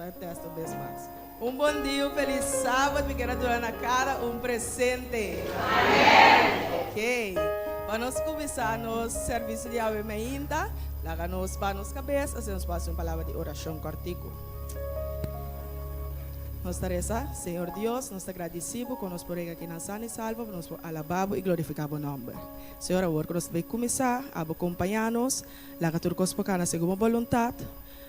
para testar uma vez mais. Bom dia, feliz sábado. Me quero dar na cara presente. Amém. Ok. Vamos começar nosso serviço de ave ainda. Laga nos para nos cabeças, nos passa uma palavra de oração cortico. Nos Teresa, Senhor Deus, nos agradecemos por nos poder aqui na Sana e Salva, nos alabamos e glorificamos o nome. Senhor, agora que nós vamos começar, acompanhar-nos, laga turcos por cada segunda vontade,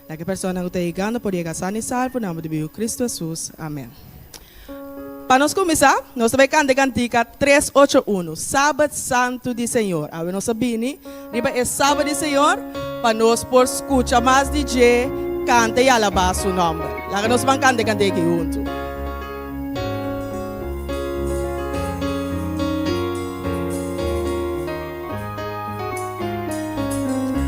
laga a pessoa que está chegando por chegar Sana e Salva, no nome de Cristo Jesus. Amém. Para nós começar, nós vamos cantar a cantiga 381, Sábado Santo de Senhor. A nós sabemos, é Sábado de Senhor, para nós por escutar mais DJ, canta e alabar seu nome. Laga nós vamos cantar aqui junto.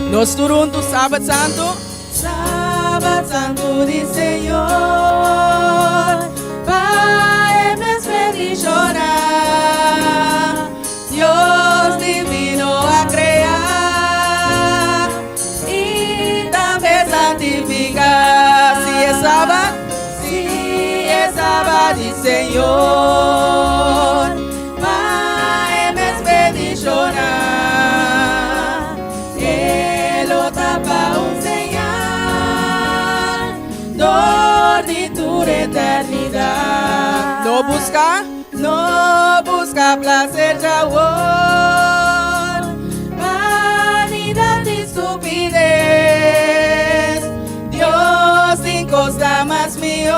Nós juntos, Sábado Santo. Sábado Santo de Senhor, Pai, me bendicionar, Dios divino a crear y también santificar. Si es sábado de Senhor, Pai, me bendicionar, Ele tapa dor de tu eternidad. No busca placer de amor, vanidad y estupidez. Dios sin costa más mío,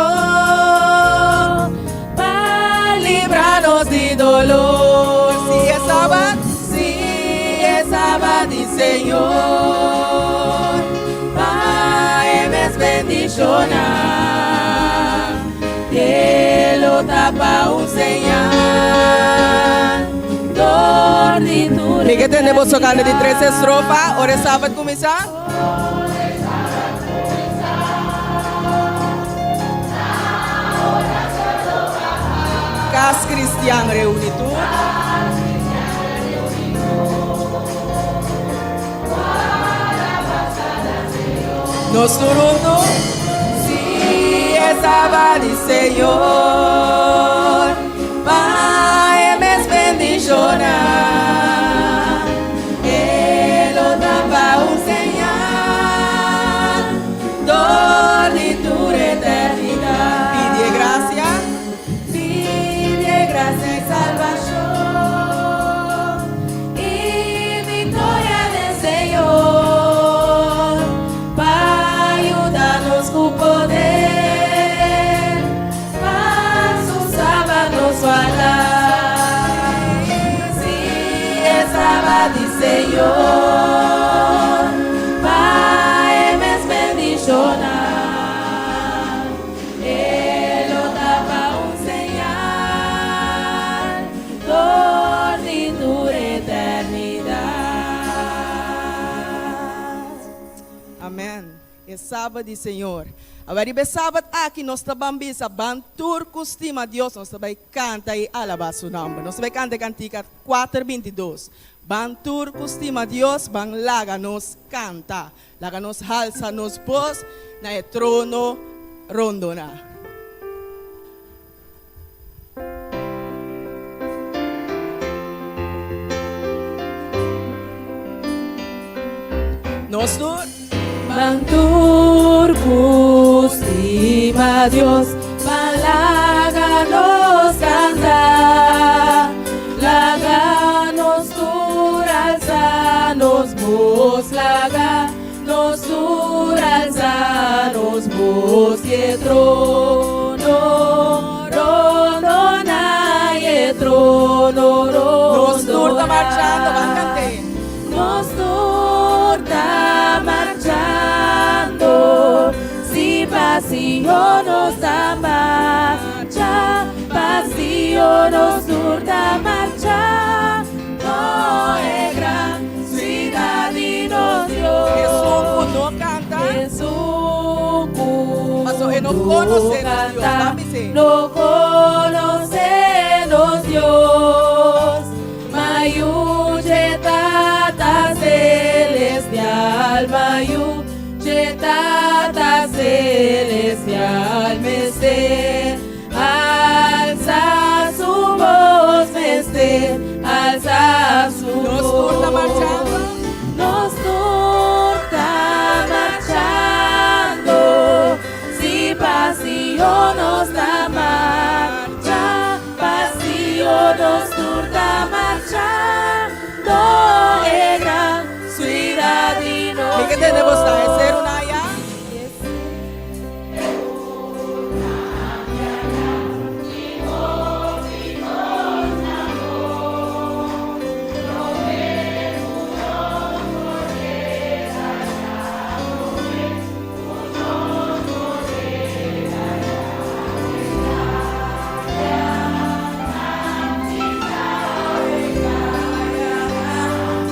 para librarnos de dolor. Si es sábado de Señor, bendicionar, Ele tapa señal, dor de tu. Miguel, tenemos tocando de 3 estrofas, ahora es sábado começar. Casa Cristiana Reunitud. Nos turno, si es sábado de Senhor, Pai, me bendicionar, Ele tapa señal, dor de tu eternidad. Pide gracia y salvación y victoria del Señor. O poder para su sábado falar. Si es sábado de Senhor, Pai, me bendicionar, Ele tapa señal, dor de tu eternidad. Amém. É sábado de Senhor. Agora, é sábado aqui, nós trabalhamos a bantur costima a Deus, nós também canta e alabar seu nome. Nós também canta a cantiga 4:22. Bantur costima a Deus, ban laga nos canta, laga nos halsa nos pos, na trono rondona. Nós Bantur costima a Dios, malaga nos canta, laga nos turalza, nos vos laga, nos turalza, nos vos y trono, rondona y trono, rondona. Nos turta marchando, bancante. Nos turta marchando, si vacío nos da marcha, vacío nos turta marcha, no es gran ciudad y nos dio. Jesús no canta. Jesús no canta. No conocenos Dios, mayuye tata celestial, mayuye tata celestial.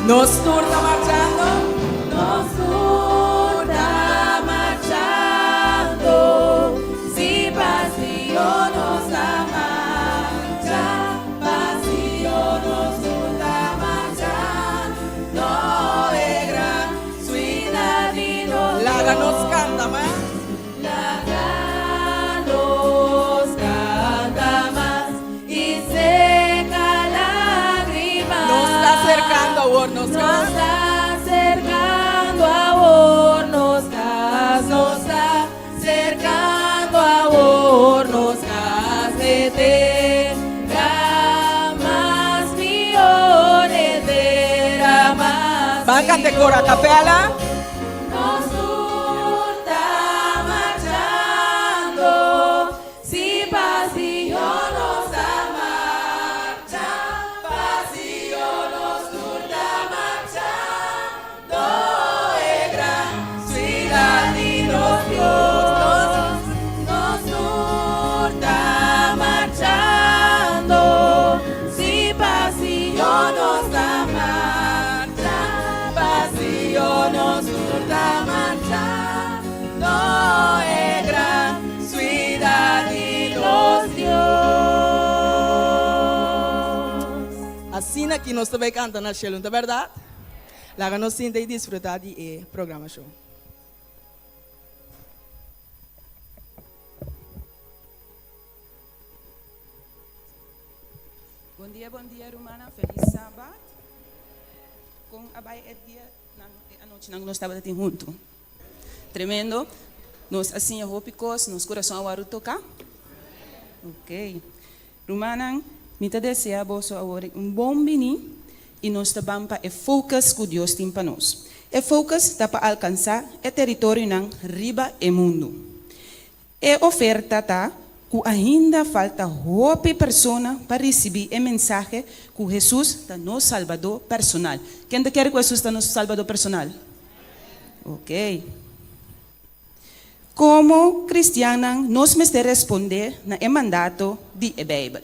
Nos turta marchando. Nos turta marchando, si vacío nos marcha, vacío nos turta marchando, es gran ciudad y nos Laga nos canta más. nos canta más y seca lágrimas. Nos está acercando a vos, nos Nos canta. está acercando a vos, nos está acercando a vos, nos derramas millones, derramas Báncate cora, capela. nos turta marchando, si vacío nos marcha, vacío nos turta marchando, es gran ciudad y los Dios, nos turta marchando, si vacío nos marcha, vacío nos turta marchando, es gran ciudad y los Dios. Assim aqui nós também cantamos na Shelun, tá verdade? Laga nos sinta e desfrutar de programa show. Bom dia, Romana. Feliz sábado. Com a baia é dia, a noite nós estávamos juntos. Tremendo. Nós assim a roupas, nos coração a tocar. Ok. Romana, me te deseja bolso agora bom bini e nós também para focus que Deus tem para nós. Focus está para alcançar o território não riba e mundo. Oferta tá que ainda falta hope persona para receber a mensagem que Jesus está nosso Salvador personal. Quem quer que Jesus está nosso Salvador personal? Ok. Como cristiana, nós temos responder na mandato de Bíblia.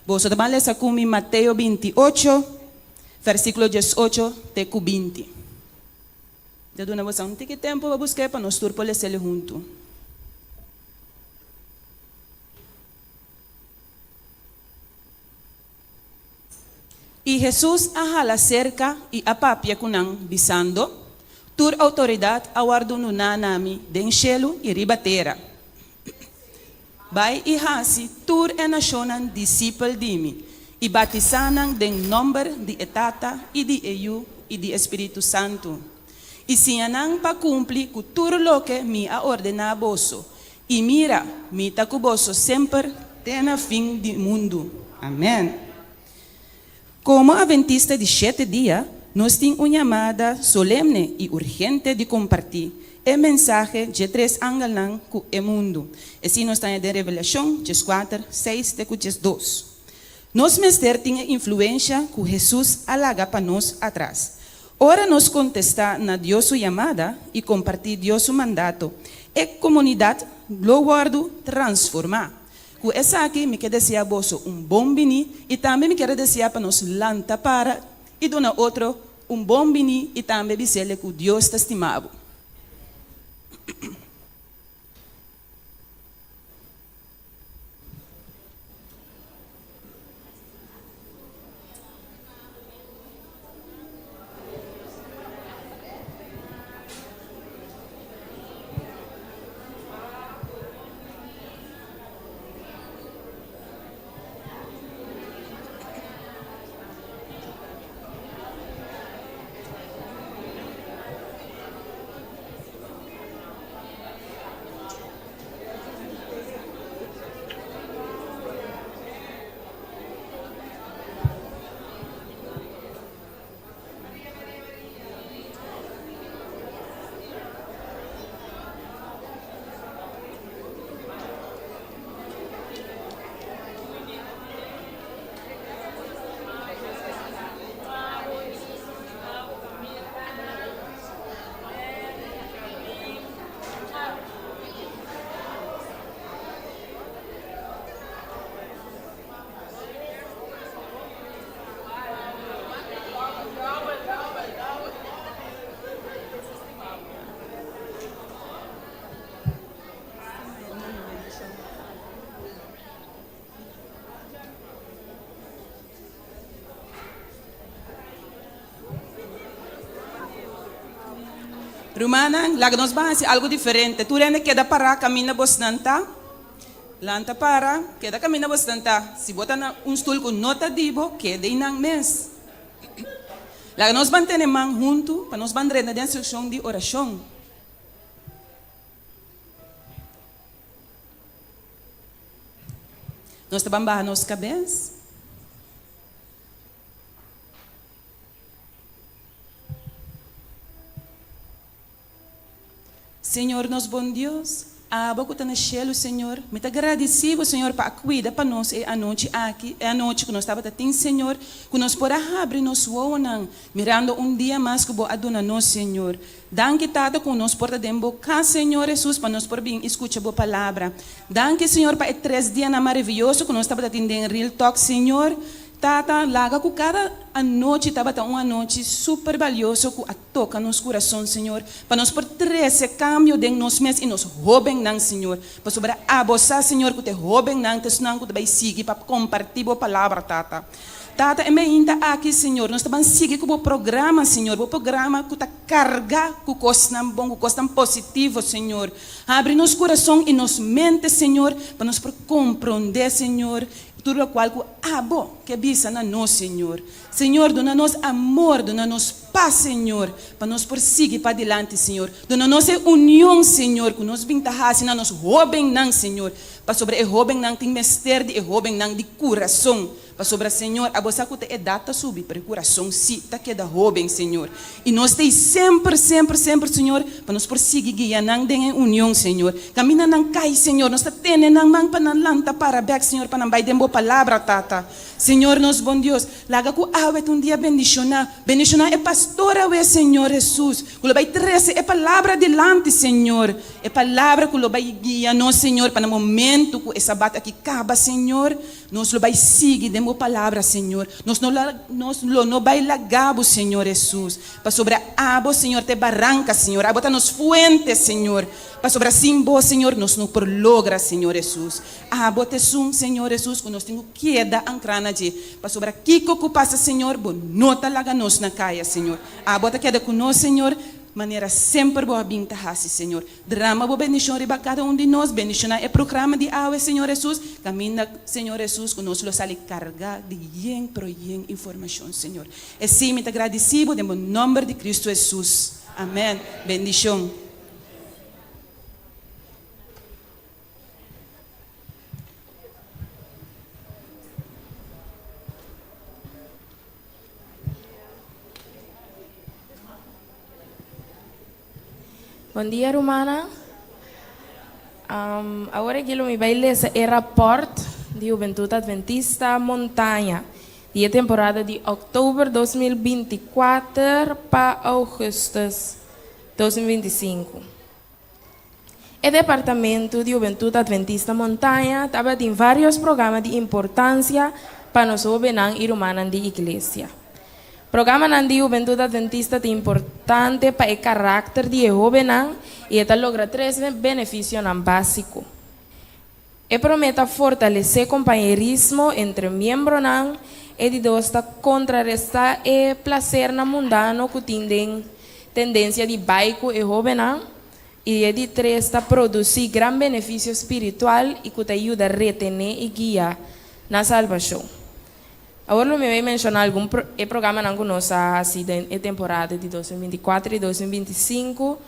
Você também lê comigo Mateus 28, versículo 18 até 20. Eu dou você um tempo para buscar para nós todos ler juntos. E Jesus ahala cerca e apapia kunang bisando, tur autoridade awardo nunanami den cielo e ribatera. Bai e hasi tur e nacionan disciple dimi, e batizanan den nombre de etata e de eu e de Espírito Santo. E sianang pa cumpli ku tur lo que mi a ordena boso, e mira, mi ta cuboso sempre tena fim de mundo. Amém. Como adventista de 7 dias, nós temos uma chamada solene e urgente de compartilhar o mensagem de 3 ângulos com o mundo. Assim nós estamos em Revelação 4, 6 e 2. Nós mestres temos influência que Jesus alaga para nós atrás. Ora nós contestar na Deus sua chamada e compartilhar Deus seu mandato. E comunidade lo guardo transformar. Com essa aqui, me quer desejar bolso bom bini e também me quer desejar para nós lanta para e dona outro bom bini e também dizer que Deus está estimado. Rumana, laga nos base algo diferente. Tu rende queda para camina bastante. Lanta para, queda camina bastante. Se bota na stool com nota dibo, queda inang mes. Laga nos mantém man junto, para nos bandre na instrução de oração. Nós estamos barra nos cabeças. Senhor, nos bom Deus, a boca está no cielo, Senhor. Me está agradecido, Senhor, para cuidar para nós a noite aqui, a noite que nós estava tendo, Senhor, que nós podemos abrir nos olhos, mirando dia mais que vou adorar nós, Senhor. Danke, Tata, que nós porta de boca, Senhor Jesus, para nós poder escutar a boa palavra. Danke, Senhor, para 3 dias maravilhoso que nós estava tendo em Real Talk, Senhor. Tata, laga com cada noite, estava uma noite super valiosa que toca nos corações, Senhor. Para nós por esse cambio de nós mesmos e nos roubem não, Senhor. Para sobre a bolsa, Senhor, que te roubem não, te não que te vai seguir para compartilhar a palavra, Tata. Tata, é ainda aqui, Senhor. Nós estamos seguindo com o programa, Senhor. O programa que está carregado com coisas bom, com coisas positivas, Senhor. Abre nos coração e nos mente, Senhor, para nós compreender, Senhor. Tudo o qual que bisa na nós, Senhor. Senhor, dona-nos amor, dona-nos paz, Senhor, para nós prosseguir para adiante, Senhor. Dona-nos união, Senhor, que nós vintahas, não nos roubem não, Senhor. Para sobre o roubem não tem mestre de roubem não de coração. Para sobre, Senhor, a você que é data subir para o coração, se tá que da roubem, Senhor. E nós tem sempre, Senhor, para nós prosseguir guiar não de união, Senhor. Camina não cai, Senhor, nós tá tendo não man para não lanta para back, Senhor, para não vai dembo palavra, Tata. Senhor, nos bom Deus, laga com awet dia bendicionar é pastora, we, Senhor Jesus. Que vai trazer é palavra delante, Senhor. É palavra que vai guiar nós, Senhor, para o momento que essa bata aqui acaba, Senhor. Nós vai seguir demo palavra, Senhor. Nós não vai lagabo, Senhor Jesus. Para sobre a abo, Senhor, te barranca, Senhor. Abo tá nos fuentes, Senhor. Para sobre a simbo, Senhor, nós não prologra, Senhor Jesus. Abo te sum, Senhor Jesus, que nós temos que dar ancrana de. Para sobre a kiko que passa, Senhor, bonota laga nós na caia, Senhor. Abo te queda com nós, Senhor. Maneira sempre boa binta hasi, Senhor. Drama boa bendição riba cada de nós. Bendição é programa de awe, Senhor Jesus. Camina, Senhor Jesus, que nós lo sale carga de yen pro yen informação, Senhor. E sim, me agradecido, em nome de Cristo Jesus. Amém. Bendição. Bom dia, Romana. Agora que eu me vai ler o rapport de Juventude Adventista Montanha, de temporada de outubro 2024 para agosto 2025. O Departamento de Juventude Adventista Montanha estava em vários programas de importância para nós jovens e romanos de igreja. Programa de Juventude Adventista é importante para o caráter de jovem e está logra 3 benefícios básicos. Promete fortalecer companheirismo entre membros e de dos contrarrestar o prazer mundano que tem tendência de baico e jovem e de 3 produzir grande benefício espiritual e que te ajuda a retener e guiar na salvação. Agora me vai mencionar algum programa que nós assim na temporada de 2024 e 2025,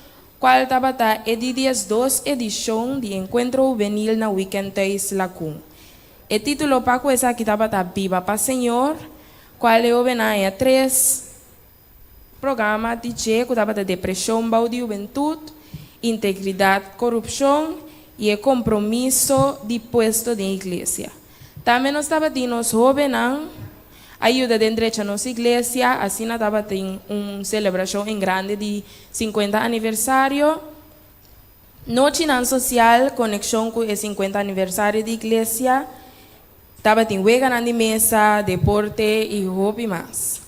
qual estava de dias 2 edição de Encontro Juvenil na Weekend Days Lacun. O título para essa aqui estava Viva para Senhor, qual é 3 programas de que estava depressão, de juventude, integridade, corrupção e compromisso de puesto de igreja. Também nós estava nos jovens ajuda dentro da nossa igreja, assim estava tem uma celebração em grande de 50 aniversário. Noite social, conexão com o 50 aniversário da igreja. Estava tem wega de mesa, deporte e hobby mais.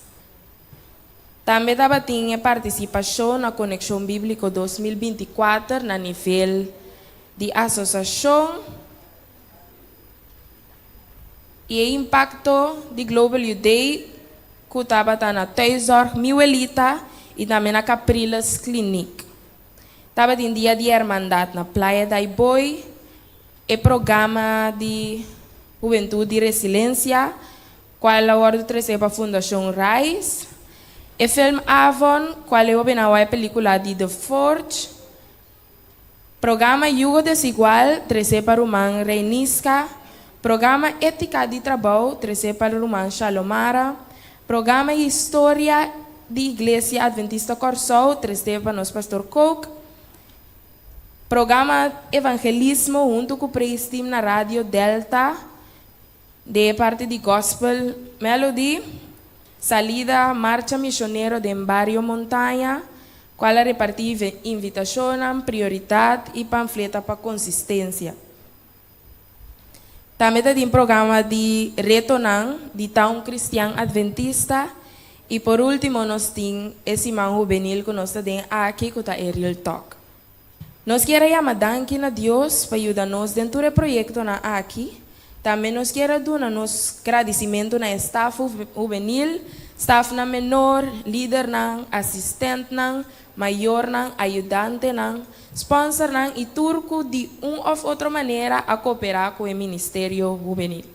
Também estava tem participação na Conexão Bíblica 2024 na nível de associação. E o impacto de Global Youth Day, que estava na Thuiszorg Miguelita e também na Capriles Clinic. Estava em dia de hermandad na Praia da Iboi, e programa de Juventude e Resiliência, qual é o ordem para a Fundação Rise, e filme Avon, qual é a película de The Forge, programa Yugo Desigual, 13 para o man Reinisca, programa Ética de Trabalho, 13 para o man Shalomara, programa História de Igreja Adventista Corsol, 13 para nós Pastor Coke, programa Evangelismo junto com o Prestim na Rádio Delta, de parte de Gospel Melody, salida Marcha Missioneiro de Barrio Montanha, qual é repartir invitação, prioridade e panfleta para consistência. Também tem um programa de retorno de Town Cristiano Adventista, e por último nós temos esse irmão juvenil que nós temos aqui, que é Real Talk. Nós queremos danke a Deus para ajudar-nos dentro do projeto aqui. Também nós queremos dar nosso agradecimento na staff juvenil, staff na menor, líder, assistente, maior, ajudante, sponsor e turco de uma ou outra maneira a cooperar com o Ministério Juvenil.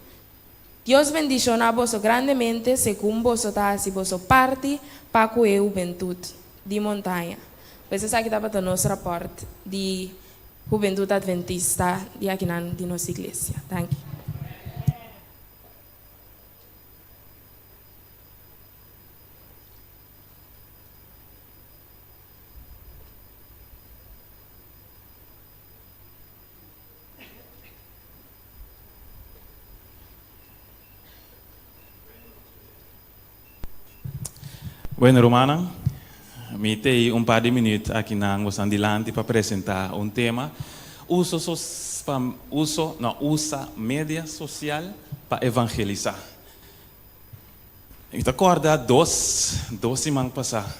Deus bendicionar vos grandemente, segundo vos hace vos parte para com a juventude de montanha. Pois aqui está para o nosso reporte de Juventude Adventista de aqui de nossa igreja. Thank you. Bueno, Romana, me tenho par de minutos aqui na Angosandilante para apresentar tema. Usa mídia social para evangelizar. Eu acorda dois semanas passadas.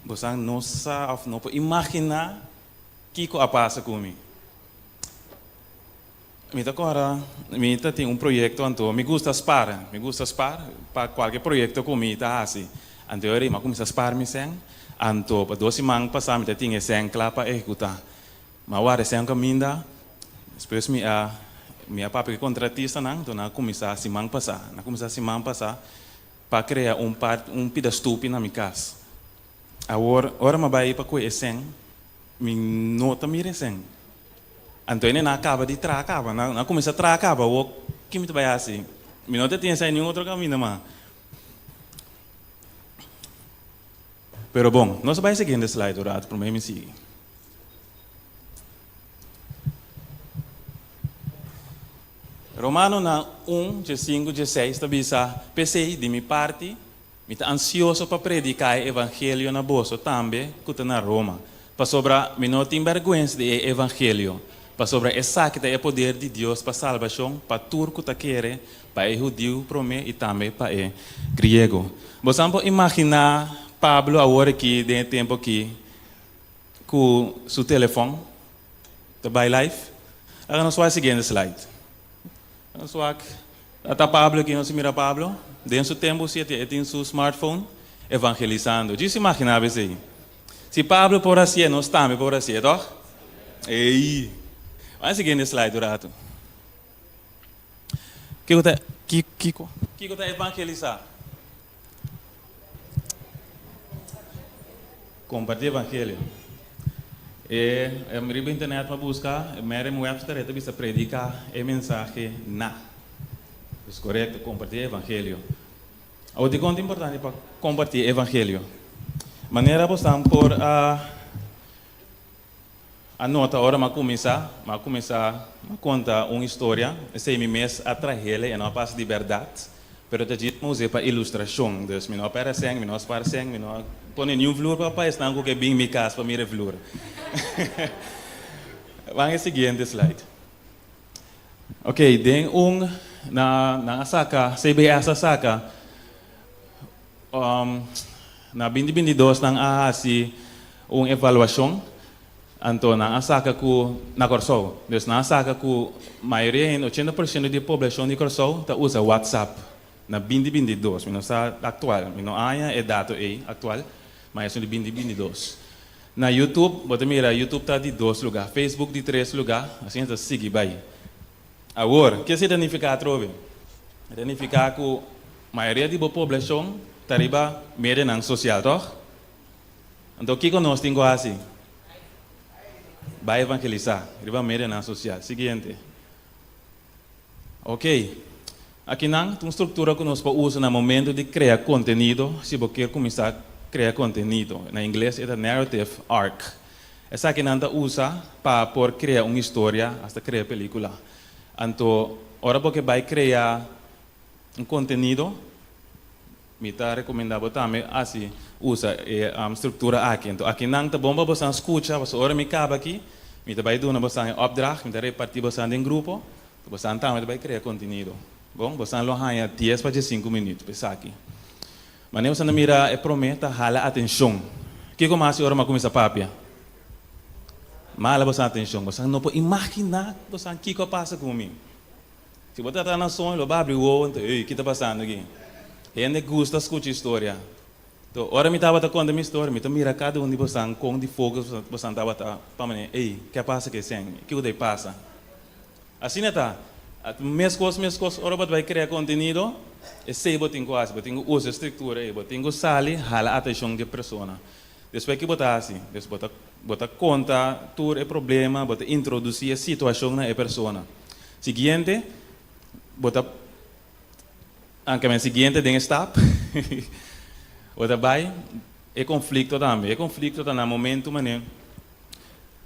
Você não sabe, não pode imaginar o que passa comigo. Agora, eu tenho projeto, então, me gusta spar para qualquer projeto comigo, assim. Então, eu começo a spar, então, para 2 semanas passadas, eu tinha 100 lá para executar. Mas agora, 100 caminho, depois, minha papai que contratista, então, eu comecei a semana passada, para criar pedaço estúpido na minha casa. Agora, eu vou para conhecer 100, minha nota me recém. Então, ele não acaba de tracar, não começa a tracar, o que me vai assim? Eu não tinha saído nenhum outro caminho, mas. Pero bom, nós vamos seguir nesse slide, Dourado, para mim seguir. Romano na 1, de 5, de 6, está pensei de minha parte, me está ansioso para predicar o evangelho na bolsa também, que está na Roma. Para sobrar, me não tenho vergonha do evangelho. Para sobre essa que é o poder de Deus para salvação, para turco que quer, para o judeu e também para o grego. Você pode imaginar Pablo agora aqui, dentro tempo aqui, com seu telefone, by life. Agora nós vamos seguir nesse slide. Nós vamos até Pablo aqui, nós mira Pablo, dentro do tempo você tem seu smartphone, evangelizando. Você imaginava isso aí? Se Pablo por assim, nós também por assim, toch? Ei! Vamos seguir nesse slide, Dourado. Kiko está evangelizar. Compartilhar o evangelho. Eu me na internet para buscar, Merriam Webster, eu bisa predicar a mensagem na. É correto, compartilhar o evangelho. O de conta importante para compartilhar o evangelho. Maneira você por a nota hora mas começar a contar uma história, esse mês atrás ele é uma parte de verdade, pero te digo usei para ilustração, então me não para sem, me não para sem, me não põe nenhum flor para país, não que bem me casa para mira flor. Vamos seguir no slide. Ok, tem na saca, CBS saca, na 2022 nang ahasi uma avaliação. Então, na saca com na Corsol, então na saca com maioria 80% da população de Corsol tá usa WhatsApp na 2022, não está atual, não há é dado aí atual, mas é de 2022. Na YouTube, você mira, YouTube está de 2 lugares, Facebook de 3 lugares, assim está seguir bem. Agora, o que significa trove? Significa que a maioria da população está riba mídia social, toh? Então, o que nós temos assim? Vai evangelizar, riba mídia social. Seguinte. Ok. Aqui não tem uma estrutura que nós usamos no momento de criar conteúdo, se você quer começar a criar conteúdo. Na inglês é a narrative arc. Essa aqui não usa para criar uma história, hasta criar película. Então, agora porque vai criar um conteúdo, me está recomendando também assim usa a estrutura aqui. Então, aqui não está bom para você escutar, você ora me acaba aqui, me está vai dar você opdracht, me está repartir você em grupo, você também vai criar conteúdo. Bom, você não ganha 10 para 5 minutos, pensar aqui. Mas nem você não mira e prometa, hala atenção. O que começa a hora começa a papia? Mala você atenção, você não pode imaginar você o que passa comigo. Se você está na sonho, você abre o olho, então, ei, o que está passando aqui? Ele gosta de escutar a história. Então, hora me estava contando a minha história, me mira cada um de vocês com de fogo, você estava para mim, ei, o que passa aqui, sem? O que passa? Assim é tá. Minhas coisas, hora você vai criar conteúdo, e sei que tem quase, tem usa estrutura, tem sali, hala a atenção da pessoa. Depois que botar assim, depois botar conta, tudo é problema, botar introduzir a situação na pessoa. Seguinte, botar anche seguinte tem stop. Botar vai é conflito também, é conflito no momento mané.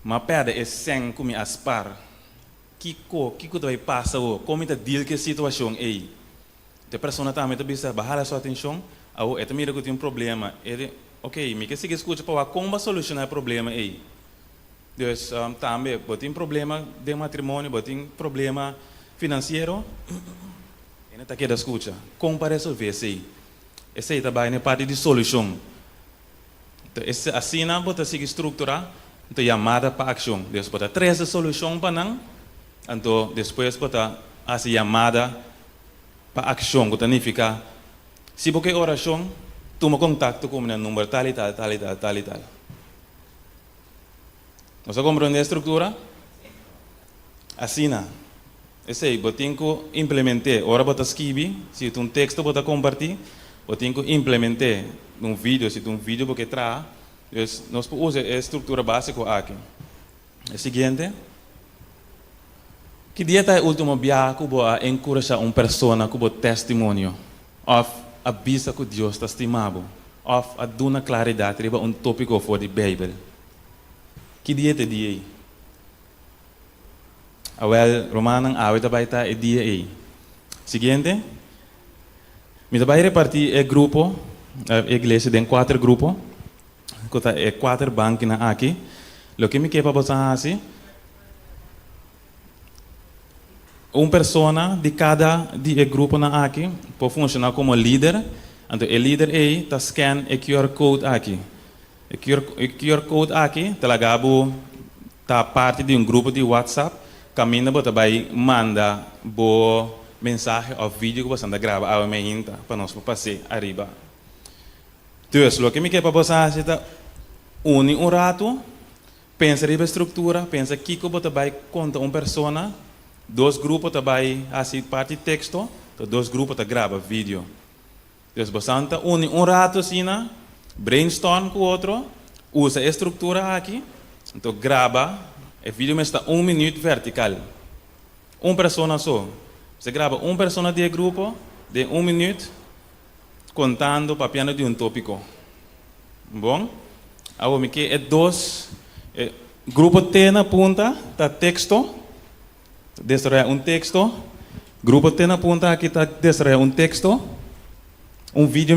Mas perde é sem como aspar. Que vai passar o como está deal que a situação é. A pessoa também está bisa baixar a sua atenção, ou é também que tem um problema, ele ok, me que siga escuta para como solucionar o problema aí. Então, também, tem problema de matrimônio, tem problema financeiro, e não está aqui da escuta. Como para resolver isso aí? Esse aí também é parte de solução. Então, assim, você siga estruturar, então, chamada para ação. Depois, você traz a solução para não, então, depois, você a chamada para ação, que significa, se você oração, toma contato com o número tal e tal. Você compreende a estrutura? Assim, esse aí, você tem que implementar. Ora, você escreve, se tem um texto, você compartilha, você tem que implementar um vídeo, se tem um vídeo, você traz. Nós usamos a estrutura básica aqui. É o seguinte. Que dia é o último dia que você encoraja uma pessoa com o testemunho? Avisa que Deus está estimado. Ou a dar uma claridade sobre um tópico for da Bíblia. Que dia é dia aí? Awel, Romanang, awet a baita é dia aí. Seguinte. Me vai repartir o grupo, a igreja tem 4 grupos. É 4 bancos aqui. O que me quer para você assim? Uma pessoa de cada grupo aqui pode funcionar como líder. Então, o líder aí está scan o QR Code aqui. O QR Code aqui está parte de um grupo de WhatsApp. Caminha você vai mandar boa mensagem ou vídeo que você está gravando para nós passar arriba. Então, o que me quer para você é une um rato, pensa na estrutura, pensa que você vai contar uma pessoa. 2 grupos também assim parte de texto, 2 grupos tá grava vídeo. Então, você une um rato assim, brainstorm com o outro, usa a estrutura aqui, então grava, o vídeo está 1 minuto vertical. Uma pessoa só. Você grava uma pessoa de grupo, de 1 minuto, contando papiando de um tópico. Bom? Agora, me que é 2, grupo T na ponta, tá texto, desarrollar um texto, grupo T na ponta aqui está desarrollar um texto, um vídeo,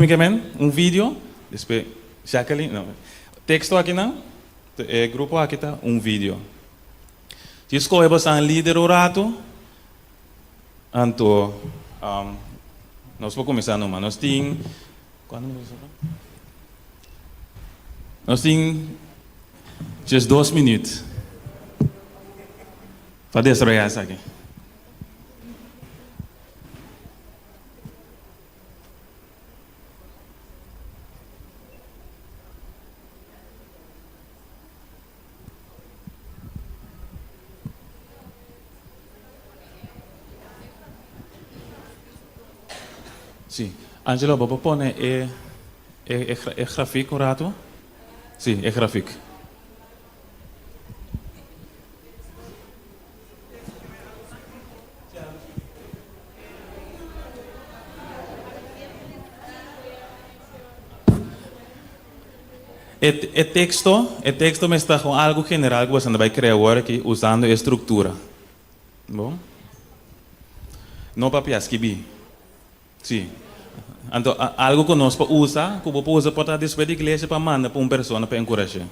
um vídeo, depois, Jacqueline, não, texto aqui não, grupo aqui está um vídeo. Se escolhe você um líder o rato, então, nós vamos começar numa, nós temos, just 2 minutos. Para desarrollar isso aqui. Sì. Angelo, può pone è grafico un rato? Sì, è grafico. El texto me está con algo general que você vai criar agora aqui usando estrutura. Bom? Não para escrever. Sim. Então, algo que nós usa, que você usa para despedir da igreja para mandar para uma pessoa para encorajar.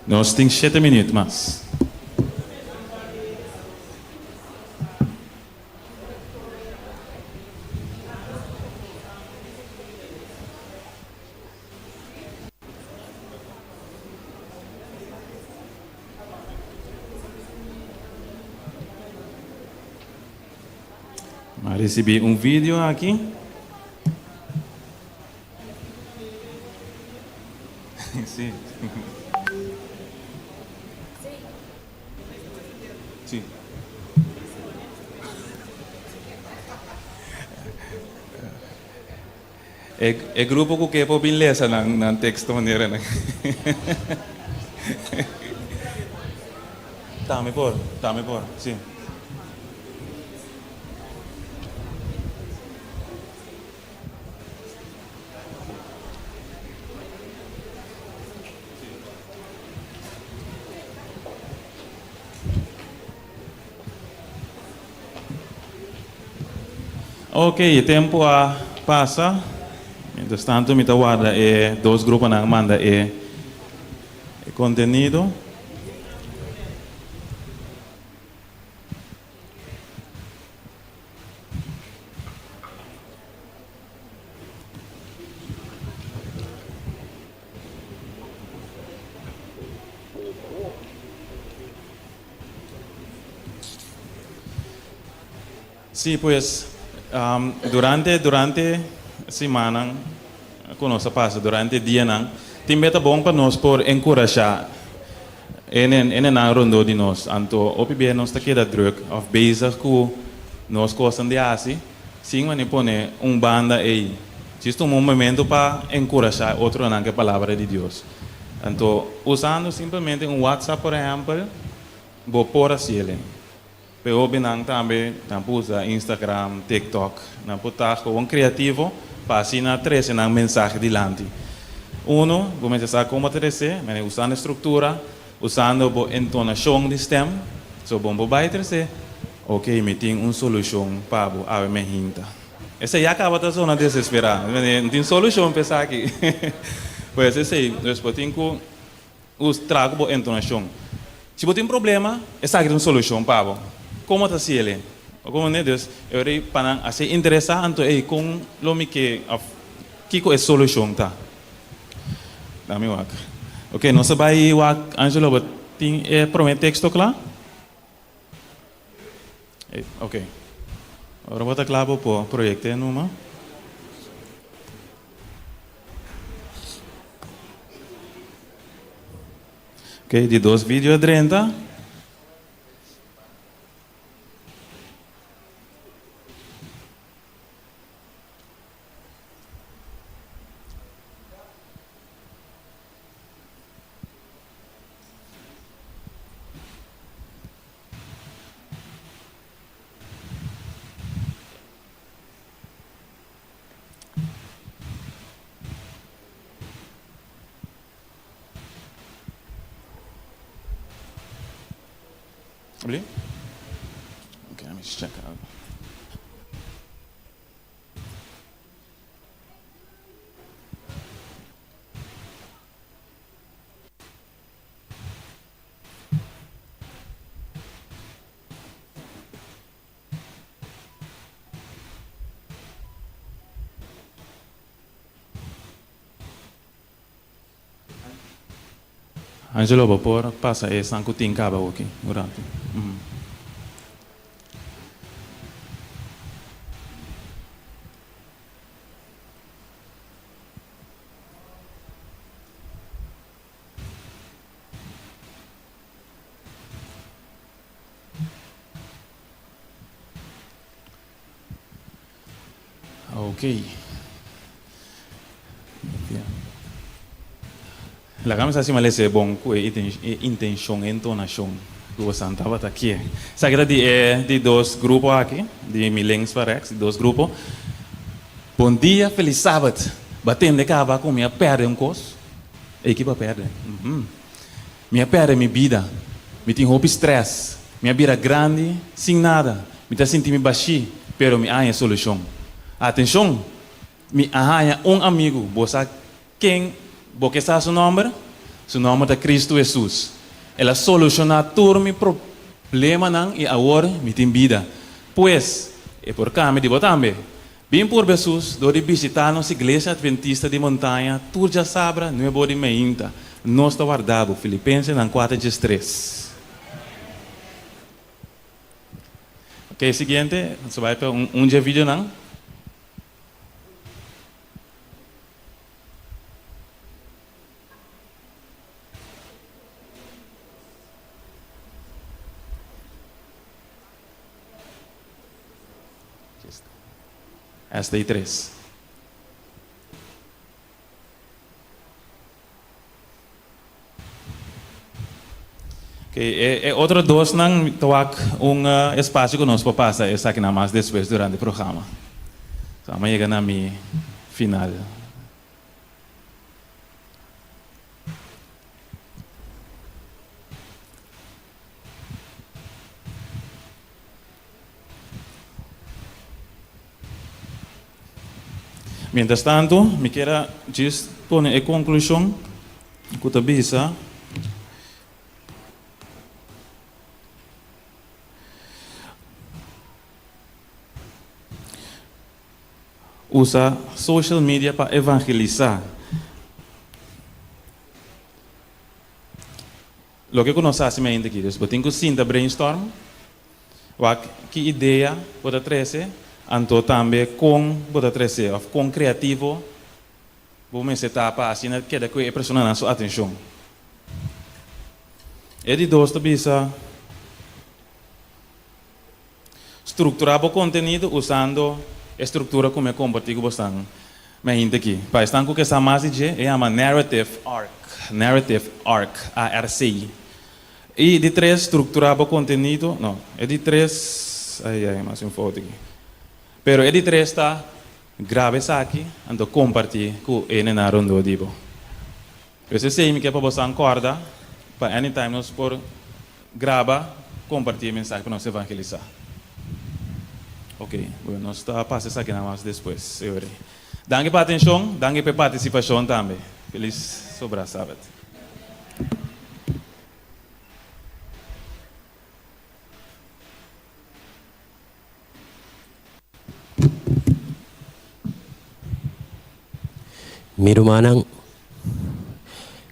Nós temos 7 minutos mais. Recebi vídeo aqui. Sim. Sim. É grupo que pode beleza na texto maneira, né? Tá me por, sim. Ok, o tempo passa. Mientras tanto, me guarda dois grupos na manda contenido. Sí, pues durante semana, conosco passa, durante dia não, tem beta bom para nós por encorajar en rondo de nós, anto opibie nós está queda druk of bezig com nós gostam de assim, sim, mas pone banda aí, isto um momento para encorajar outro na que palavra de Deus, anto usando simplesmente WhatsApp por exemplo, vou por assim pero binang também usa Instagram, TikTok, na putar com criativo para assinar 13 na mensagem dilante. Uno, começa a como 13, mas usando estrutura, usando a entonação de stem, so bom para 13, ok, me tem solução para a minha hinta. Essa já acaba da zona desesperada, não tem solução para pensar aqui. Pois esse aí, depois tem que trago a entonação. Se você tem problema, essa é a solução para como está se ele? Como né Deus, eu rei para assim interessante com lo que é solução tá? Dá-me o ac. Ok, nós vai o Angelo tem promete texto claro? Ok. Agora vou claro para o projeto numa. Ok, de 2 vídeos a 30. Really? Okay, let me just check out. Angelo, vapor, passa essa ancutim caba aqui, durante. Ok. La camisa se malese bom com intenção entonação que você estava aqui. Sabe de dois grupos aqui, de Milens para Rex, de dois grupos. Bom dia, feliz sábado. Batendo de cava com minha perna um cos. Equipa perde. Minha perna minha vida. Me tem roupa estresse. Minha vida grande, sem nada. Me tá sentindo baixo, pero me há solução. Atenção, me arranha amigo. Você quem porque está seu nome? Seu nome é Cristo Jesus. Ela soluciona todo o meu problema e agora me tem vida. Pois, é por cá me digo também. Bem por Jesus, do de visitar nossa igreja adventista de montanha, tu já sabe, não é bom de meinta. Nós está guardado, Filipenses 4:3. Ok, seguinte, você vai para dia vídeo não? Esta aí 3. Okay, outro dois não toak espaço que nós passa essa aqui na mais depois durante o programa. Então, amanhã chega na minha final. Mientras tanto, me quero just poner a conclusão que eu bisa. Usa social media para evangelizar. Lo que nós fazemos aqui, depois tem que sinta brainstorm. Que ideia pode trazer? Anto também com bota trazer, com criativo, vamos se tapa assim, que é que a pessoa na sua atenção. É de dois bisa estruturar o conteúdo usando a estrutura como é compartilhado bastante. Mas ainda aqui, para estar com essa mais é uma narrative arc, ARC. E de três estruturar o conteúdo, não, é de três, mais um foto aqui. Pero é de três está grave aqui, ando compartilhar com ele na ronda dibo. Eu sei que para você acorda, para anytime nós por grava, compartilhar mensagem para nós evangelizar. Ok, bueno, nós está passando isso aqui na mais depois, senhor. Danke pela atenção, danke pela participação também. Feliz sobre sábado. Meu irmão,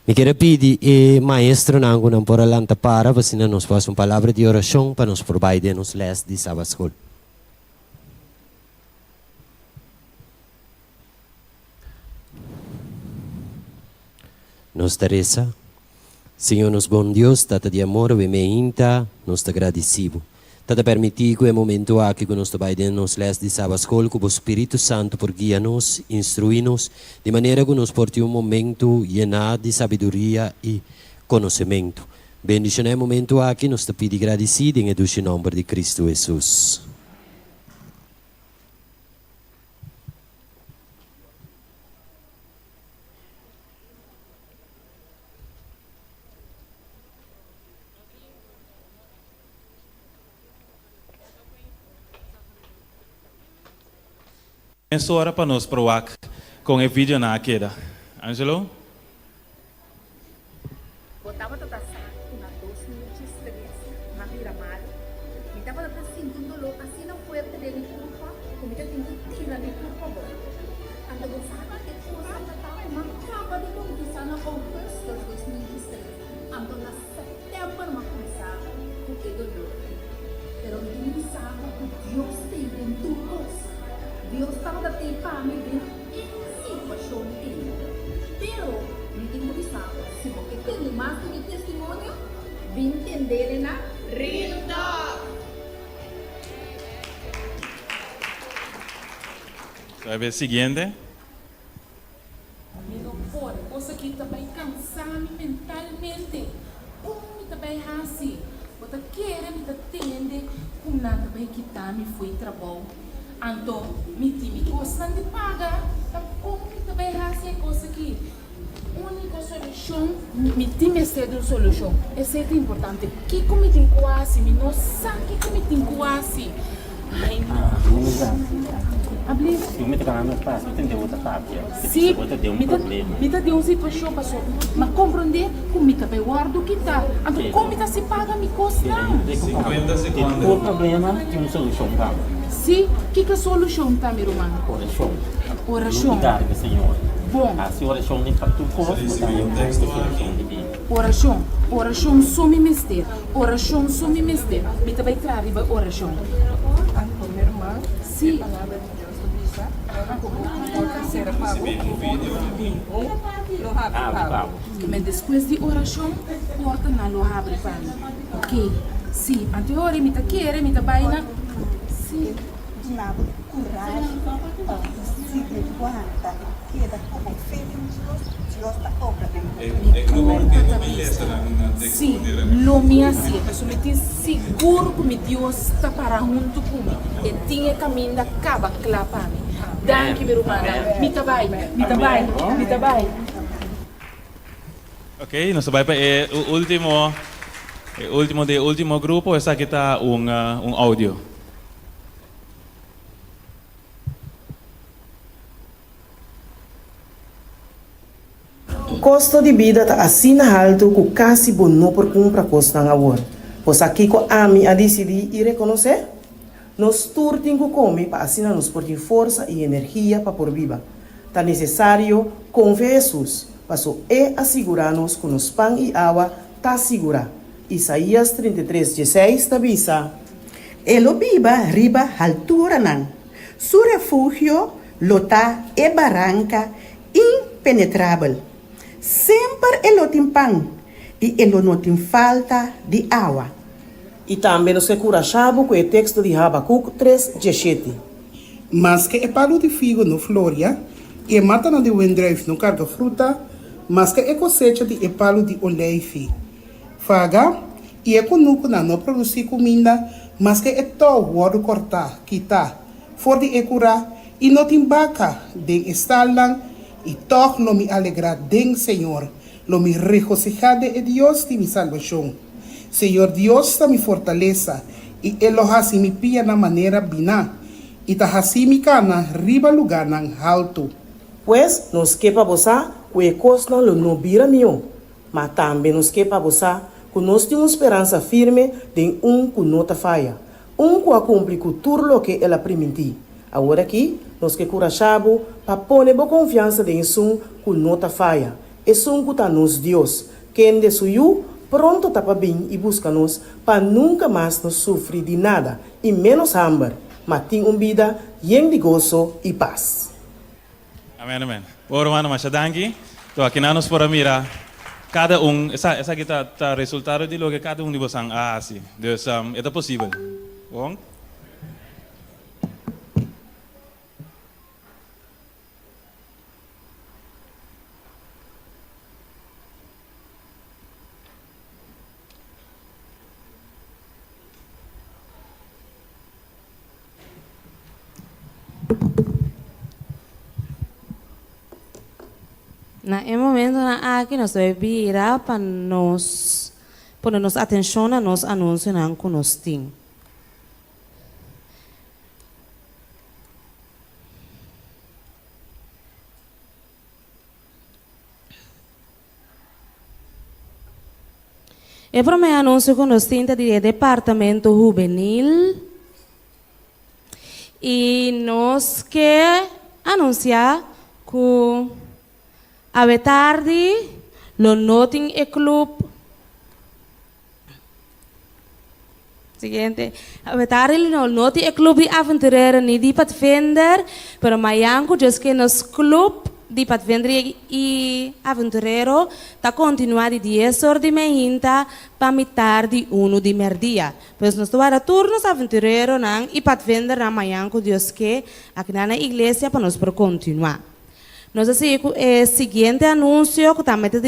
me quero pedir maestro nango não por alanta para nos faça uma palavra de oração para nos provider nos les de sábado school. Nos Teresa, Senhor nos bom Deus, tata de amor e meinta, nos te agradecido. Tata permitir que o momento aqui que nós trabalhamos nos les de sábado escola, que o Espírito Santo por guia-nos, instrui-nos, de maneira que nos porte momento llenado de sabedoria e conhecimento. Bendicionar o momento aqui, nos te pedi agradecido em o nome de Cristo Jesus. Essa hora para nós provar com o vídeo na queda. Angelo? Botava toda saco na 2013 na Miramar. Me estava sentindo dolor assim não foi de mi culpa, como que tenho que tirar de culpa bom. Ando gostava de coisa da tal, mas acaba de conquistar na Augusta 2013. Ando na setembro uma começar com que dolor. Pero me sabe que Deus tem dentro coisa. Deus estava da tempo para me ver em situação dele. Pero me tem que saber se você tem mais do que testemunho, vem entender na Real Talk. Vai ver siguiente. Me não for, você que também cansar-me mentalmente. Me também assim. Você quer me atender, como nada também que tá me foi trabalho. Então, me time coisa de pagar. Como me também assim coisa que única solução, me time cedo solução. Essa é importante. Que como tem quase, me não sabe que me tem quase. Ai, não. Abrir. Eu me trago no espaço, eu tentei outra tábua. Sim, Você deu um problema. me dá uma situação, passou. Mas compreender como me também guardo que tá. Então, como tá se paga, me custa não. 50 segundos. O problema tem uma solução para Sim, que a solução tá, meu irmão? oração. Oração. Obrigado, Senhor. Bom, A oração nem para tu corpo, mas também é solução de vida. oração. Oração some mistério. Oração some mistério. Me também traz oração. Sim. Mas depois de oração, porta na lo abre para mim. Ok? Sim, anterior me tá querendo, me tá baina. Sim. Nada, coragem, seguir guarda, queda como fé em Deus está obra. Sim, lo me assim, mas me tem seguro que Deus está para junto comigo. E tinha caminho da caba clapa mim. Danke, meu irmão. Me tá bem, me tá bem, me tá bem. Ok, nós vamos para o último grupo. Essa aqui está áudio. Custo de vida está assim alto que quase não por comprar coisa agora. Pois aqui com a mim a decidir e reconhecer, nós todos temos que comer para assim nos por força e energia para por viva. Está necessário confiar em Jesus, para assegurar-nos que nos pão e água está segura. Isaías 33:16 está bisa. Elo viva riba altura nan. Su refugio lota e barranca impenetrável. Sempre elo tem pão e elo não tem falta de água. E também nos encorajamos com o texto de Habacuc 3:17. Mas que é palo de figo no floria, e mata na de wendrijf no carga fruta, mas que é cosecha de epalo de oleife. Faga, e é conuco na não produzir comida, mas que é to wado cortar, quitar, for de ecura, e não tem vaca, den estalang, e toch não me alegrar den Senhor, não me regocijar de Deus de mi salvação. Senhor Deus está mi fortaleza, e Ele hasi mi pia na maneira bina, e ta hasi mi cana riba lugar nang alto. Pues nos quepa bosa que o costa não vira mio, mas também nos quepa bosa que nós temos esperança firme de que não tá falha, que cumpre com tudo o que ela permitiu. Agora aqui, nós que corajamos para pôr boa confiança em que não tá falha, e que tá nos Deus, quem de suyo pronto tá para bem e busca-nos para nunca mais nos sofrer de nada, e menos hambre, mas tem vida cheia de gozo e paz. Amém, amém. Ora, mano, mas danke. Então, aqui nós por mira cada essa aqui tá resultado de lo que cada de vocês assim. Então, é possível. Bom? Na momento na aqui nós vai virar para nós pôr nos atenção a nos anúncios não que nós temos. O primeiro anúncio que nós temos é do departamento juvenil e nós quer anunciar que a tarde, lo noting e club Siguiente. Betari no noti e club di aventureiro ni di patvender, pero mayanku just que nos club di patvender e aventureiro ta continuar di 10 horas de manhã para mitar di 1 de merdia. Pois nós toara turnos aventureiro nang e patvender na mayanku just que aqui na igreja para nós por continuar. Nós assim seguinte anúncio que também do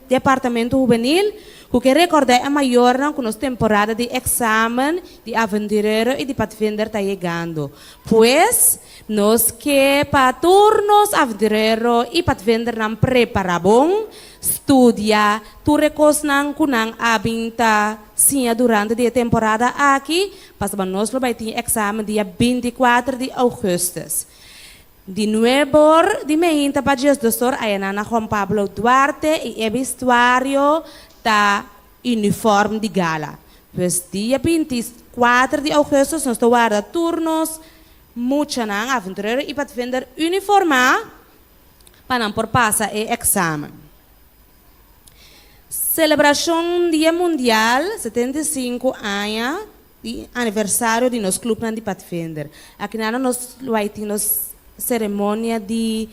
departamento juvenil que recordar a maior com nossa temporada de exame de aventureiro e de patvender está chegando. Pois nós que para turnos aventureiro e patvender não prepara bom, estudia, tu recosnan kunang abinta sim durante a temporada aqui, para nós vai ter exame dia 24 de agosto. De nuevo, de manhã para o doutor Ayanana Juan Pablo Duarte e o vestuário da uniforme de gala. Pues dia 24 de agosto nós guarda turnos, muita não aventureiro e para vender uniforme para não por passar o exame. Celebração Dia Mundial 75 anos de aniversário de nosso clube de patvender. Aqui nós vai ter cerimônia de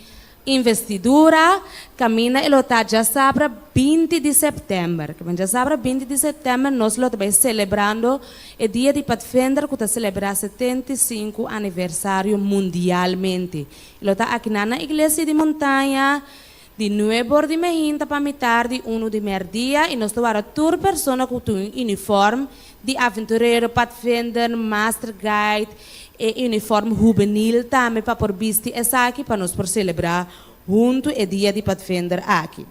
investidura, camina e lota já sabra 20 de setembro. Que já sabra 20 de setembro nós lo vai celebrando o dia de patvender que está celebrar 75 aniversário mundialmente. Lota aqui na igreja de montanha de nuevo de manhã para mitar de 1 de merdia e nós temos tour pessoa com um uniforme de aventureiro, patvender, master guide e uniforme juvenil também para por vestir essa aqui para nós por celebrar junto o dia de patvender aqui.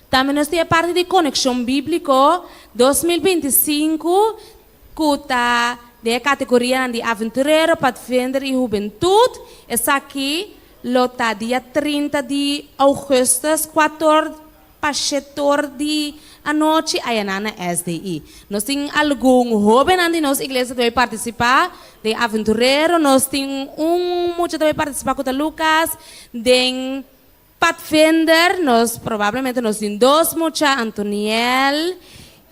Também nós temos a parte de Conexão Bíblico 2025 que está de categoria de aventureiro, patvender e juventude. Essa aqui lota dia 30 de agosto, 14 para 7 de a noite aí na SDI. Nós temos algum jovem na nossa igreja que vai participar de aventureiro, nós temos muito que vai participar com o Lucas, de patvender, nós provavelmente nós temos 2 mucha Antoniel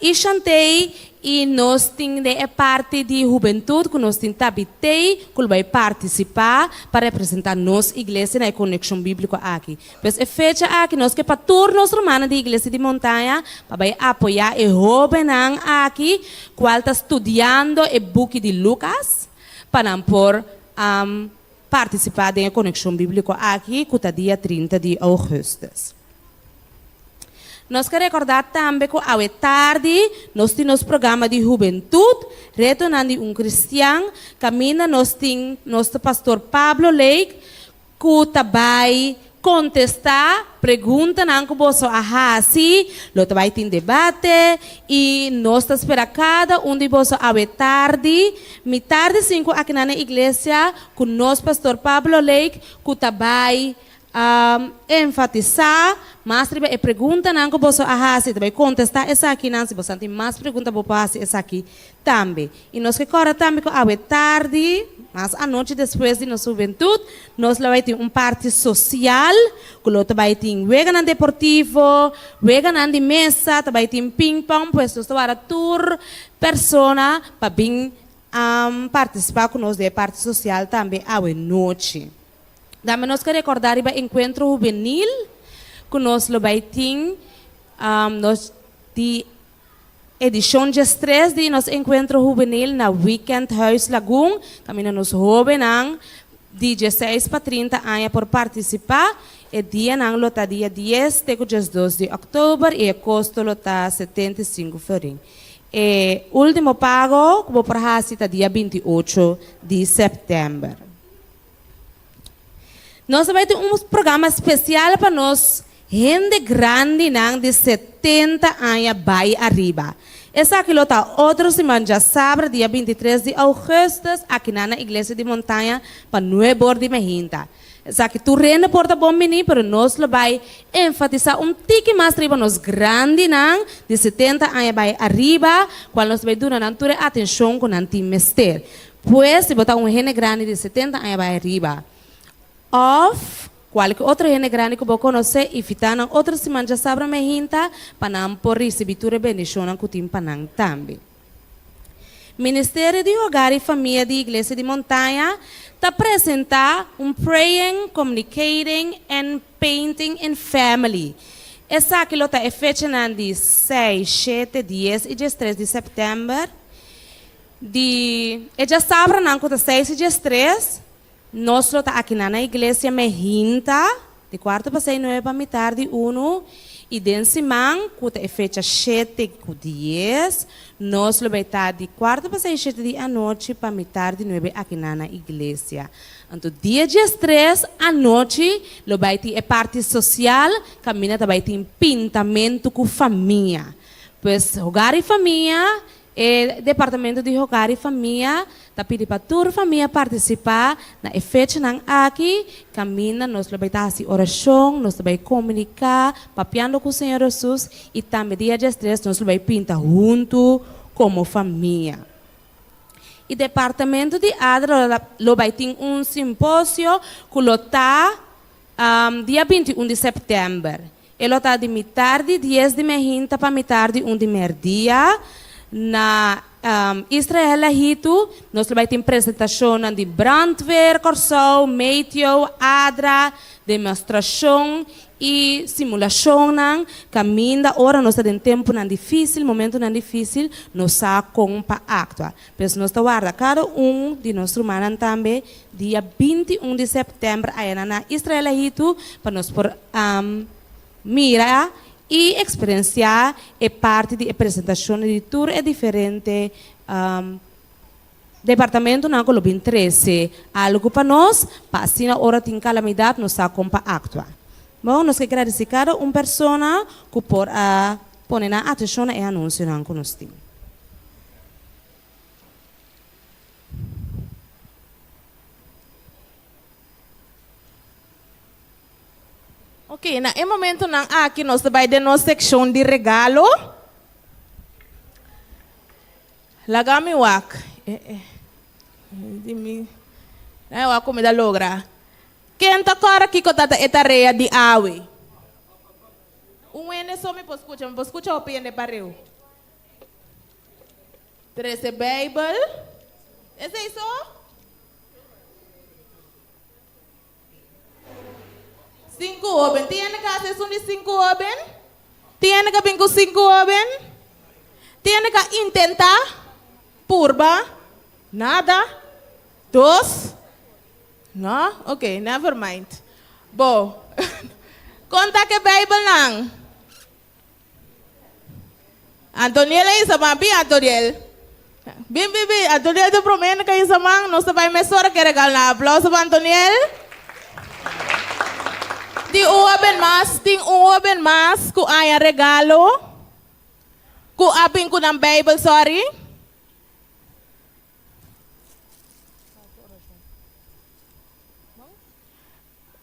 e Chantei e nós temos a parte de juventude que nós temos Tabitei que vai participar para representar nossa igreja na Conexão Bíblica aqui. Pois é fecha aqui nós que para turnos romanos de igreja de montanha para apoiar o jovem aqui qual está estudando o book de Lucas para por participar da Conexão Bíblica aqui que está dia 30 de agosto. Nós queremos recordar também que à tarde nós temos programa de juventude, retornando um cristiano, caminha nós temos nosso pastor Pablo Lake, que vai contestar perguntas que você assim, lo vai ter debate e nós esperamos cada de você à tarde, tarde 5 aqui na igreja, com nosso pastor Pablo Lake, que vai enfatizar mais a pergunta não que você fazer, vai contestar essa aqui não, se você tem mais perguntas você fazer essa aqui também. E nós que corre também com a tarde, mas à noite depois de nossa juventude, nós vai ter parte social, que nós vai ter vegan deportivo, vegan de mesa, vai ter ping pong, pois nós vai tour persona para vir participar com nós da parte social também à noite. Também nós queremos recordar o encontro juvenil que nós vai ter nós de edição de 3 de nosso encontro juvenil na Weekend Huis Lagoon. Também nós jovens de 16 para 30 anos por participar. E dia não lota dia 10 de 2 de outubro e custo lota 75 florin. E último pago que vou para a dia 28 de setembro. Nós vamos ter programa especial para nós, gente grande de 70 anos vai arriba. Essa aqui está outra semana, já sabe, dia 23 de agosto, aqui na igreja de montanha, para 9 de manhã. Essa aqui tu rende porta bom menino, mas nós vamos enfatizar tique mais para nós grande de 70 anos vai arriba, quando nós vamos dar atenção com o time mister. Pois, se botar gente grande de 70 anos vai arriba, of qualquer outra gente grande que você conhece e fitar outra semana já sabe me hinta para não por receber a bendição que tem para também. Ministério de Hogar e Família da Igreja de Montanha está apresentar Praying, Communicating and Painting in Family. Essa aqui está feita de 6, 7, 10 e 13 de setembro. Já sabe que 6 e 13, nós estamos aqui na igreja Mehinta, de quarto para 6, 9 para metade de 1. E dentro semana, que é feita 7 e 10, nós vamos estar de quarto para 6, 7 da noite para metade de 9 aqui na igreja. Então, dia 13 à noite, vai ter a parte social, caminha também tem pintamento com família. Pois, Hogar e Família, Departamento de Hogar e Família, está pedindo para toda a família participar na fecha aqui, caminha, nós vamos estar assim, oração, nós vamos comunicar, papiando com o Senhor Jesus, e também dia 13 nós vamos pintar junto como família. E Departamento de Adra, vai ter simpósio que está dia 21 de setembro. Ele está de metade de 10 de Mehinta para metade de 1 de merdia. Na Israel, nós vamos ter apresentação de brandweer, corso, meteo, adra, demonstração e simulação. Caminho, ora nós estamos em tempo difícil, momento difícil, nós estamos para actuar. Mas nós estamos guardando cada de nós humanos também, dia 21 de setembro, aí na Israel, para nós por mirar e experienciar é parte de apresentação de tour é diferente departamento na Colômbia 13 algo para nós para assim na hora tem calamidade nós sabemos para actuar. Bom, nós queremos agradecer cada pessoa que por poner na atenção e anúncio na conosco. Ok, na momento aqui nós vai de nossa seção de regalo. Lagami wak. Dimi. Wak comida logra. Quem tá cara aqui com tata etareia de awe? Ene só me escuta o piende pareu. Trece Bible. Esse é isso? 5 oben. Tiene que hacer un 5 oben. Tiene que venir 5 oben. Tiene que intentar. Purba. Nada. 2. No? Ok, never mind. Bo. Conta que Bible nang. Antoniel ay isa mabi, Antoniel. Bim. Antoniel do promena kayo isa mang. No sabay mesora que regal na aplauso para Antoniel. Ting uoben mas ku aya regalo. Ku aping ku ng Bible, sorry.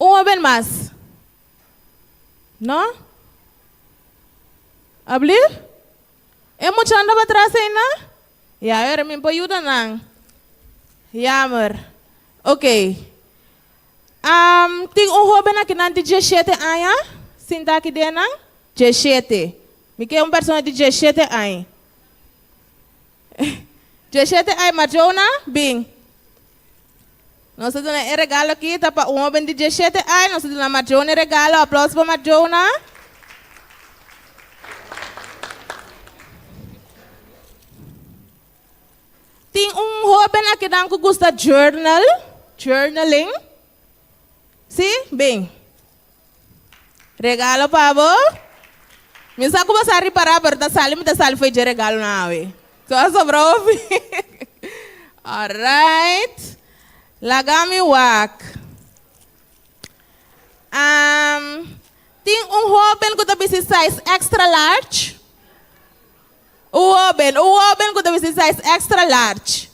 Uoben mas. No? Ablir? Mucho anda para atrás aí, na? Ya, era me ayuda nang. Jammer. Okay. Ting joven aqui na 17 anos, sinta aqui dentro, 17. Me quer pessoa de 17 anos. 17 anos, Marjona, bem. Nós temos um regalo aqui, tá para joven de 17 anos, nós temos uma Marjona regalo, aplauso para Marjona. Tem joven aqui que gosta de journaling. Sim, bem. Regalo para você. Me sabe como você reparar, mas tá sali foi de regalo na ave. Só sobrou. Alright. Lagami wak. Tem jovem que também se size extra large. O jovem que também se size extra large.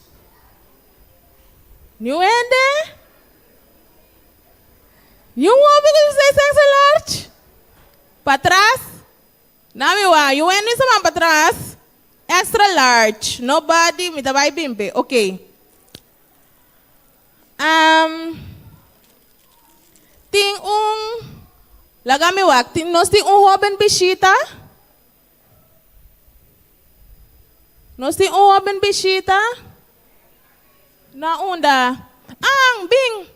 New ende? You want me to say extra large? Para trás? Não, you want me to para trás? Extra large. Nobody, me vai bimpe. Ok. Tem lagami wak, nós tem jovem bisita. Nós temos um homem bichita? Na onda. Bing!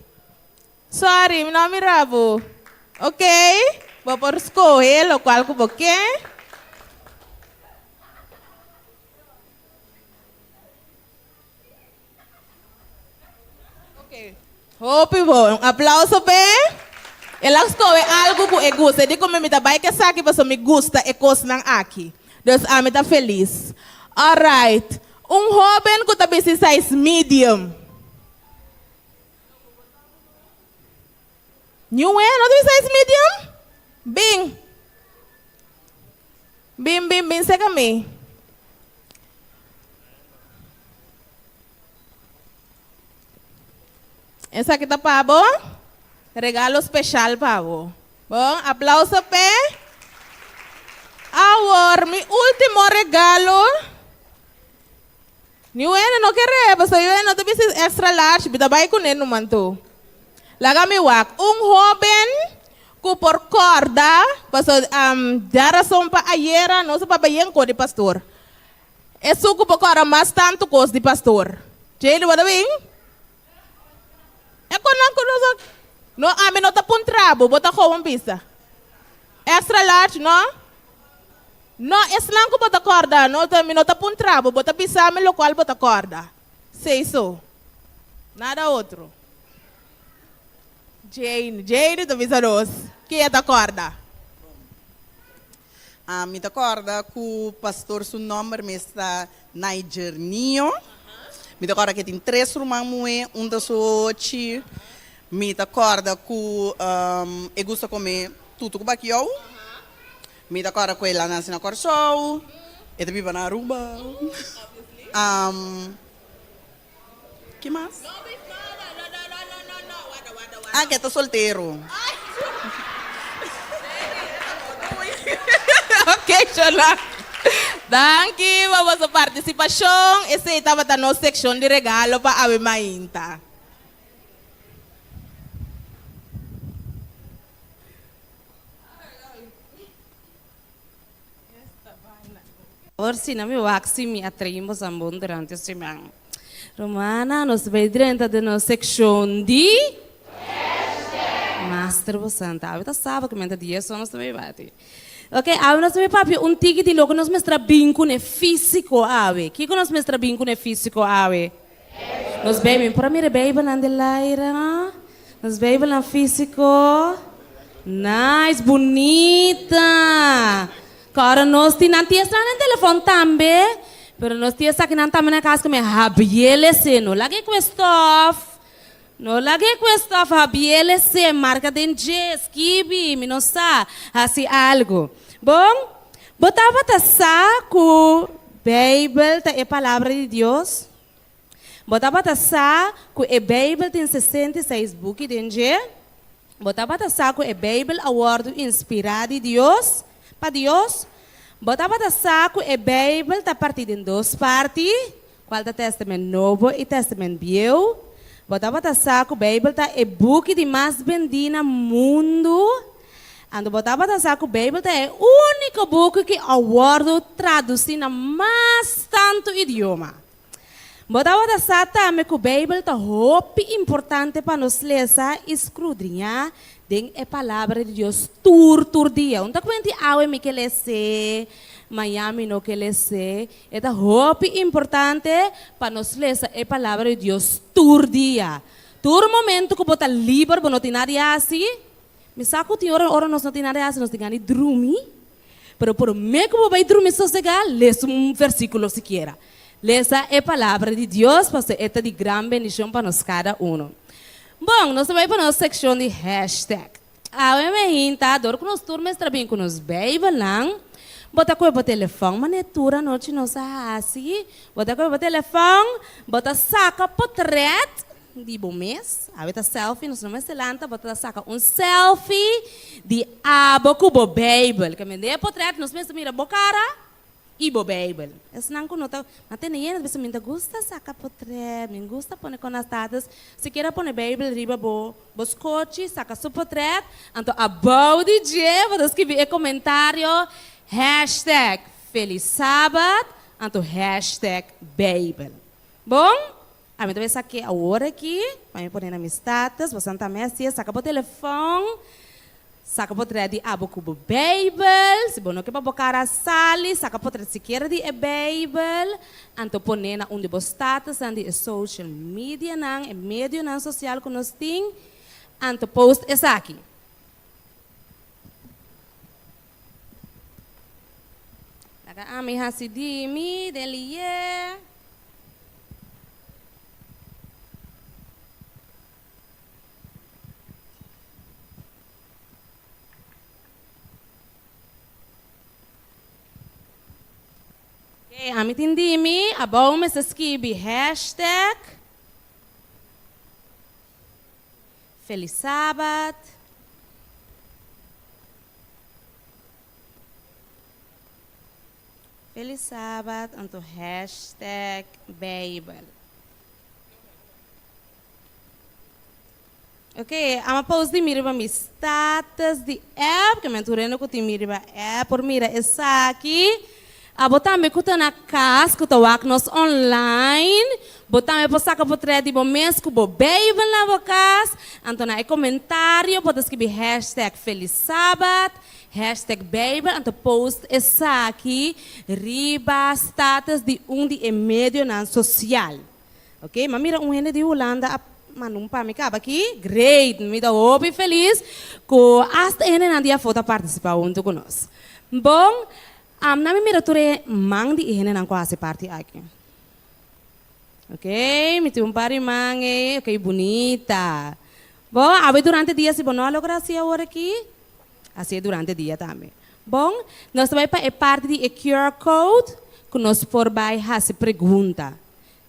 Sorry, meu nome é Rabo. Ok? Vou por escolher o qual que você quer. Ok. Hope bom. Aplauso, pé. Ela escolhe algo que eu gosto. Eu digo que me dá bem que sabe que me gusta e coisa não aqui. Deus me dá feliz. Alright. Jovem que também se size medium. Não tem size medium? Bing. Bing, segue a mim. Essa aqui tá para bom? Regalo especial para bom. Bom, aplauso, pé. Agora, meu último regalo. Não quero, mas eu não tenho extra large, mas vai com ele no manto. Laga mi wak, jovem que por corda, pastor, dara sompa ayera, não se pa bayen ko de pastor. Eso que por corda mais tanto cos de pastor. Jeli wada bing? É quando não ame não tá pun trabo, bota com uma pista. Extra large, não? Não, esse não que bota corda, não tá pun trabo, bota pista me local bota corda. Sei isso. Nada outro. Jane do Visaros. Quem é da corda? Me da corda que o pastor, seu nome é Niger Ninho. Me da corda que tem 3 irmãos, da sochi. Me da corda que eu gosto de comer tudo com baquião. Me da corda que ela nasce na Corsol. E também vai na Aruba. Que mais? Que tô solteiro. Ok, Shola. Thank you por sua participação. Esse estava na nossa seção de regalo para a Mainta. Agora sim, não me waxi me atraímos a bom durante a semana. Romana, nós vai dentro da nossa seção de Master Santa. A vida sabe que mente dia só nós também bate. Ok, a nós também papi tigre de logo nós mestra binco ne físico ave. Que nós mestra binco ne físico ave? Nós bebe para mim bebe na delaira. Nós bebe na físico. Nice, bonita. Cara nós tinha no telefone também. Pero nós tinha aqui na também na casa que me rabiele seno. Lagi questo. No lagi questo fabiele se marca denje skibi mi não sa assim algo. Bom, botava ta saco Bible ta é palavra de Deus. Botava ta saco é Bible tem 66 book denje. Botava ta saco é Bible a word inspirado de Deus para Deus. Botava ta saco é Bible ta partida em 2 partes. Qual é Testamento Novo e Testamento Velho. Botava ta saco Bible ta é book de mais vendido no mundo. Ando botava ta saco Bible ta é o único book que a word traduzir na mais tanto idioma. Botava ta saco também que o Bible ta hope importante para nós ler e escudrinhar den a palavra de Deus tur dia. Então quando awe me que ler Miami no que le sé, é hope importante para nós ler a palavra de Deus tur dia. Tur momento que bota livre, não tem nada assim. Me saco tem hora nós não tem nada assim, nós tem que dormir. Pero por me que vai dormir sossegar, lê versículo sequer. Lê a palavra de Deus, porque é de grande bendição para nós cada um. Bom, nós vamos para a nossa secção de hashtag. A minha adoro que nós turmas trabalham com os baby lang. Bota coisa para telefone, manetura noite não sa assim. Bota coisa para telefone, bota saca portrait de bom mês. A bota selfie, nós não excelente, bota saca selfie de abo cubo Bible. Que me dê portrait, nós mesmo mira bocara e bo Bible. Esse não conota, mas tem ninguém, às vezes me gusta saca portrait, me gusta pôr com as datas. Se quer pôr Bible riba bo coche, saca seu portrait. Então above de dia, vou escrever comentário. Hashtag Feliz Sábado. anto hashtag Bible. Bom? A mim também saquei a hora aqui, para me pôr na minha status, você tá mestre, saca o telefone, saca o trade abo cubo Bible, se bom não quer para bocar a sali, saca o trade sequer de Bible, anto pôr na onde você status, onde é social media nang, é medio nang social que nós tem, anto post essa aqui. Ami hasidimi deliye. Okay, ami tindimi abau me skibi hashtag Feliz Sabat. Feliz Sabat, anto hashtag Bible. Ok, ama post di miriba mi status di app, que mentureno ko ti miriba app, por mira essa aqui. A botar me kuta na casa, kuta wak nos online. Botar me posaka po tredi bo mes ku bo Bible na vokas. Anto na e comentário, botas que hashtag Feliz Sabat. Hashtag Bible, anto post essa aqui, riba status de de medio na social. Ok? Mas mira, gente de Holanda, manum pa me acaba aqui, great, me dá obi feliz, que hasta ele na dia foto participar junto conosco. Bom, na minha miratura, mang de gente não quase parte aqui. Ok? Me tem par de mangue, ok, bonita. Bom, abe durante o dia, se bom, não logra assim agora aqui. Assim durante o dia também. Bom, nós vamos para a parte de QR Code, que nós por baixo fazer pergunta.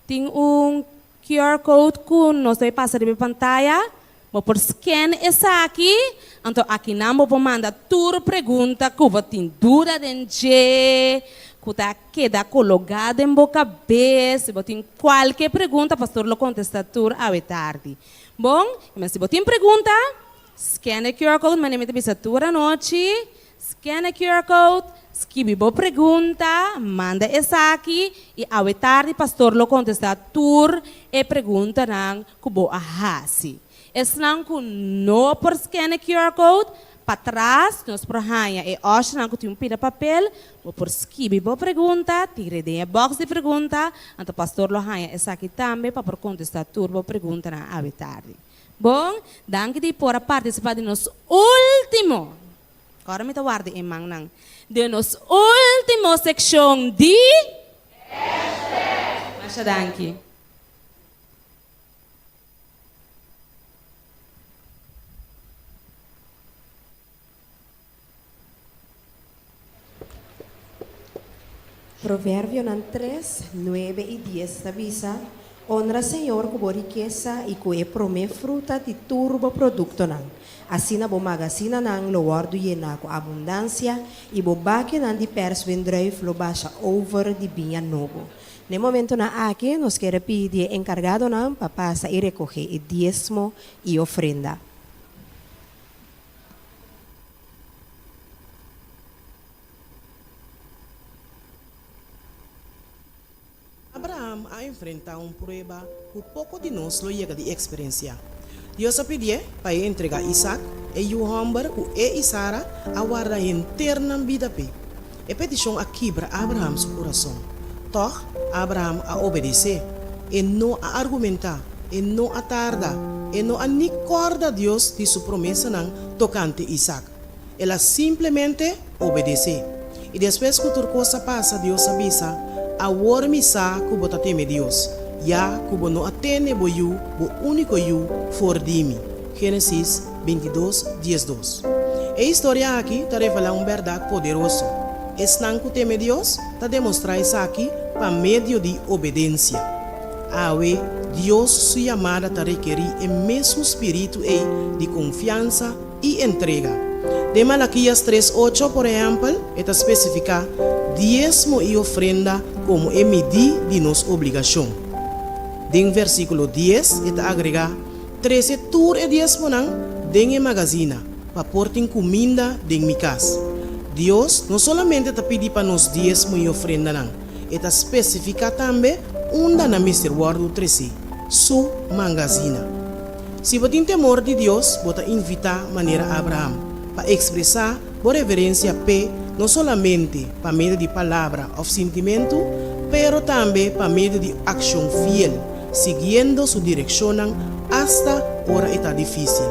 Tem QR Code que nós vamos passar na pantalla, vou por scan essa aqui, então aqui não vou mandar toda pergunta que você tem dúvida de que está queda colocada em boca cabeça, se você tem qualquer pergunta, pastor lo contesta tudo à tarde. Bom, mas se você tem pergunta, scan o QR Code, mas bisa tura noite. Scan o QR Code, escreve boa pergunta, manda essa aqui e ao tarde pastor lo contesta tur e pergunta nang kubo ahasi. Es nang ku no por scan o QR Code, para trás nós prohanha e hoje nang ku tem pida papel, por escreve boa pergunta, tire de a box de pergunta, então pastor lo hanha essa aqui também para por contestar tur boa pergunta na ao tarde. Bom, danke di por participar de nosso último, agora me guarde em mangnang, de nosso último seção de Masha danke. Provérbio 3, 9 e 10 avisa: honra Senhor com boa riqueza e com prome fruta de turbo produto nang. Assim na magazina nang lo wardo yena com abundância e bo baki nang di pers vendruif lo baixa over di binha novo. No momento na aqui nos quer pedir encargado nang papasa e recoger o diezmo e ofrenda. Abraham a enfrentar prueba que pouco de nós lo llega de experiência. Deus a pedir para entregar Isaac e o homem que e Sara a guardar interna vida pe. E petição a quebra Abraham seu coração. Toch, Abraham a obedecer e não a argumentar, e não a tardar, e não a nicorda Deus de sua promessa não tocante Isaac. Ela simplesmente obedecer. E depois que outra coisa passa, Deus avisa: a war misa kubo tateme Dios, ya kubo no atene bo yu, bo único yu for dimi. Gênesis 22, 12. E história aqui está revelando verdade poderoso. Esnan que teme Dios está demonstrar isso aqui para meio de obediência. Awe, Deus sua chamada está requerir o mesmo espírito de confiança e entrega. De Malaquias 3:8, por exemplo, está especificar diezmo e ofrenda como medir de nossa obrigação. Em versículo 10, está agregar 13 tur e diezmo nang den magazina para portem comida den mi casa. Deus não solamente está pedindo para nos diezmo e ofrenda nang, Eta especifica também onde na Mr. Wardo 13, su magazina. Se você tem temor de Deus, você invita maneira Abraham para expressar a reverência P, não somente para meio de palavra ou sentimento, pero também para meio de ação fiel, seguindo sua direção hasta hora está difícil.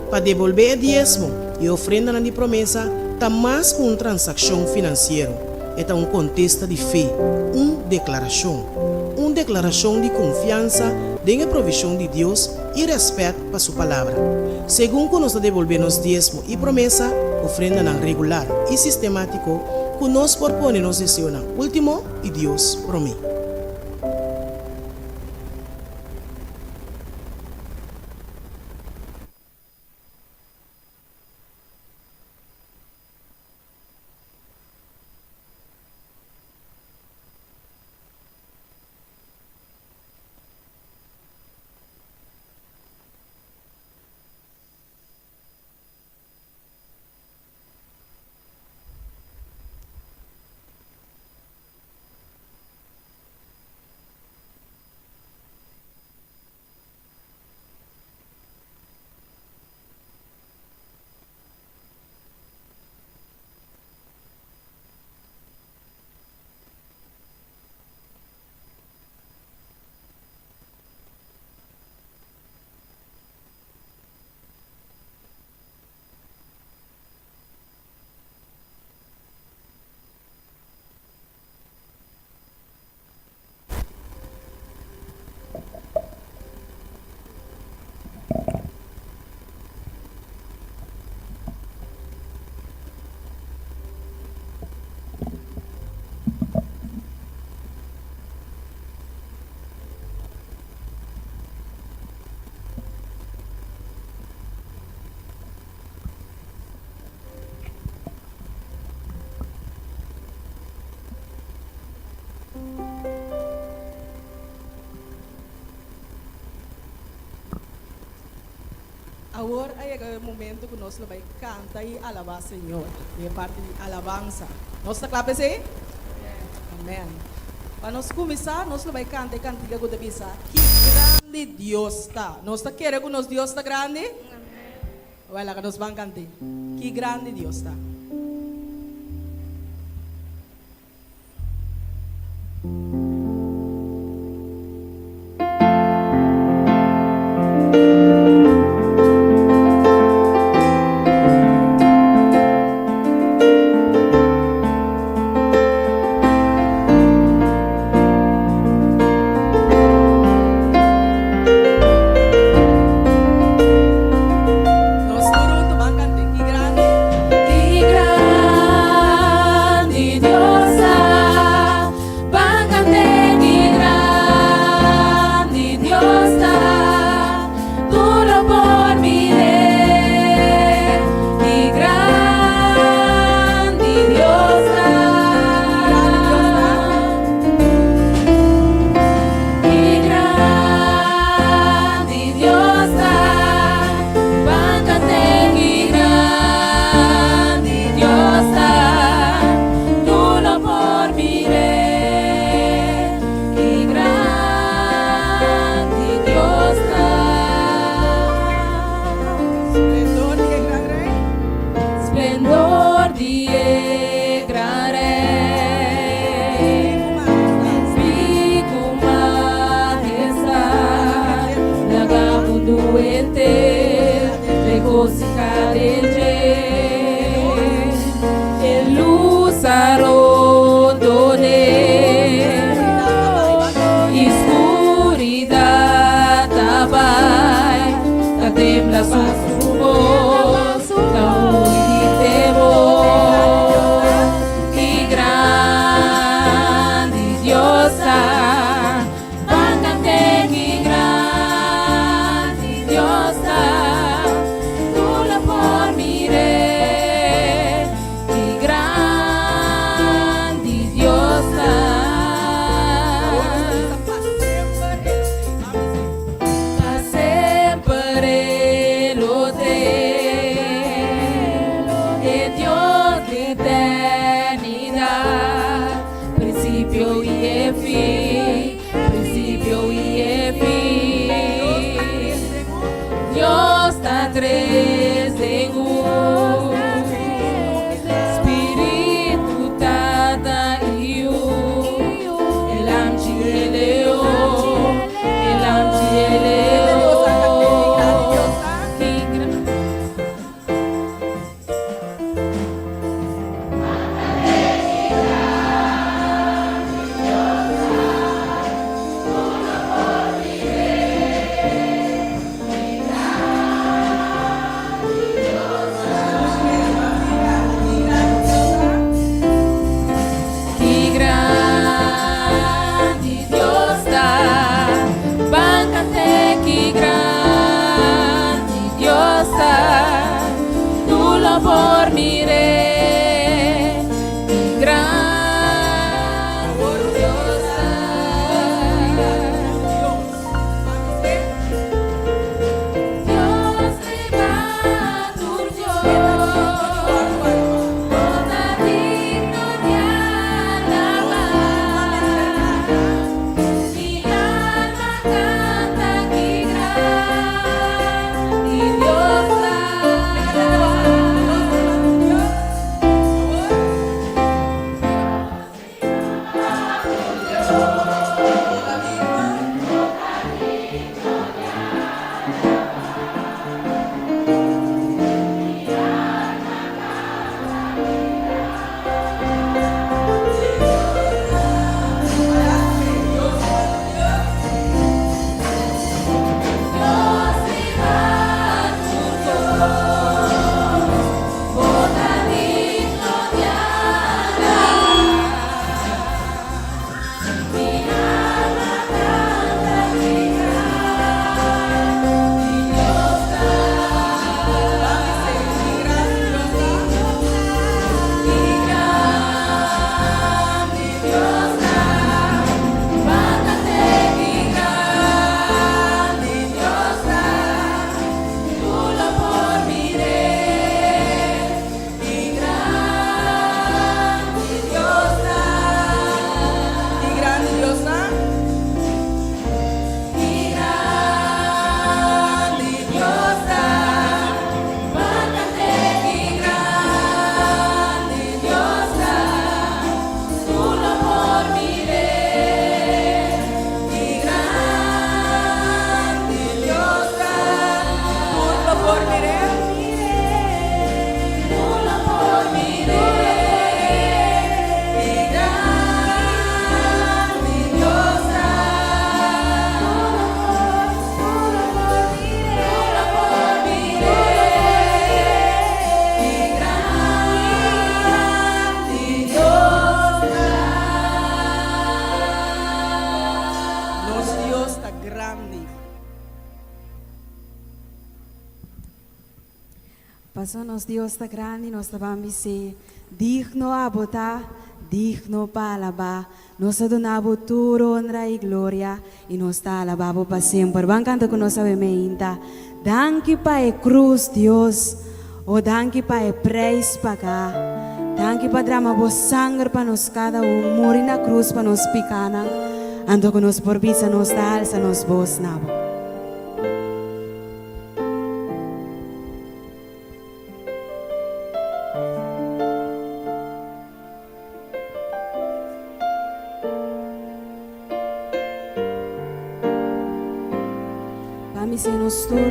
Para devolver o diezmo e ofrenda de promessa, está mais que uma transação financeira. É um contexto de fé, uma declaração de confiança na provisão de Deus e respeito para sua palavra. Segundo que nós devolvemos diezmo e promessa, ofrenda regular e sistemático, que nós proponemos desejo último e Deus promete. Agora é o momento que nós vamos cantar e alabar o Senhor. É parte de alabança. Nós está claro assim? Amém. Para nós começar, nós vamos cantar e cantiga com a bisa. Que grande Deus está. Nós está querendo que nosso Deus está grande? Amém. Vai lá que nós vamos cantar. Que grande Deus está. Sempre lo miré, gran Nos Dios está grande, nos vamos a ser digno a botar, digno para alabar. Nos donamos tu honra y gloria y nos está alabado para siempre. Van cantar con nossa bemeinta. Danke para a cruz, Deus. Oh, danke para a preço pagar. Danke para drama vos sangue para nos cada morrer na cruz para nos picana. Ando con nos por visa nos da alça nos vos nabo.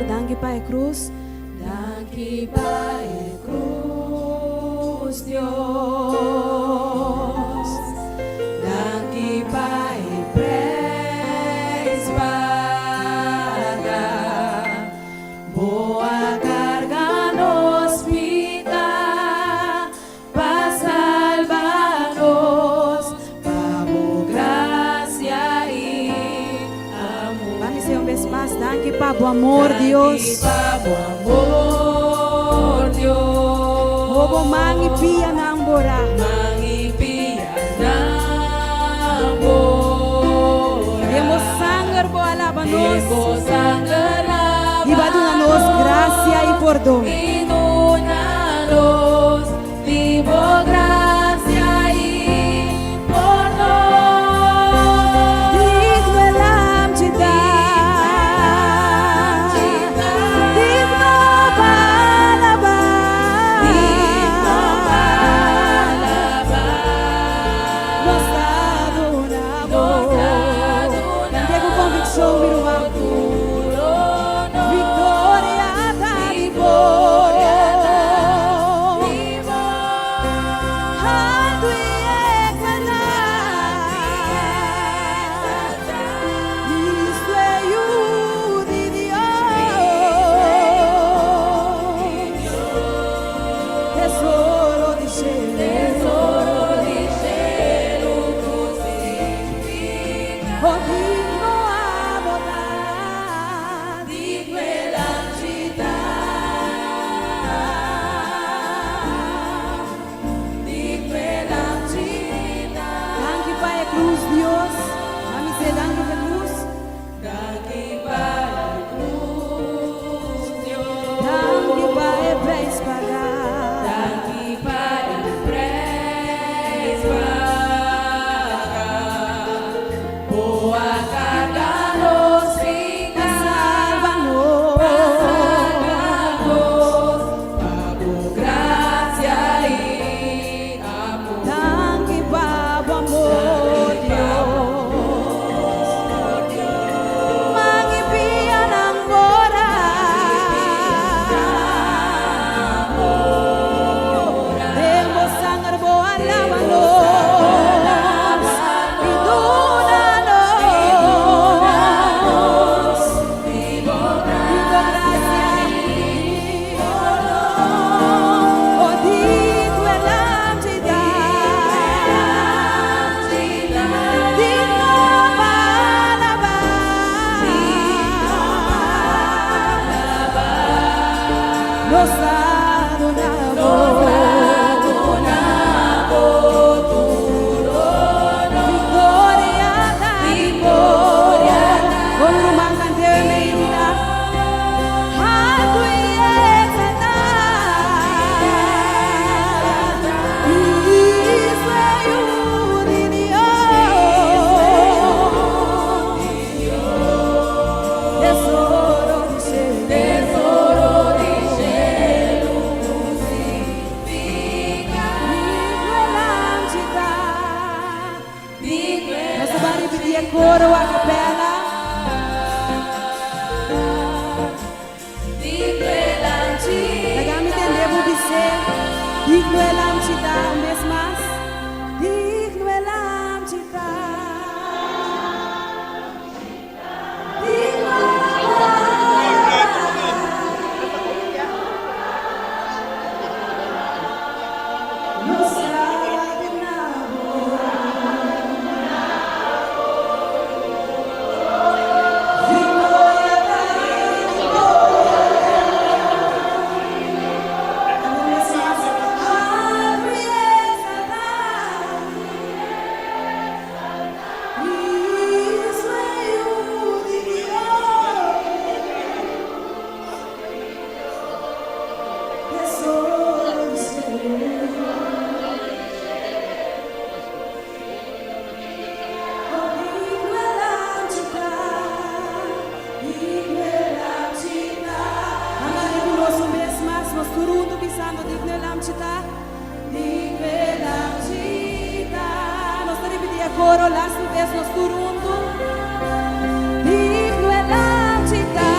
Danke para a cruz, danke para a cruz, Deus. Danke para a preço pagar. Boa carga nos pica, para salvar-nos, para boa graça e amor. Vamos ser vez mais, danke para o amor, Deus. Amor, Deus. Robo mangi pia nambora. Mangi pia nambora. Demos sangue por alabar nos. Demos sangue alabar. E dona-nos graça e perdão. E dona-nos vivo graça e perdão. Digno el amor. Victoria, nos adoramos. Coro a capela. Nagami tendevo dizer, digno elam cita, un vez más. Digno elam cita. Digno coro, las vez nos turundu. Digno elam cita.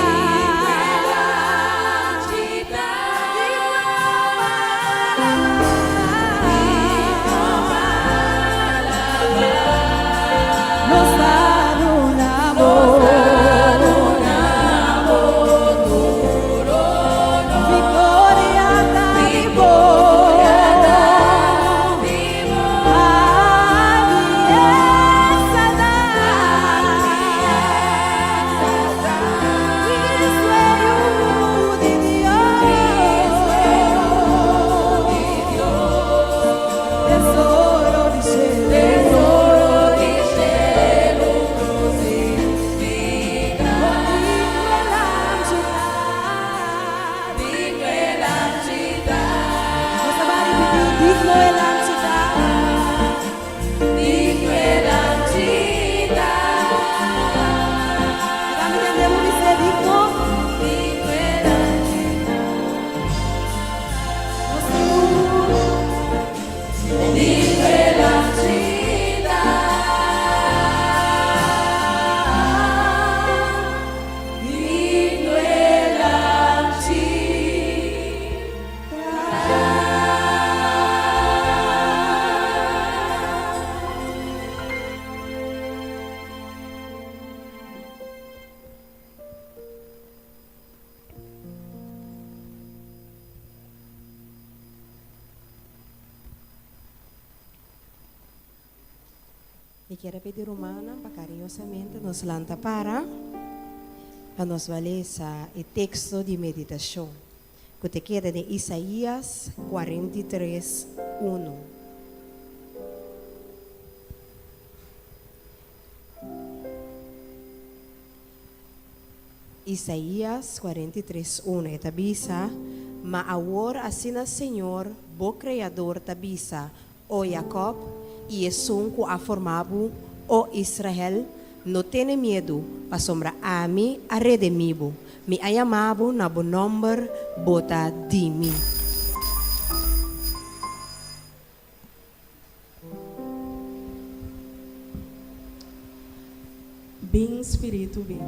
Nos adoramos. Victoria da E quero pedir Romana para carinhosamente nos lanta para nos valer o texto de meditação que te queda de Isaías 43, 1. Isaías 43, 1. E tabisa, ma agora assina Senhor, bo Criador tabisa, o Jacob, e som que a formado, o Israel, não tenha medo, para sombra a mim, a redimibo, me ayamabo na bo nombre, bota de mim. Bem Espírito bem.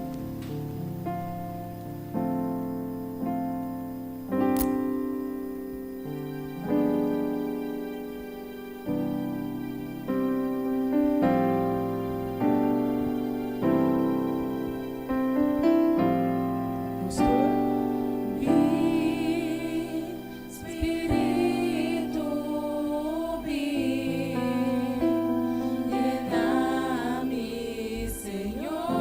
Senhor.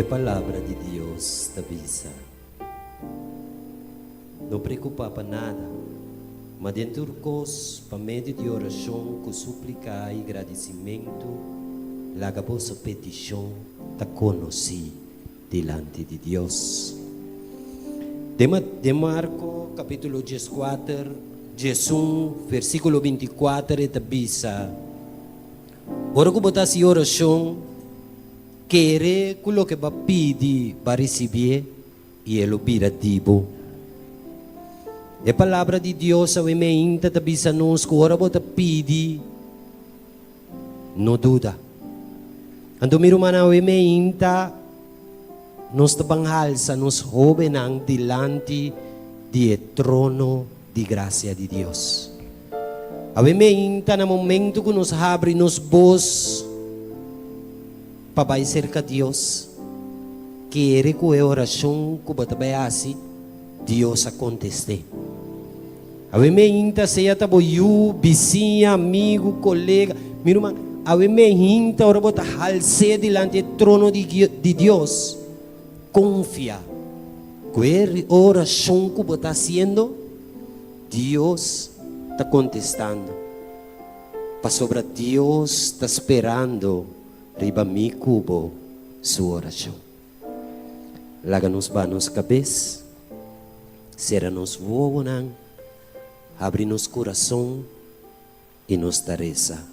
A palavra de Deus te avisa. Não preocupa para nada, mas dentro do cos, para meio de oração, com súplica e agradecimento, laga vossa petição te conheci delante de Deus. De Marco, capítulo 14, 11, versículo 24, te avisa. Ora que botas oração, querer quello che va pedi va ricevere e lo pirativo. A palavra de Deus a meinta te bisa nos que ora bota pedi no duda. Ando miro mana a meinta nos te banhalsa nos jovenang dilante di trono di grazia di Deus. A meinta na momento que nos abre nos bos papai cerca Deus, querer que a oração que batabay assim, Deus a conteste. A meinta seja taboyu, vizinha, amigo, colega, miro man, a meinta ora bota halse delante do trono de Deus, confia. Que a oração que bota haciendo, Deus está contestando. Para sobre Deus está esperando. Riba mi cubo sua oração. Laga-nos ba nos cabeça, será-nos voonang, abre-nos coração e nos tareza.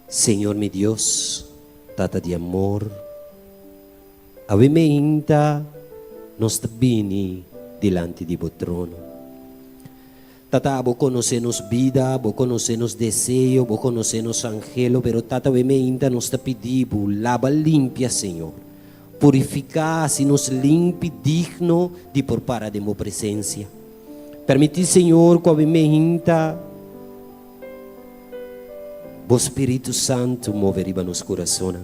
Senhor meu Deus, tata de amor, ave me inta nos tabini delante de bo trono. Tata, vos conocemos vida, vos conocemos deseo, vos conocemos angelo, pero tata, me ainda nos te pedimos, lava limpia, Senhor. Purificar, se nos limpe, digno de por para de mo presença. Permitir, Senhor, que a me ainda, o Espírito Santo mover nos corações.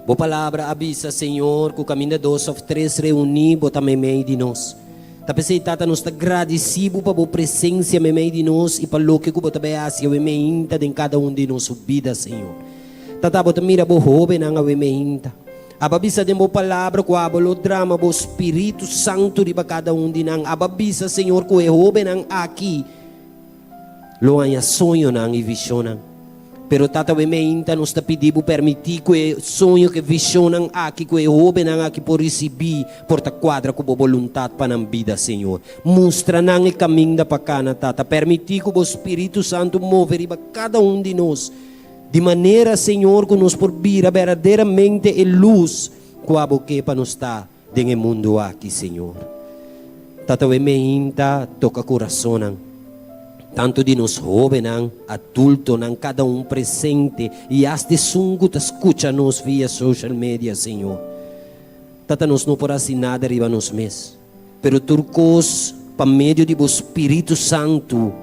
Boa palavra avisa, Senhor, que o caminho de 2 ou 3 reunir, bota meio de nós. Tapos tata nos está agradecido para a presença meio de nós e para o que você vai fazer em cada de nossa vida, Senhor. Tata bota mira bo jovem ang awemeinta. Ababisa de mo palavra ko abolo drama bo Espírito Santo de cada de nang ababisa, Senhor, ko e jovem ang aqui. Lo anya sonho nang e visão nang. Pero tata wemeinta nos está pedindo permitir que sonho que visionam aqui que jovem aqui por receber por ta quadra com vontade para a vida, Senhor. Mostra nang o caminho da pacana, tata. Permitir que o Espírito Santo move cada de nós de maneira, Senhor, que nos por vir verdadeiramente a luz que para nos estar no mundo aqui, Senhor. Tata wemeinta toca coração nang. Tanto de nos jovens, adultos, cada presente e até sungo te escucha-nos via social media, Senhor. Tata nos não por assim nada arriba nos mes, pero turcos, para meio de o Espírito Santo,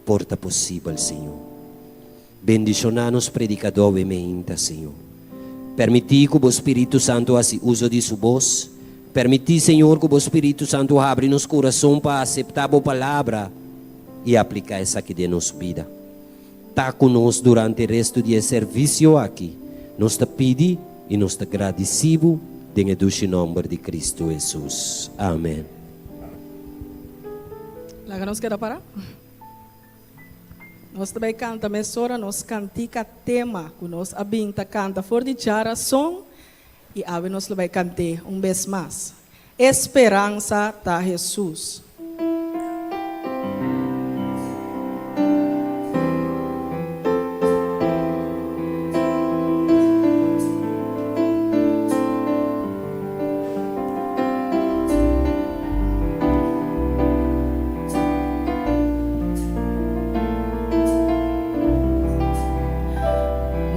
porta possível, Senhor. Bendicionar-nos predicador meinta, Senhor. Permitir que o Espírito Santo faça uso de sua voz. Permitir, Senhor, que o Espírito Santo abra nos coração para aceitar a palavra e aplicar essa aqui de nossa vida. Está conosco durante o resto do serviço aqui. Nos te pedi e nos te agradecido em o nome de Cristo Jesus. Amém. Laga nos queda parar? Nós também canta mesora, nós cantica tema, que nós abinta canta for de chara som. E ave nos vai cantar vez mais. Esperança da Jesus.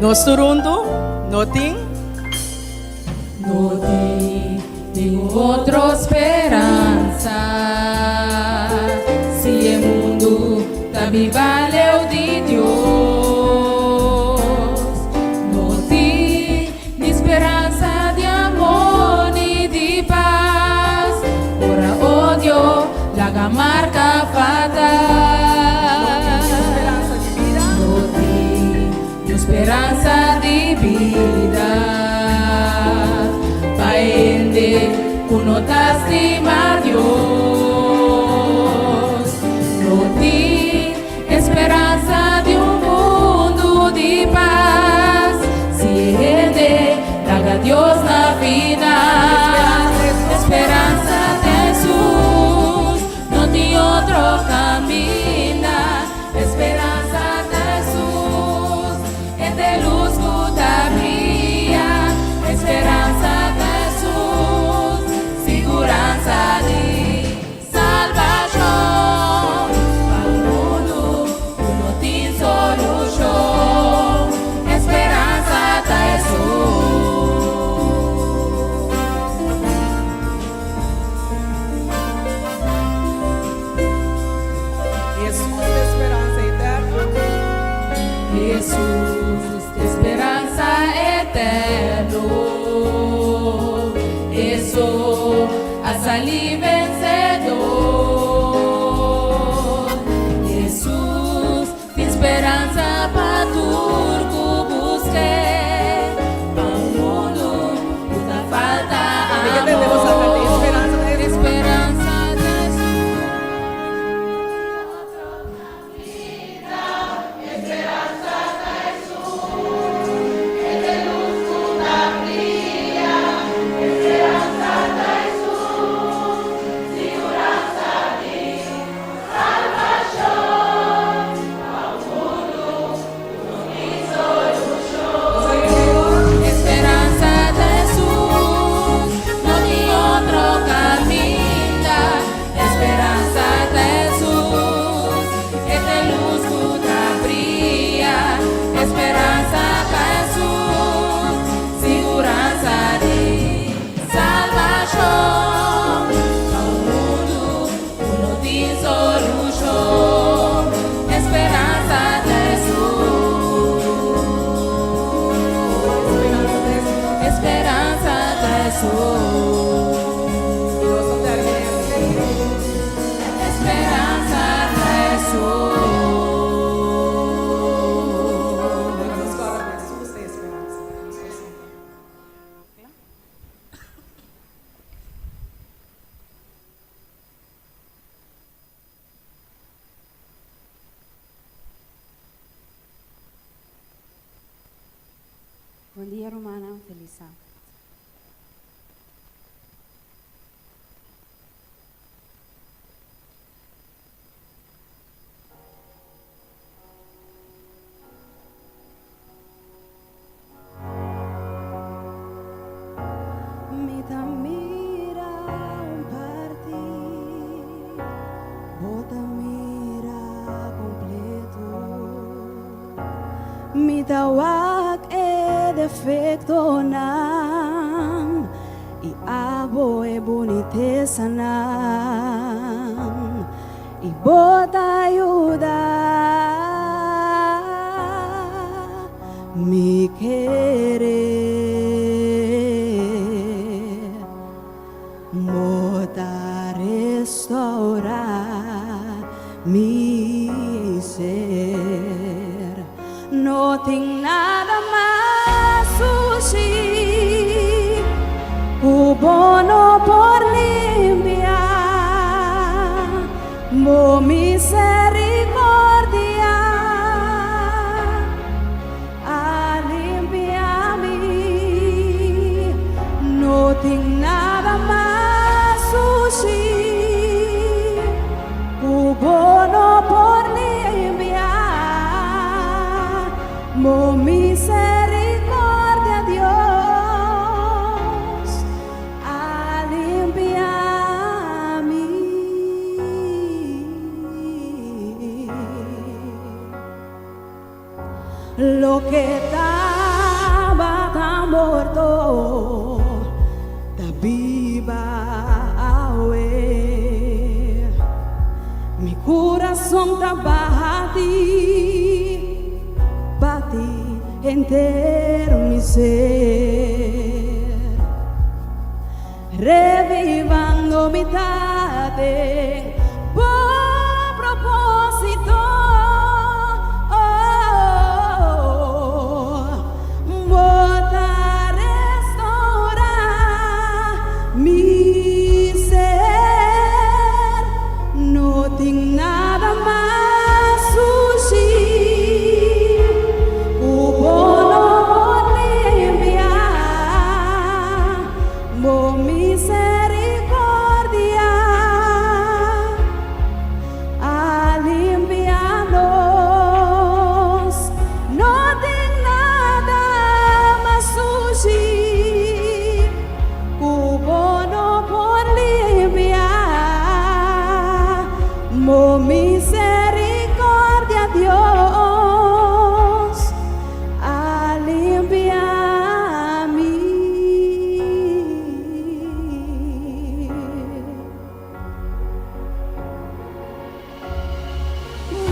Nos turundu, nothing. No tengo otra esperanza. Si el mundo también vale de Dios, no tiene esperanza de amor ni de paz. Ora odio la marca fatal. No tiene esperanza de vida. Uno lastima a Dios, no tiene esperanza de un mundo de paz. Si Él traga a Dios la final, esperanza de Jesús, no tiene otro camino. Esperanza de Jesús, es de luz que da brilla. Esperanza de salvación para un mundo que no tiene solución. Esperanza de Jesús de esperanza eterna. Jesús de esperanza eterno. Eso a salir vencedor. Jesús de esperanza para turco busque. Para un mundo que te falta amor. Esperanza de Jesús. Esperanza de Jesús. Es de luz que da brilla. Esperanza de Jesús. Seguranza de salvación. Para un mundo que no tiene solución. Esperanza de Jesús. No tiene otro camino. Esperanza de Jesús. Es de luz que da brilla. Esperanza de Jesús. Seguranza de salvación. Para un mundo que no tiene solución. Esperanza de Jesús. Esperanza de Jesús. Esperanza de Jesús. Jesús de esperanza. Bom dia, Romana. Feliz sábado. Mita mira partir, bota mira completo. Mita wak defecto nan, i abo boniteza nan, i bota ayuda mi querer, bota restaurar mi ser. No tengo nada más sushi, bono por limpiar, mo misericordia a limpiarme. No tengo nada más sushi, bono por limpiar, mo misericordia Dios a limpiarme. Lo que está morto da viva awe. Mi corazón bate entero mi ser, revivando mi tarde por propósito. Volta a restaurar mi ser, no tengo nada más sushi, por misericordia a limpiarnos, no tengo nada más sushi, no por limpiar, por misericordia Dios a limpiar mí.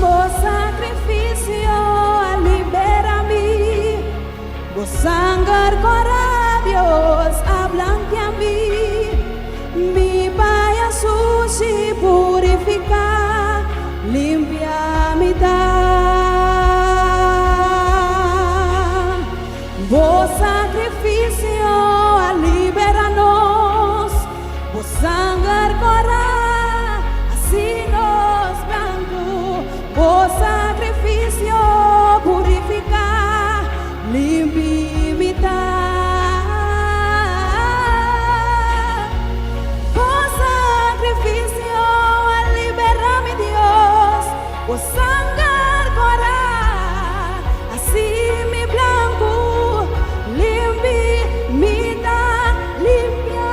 Vos sacrificio a libera-me, vos sangre Dios a blanquear-me, mi Pai sushi purificar, limpia mi vos sacrificio a libera-nos, vos sangre así nos blanco, vos sacrificio purificar, limpia mi vos sacrificio a liberar-me Dios, vos sangre así mi blanco, limpia mi limpia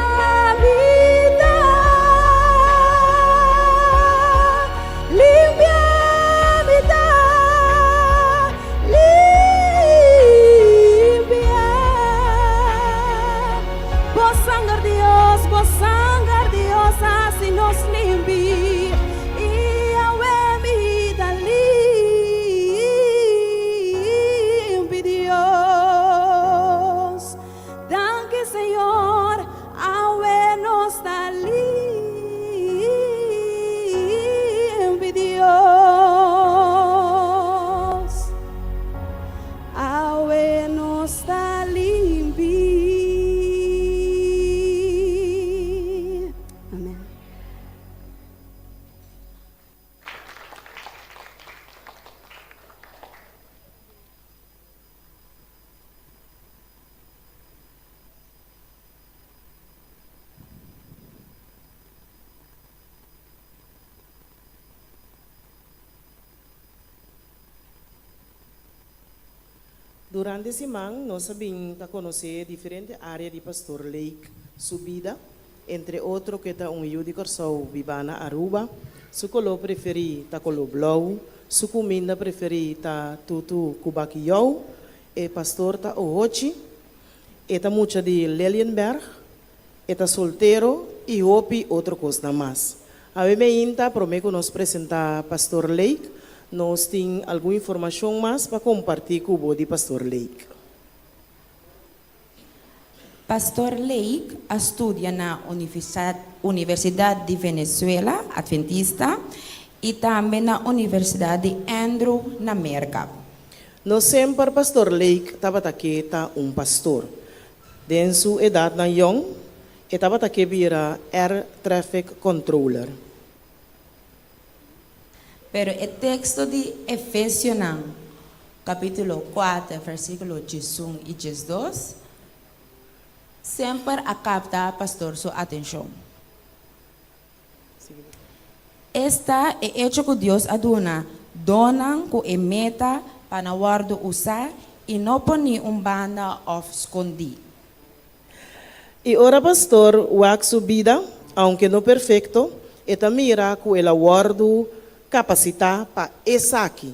vida, limpia vida, limpia. Vos sangre Dios, así nos limpia, y ahora mi vida limpia Dios. Danke Señor, ahora nos da limpia Dios, ahora nos da limpia. Amén. Durante a semana, nós sabemos conhecer diferentes áreas de Pastor Lake, sua vida, entre outros que está de Corsou, Vivana Aruba, seu color preferido está color blau, sua comida preferida está tutu cubaquilhau, e pastor está Ohochi, está mucha de Lelienberg, está solteiro e hope outra coisa mais. A Bemeínta promete nos apresentar Pastor Lake. Nós temos alguma informação mais para compartilhar com o Pastor Lake. Pastor Lake estudia na Universidade de Venezuela, Adventista, e também na Universidade de Andrew, na América. Nós sempre, Pastor Lake, estava aqui pastor. Desde sua idade na young, estava aqui vira Air Traffic Controller. Pero el texto de Efesios, capítulo 4, versículo 11 y 12, siempre capta, pastor, su atención. Esta es hecho que Dios aduna, donan que meta para guardar usar y no poner banda o esconder. E ora, pastor, o sua vida, aunque não perfeito, está mira que ele guarda capacitar para essa aqui.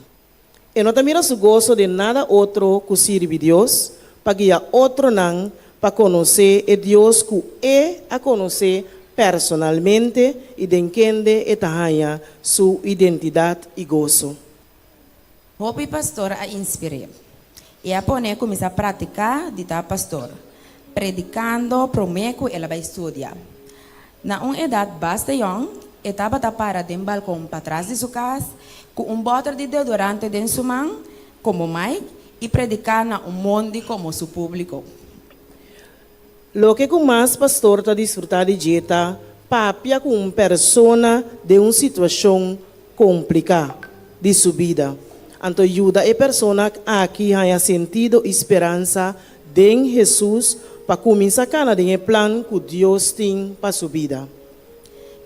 E não mira su gozo de nada outro que sirve Deus, para guiar outro não para conhecer o Deus que é a conhecer personalmente e de entender e tahanha sua identidade e gozo. Hopi pastor a inspirar. E a poner começar a praticar de tal pastor. Predicando, promeco, ela vai estudar. Na uma idade bastante young, estava para de balcão para trás de sua casa, com bote de deodorante dentro de sua mão, como Mike, e predicar na mundo como seu público. Lo que com mais pastor está desfrutar de dieta, papia com uma persona de uma situação complicada de sua vida. Então ajuda a persona aqui a sentido e esperança em Jesus para começar a cana de plano que Deus tem para sua vida.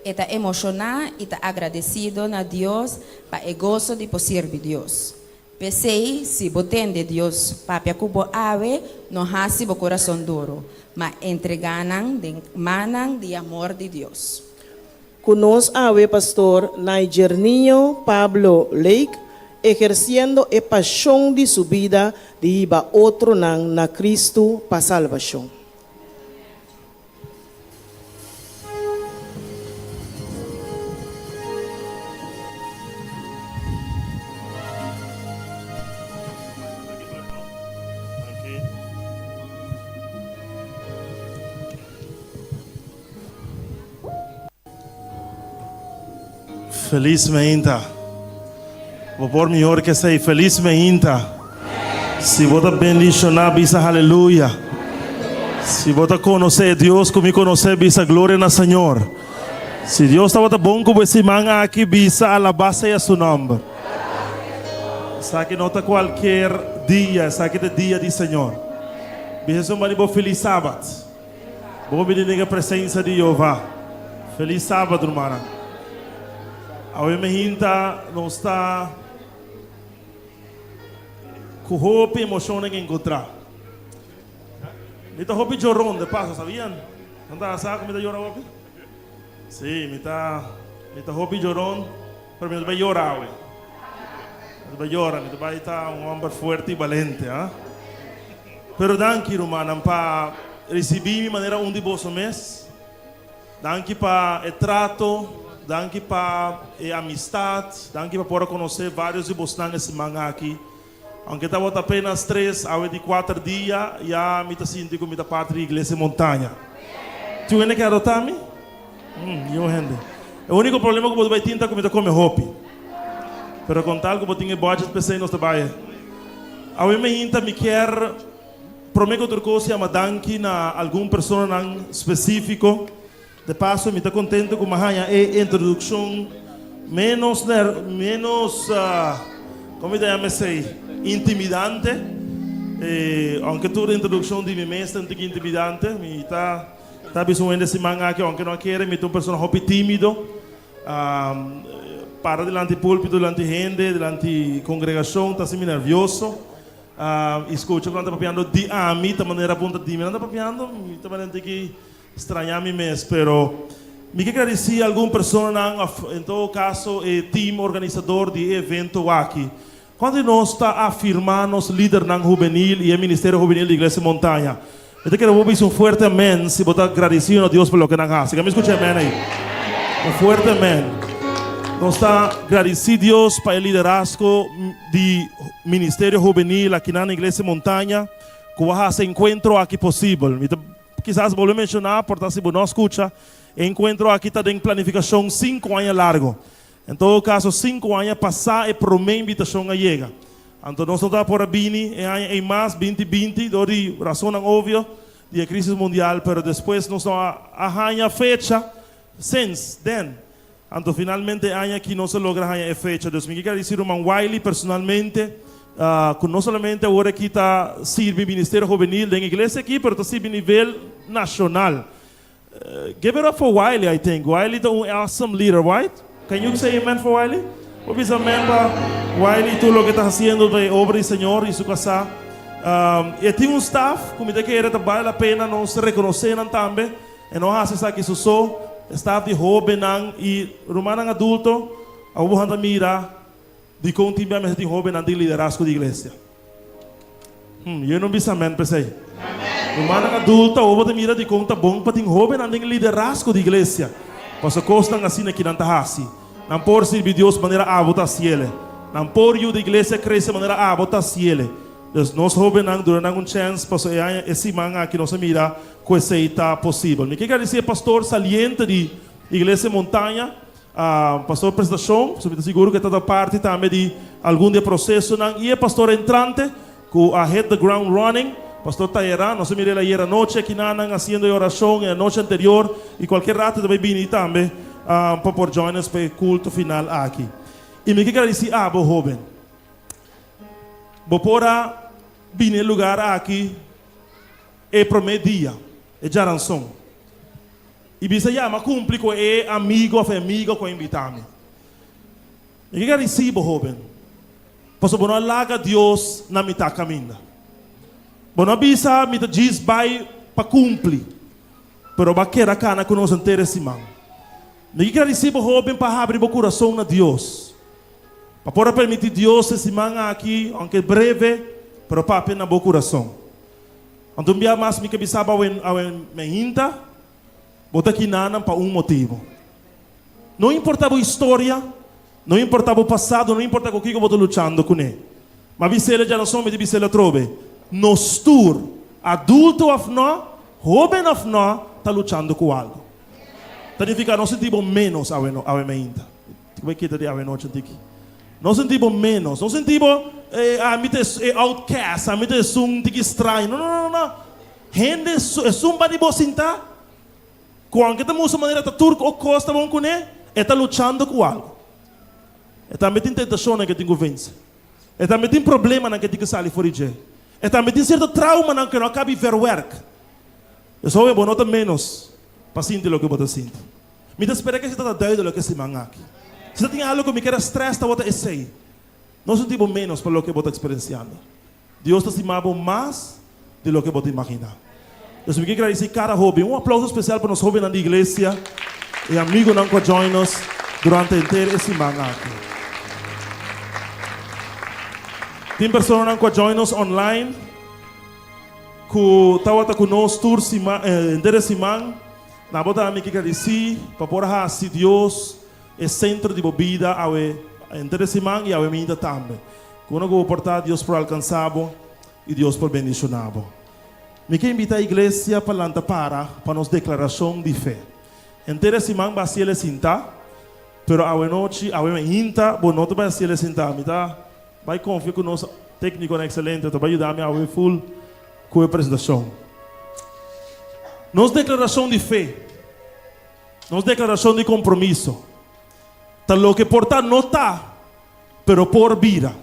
Está emocionado e está agradecido a Deus para o gozo de servir Deus. Pensei, se botem de Deus, papia cubo ave, não hasi o coração duro, mas entreganan de manan de amor de Deus. Conosco ave pastor Nigerninho Pablo Lake, ejerciendo a paixão de sua vida de ir a outro na Cristo para salvação. Felizmente. Vou pôr melhor que sei. Felizmente. Se você bendicionar, bisa aleluia. Se você conhecer Deus, como conhecer, bisa glória na Senhor. Se Deus está bom com esse manga aqui, bisa alabança a seu nome. Sabe que não está qualquer dia, sabe que é dia do Senhor. Bisa somebody bo feliz sábado. Vou pedir a presença de Jeová. Feliz sábado, irmã. A minha não está com roupa e emoção em encontrar. Me está roupa chorão de passo, sabiam? Não está sabe como me está chorando roupa? Sim, me está roupa chorão, mas me vai chorar, me vai chorar, me vai estar homem forte e valente, ah? Pero danke, irmã, para receber de maneira de vosso mês. Danke para o trato. Danke para a amistade, danke para poder conhecer vários de vocês nesse manga aqui. Aunque estava apenas 3 a 4 dias, já me sinto como parte da igreja montanha. Tu ainda quer adotar-me? Eu ainda. O único problema é que você vai ter como come roupa. Pero com tal que você tem budget para nós trabalhar. A mim me quer prometo outra coisa, mas danke na alguma pessoa específico. De passo, me está contente com a introdução menos como intimidante. Aunque toda a introdução de mim é intimidante, me está visualizando esse manga aqui, aunque não quer, me estou uma pessoa hobby tímido, para delante do púlpito, delante de gente, delante da congregação, está assim nervioso. Escuta quando está papiando de a mim, da maneira ponta de mim, não está papiando, me está parecendo que estranhar-me mesmo, pero me quero agradecer a alguma pessoa, em todo caso, o time organizador de evento aqui. Quando nós está afirmando os líderes juvenil e o Ministério Juvenil da Igreja Montanha, eu quero ouvir um forte amém, se você agradecido a Deus pelo que nós fazemos. Me escute amém aí. Um forte amém. Nós está agradecido a Deus para o liderazgo do Ministério Juvenil aqui na Igreja Montanha, que vai fazer encontro aqui possível. Quizás vou mencionar, porque se você não escuta, encontro aqui está em planificação 5 anos largo. Em todo caso, 5 anos passar e para uma invitação a chega. Então, nós estamos por Bini em mais 2020, de razão óbvia de crise mundial, mas depois nós estamos a fecha, since then. Então, finalmente, aqui não se logra a fecha. Deus me quer dizer, irmão Wiley, personalmente, que não somente agora aqui está sirve o Ministério Juvenil da igreja aqui, mas está sirve a nível nacional. Give it up for Wiley, I think. Wiley is an awesome leader, right? Can you say amen for Wiley? Obviamente, amém para Wiley, tudo o que está fazendo de obra do Senhor e sua casa. E tem staff, como de que era vale a pena nós reconhecer também. E nós fazemos aqui staff de jovem e romano adulto, a mira de continuamente de jovem de liderazgo da igreja. Eu não bisa men pensei. Uma adulta, ou você mira de conta bom para ter jovem andando liderazgo de igreja. Posso costar assim aqui na Tahasi. Não por servir Deus de maneira a botar cielo. Não por eu de igreja crescer de maneira a botar cielo. Então nós jovens não durante chance para esse manga aqui nós mira que isso está possível. Me quer dizer pastor saliente de igreja montanha. Pastor apresentação, sou seguro que está parte também de algum de processo e é pastor entrante que a hit the ground running. Pastor Taera, nós miramos ayer noite aqui na haciendo oração a noite anterior e qualquer rato também vim também para por join us para o culto final aqui. E me quer dizer bo jovem, bo pora vir no lugar aqui é primeiro dia, é jaranção. E bisa llama cumpre com é amigo que invitame. Me quer dizer bo jovem, posso bonar laga Deus na mitad caminho. Bono bisa mita diz vai para cumprir, pero vai querer cana com nós interesse man. Me quer dizer bo jovem para abrir o coração na Deus, para poder permitir Deus esse man aqui, aunque breve, pero para apenas o coração. Então bia mais me que bisa ba me hinta, bota aqui nana para motivo. Não importava a história, não importava o passado, não importa o que eu estou lutando com ele. Mas bisela já não sou me de bisela trove. Nos tur, adulto of no, jovem of no, está lutando com algo. Significa não sentimos menos a meinta. Como é que é a noite aqui? Não sentimos menos, não sentimos a mim é outcast, a mim é um tique estranho. Não. Gente é um badi bocinta. Quando que estamos de maneira de turco ou costa bom com ele, está lutando com algo. Também tem tentação que tem que vencer. Também tem problema que tem que sair fora de. Também tem certo trauma que não acaba de ver work. Eu só vou notar menos para sentir o que eu vou sentir. Me espera que você está doido do que se manga aqui. Se tem algo que me quer estressar, eu vou esse. Não sentimos menos para o que eu vou experienciando. Deus está acima mais do que eu vou imaginar. Eu me quero agradecer cada jovem. Aplauso especial para os jovens da igreja e amigos não que join us durante inteiro esse manga aqui. Tem pessoas que join us online que estão conosco tour inteiro semana. Na boda me quero dizer para poder se Deus é centro de vida ao inteiro semana e ao minha também. Quando eu vou portar Deus por alcançá-lo e Deus por bendicioná-lo. Me quero invitar a igreja para lançar para nos declaração de fé. Inteiro semana vai ser sentar, pero a noite a minha bom não vai ser sentar, me tá? Vai confiar que o nosso técnico é excelente, vai ajudar-me a full com a apresentação. Nossa declaração de fé, nossa declaração de compromisso, tal lo que portar não está, pero por vida.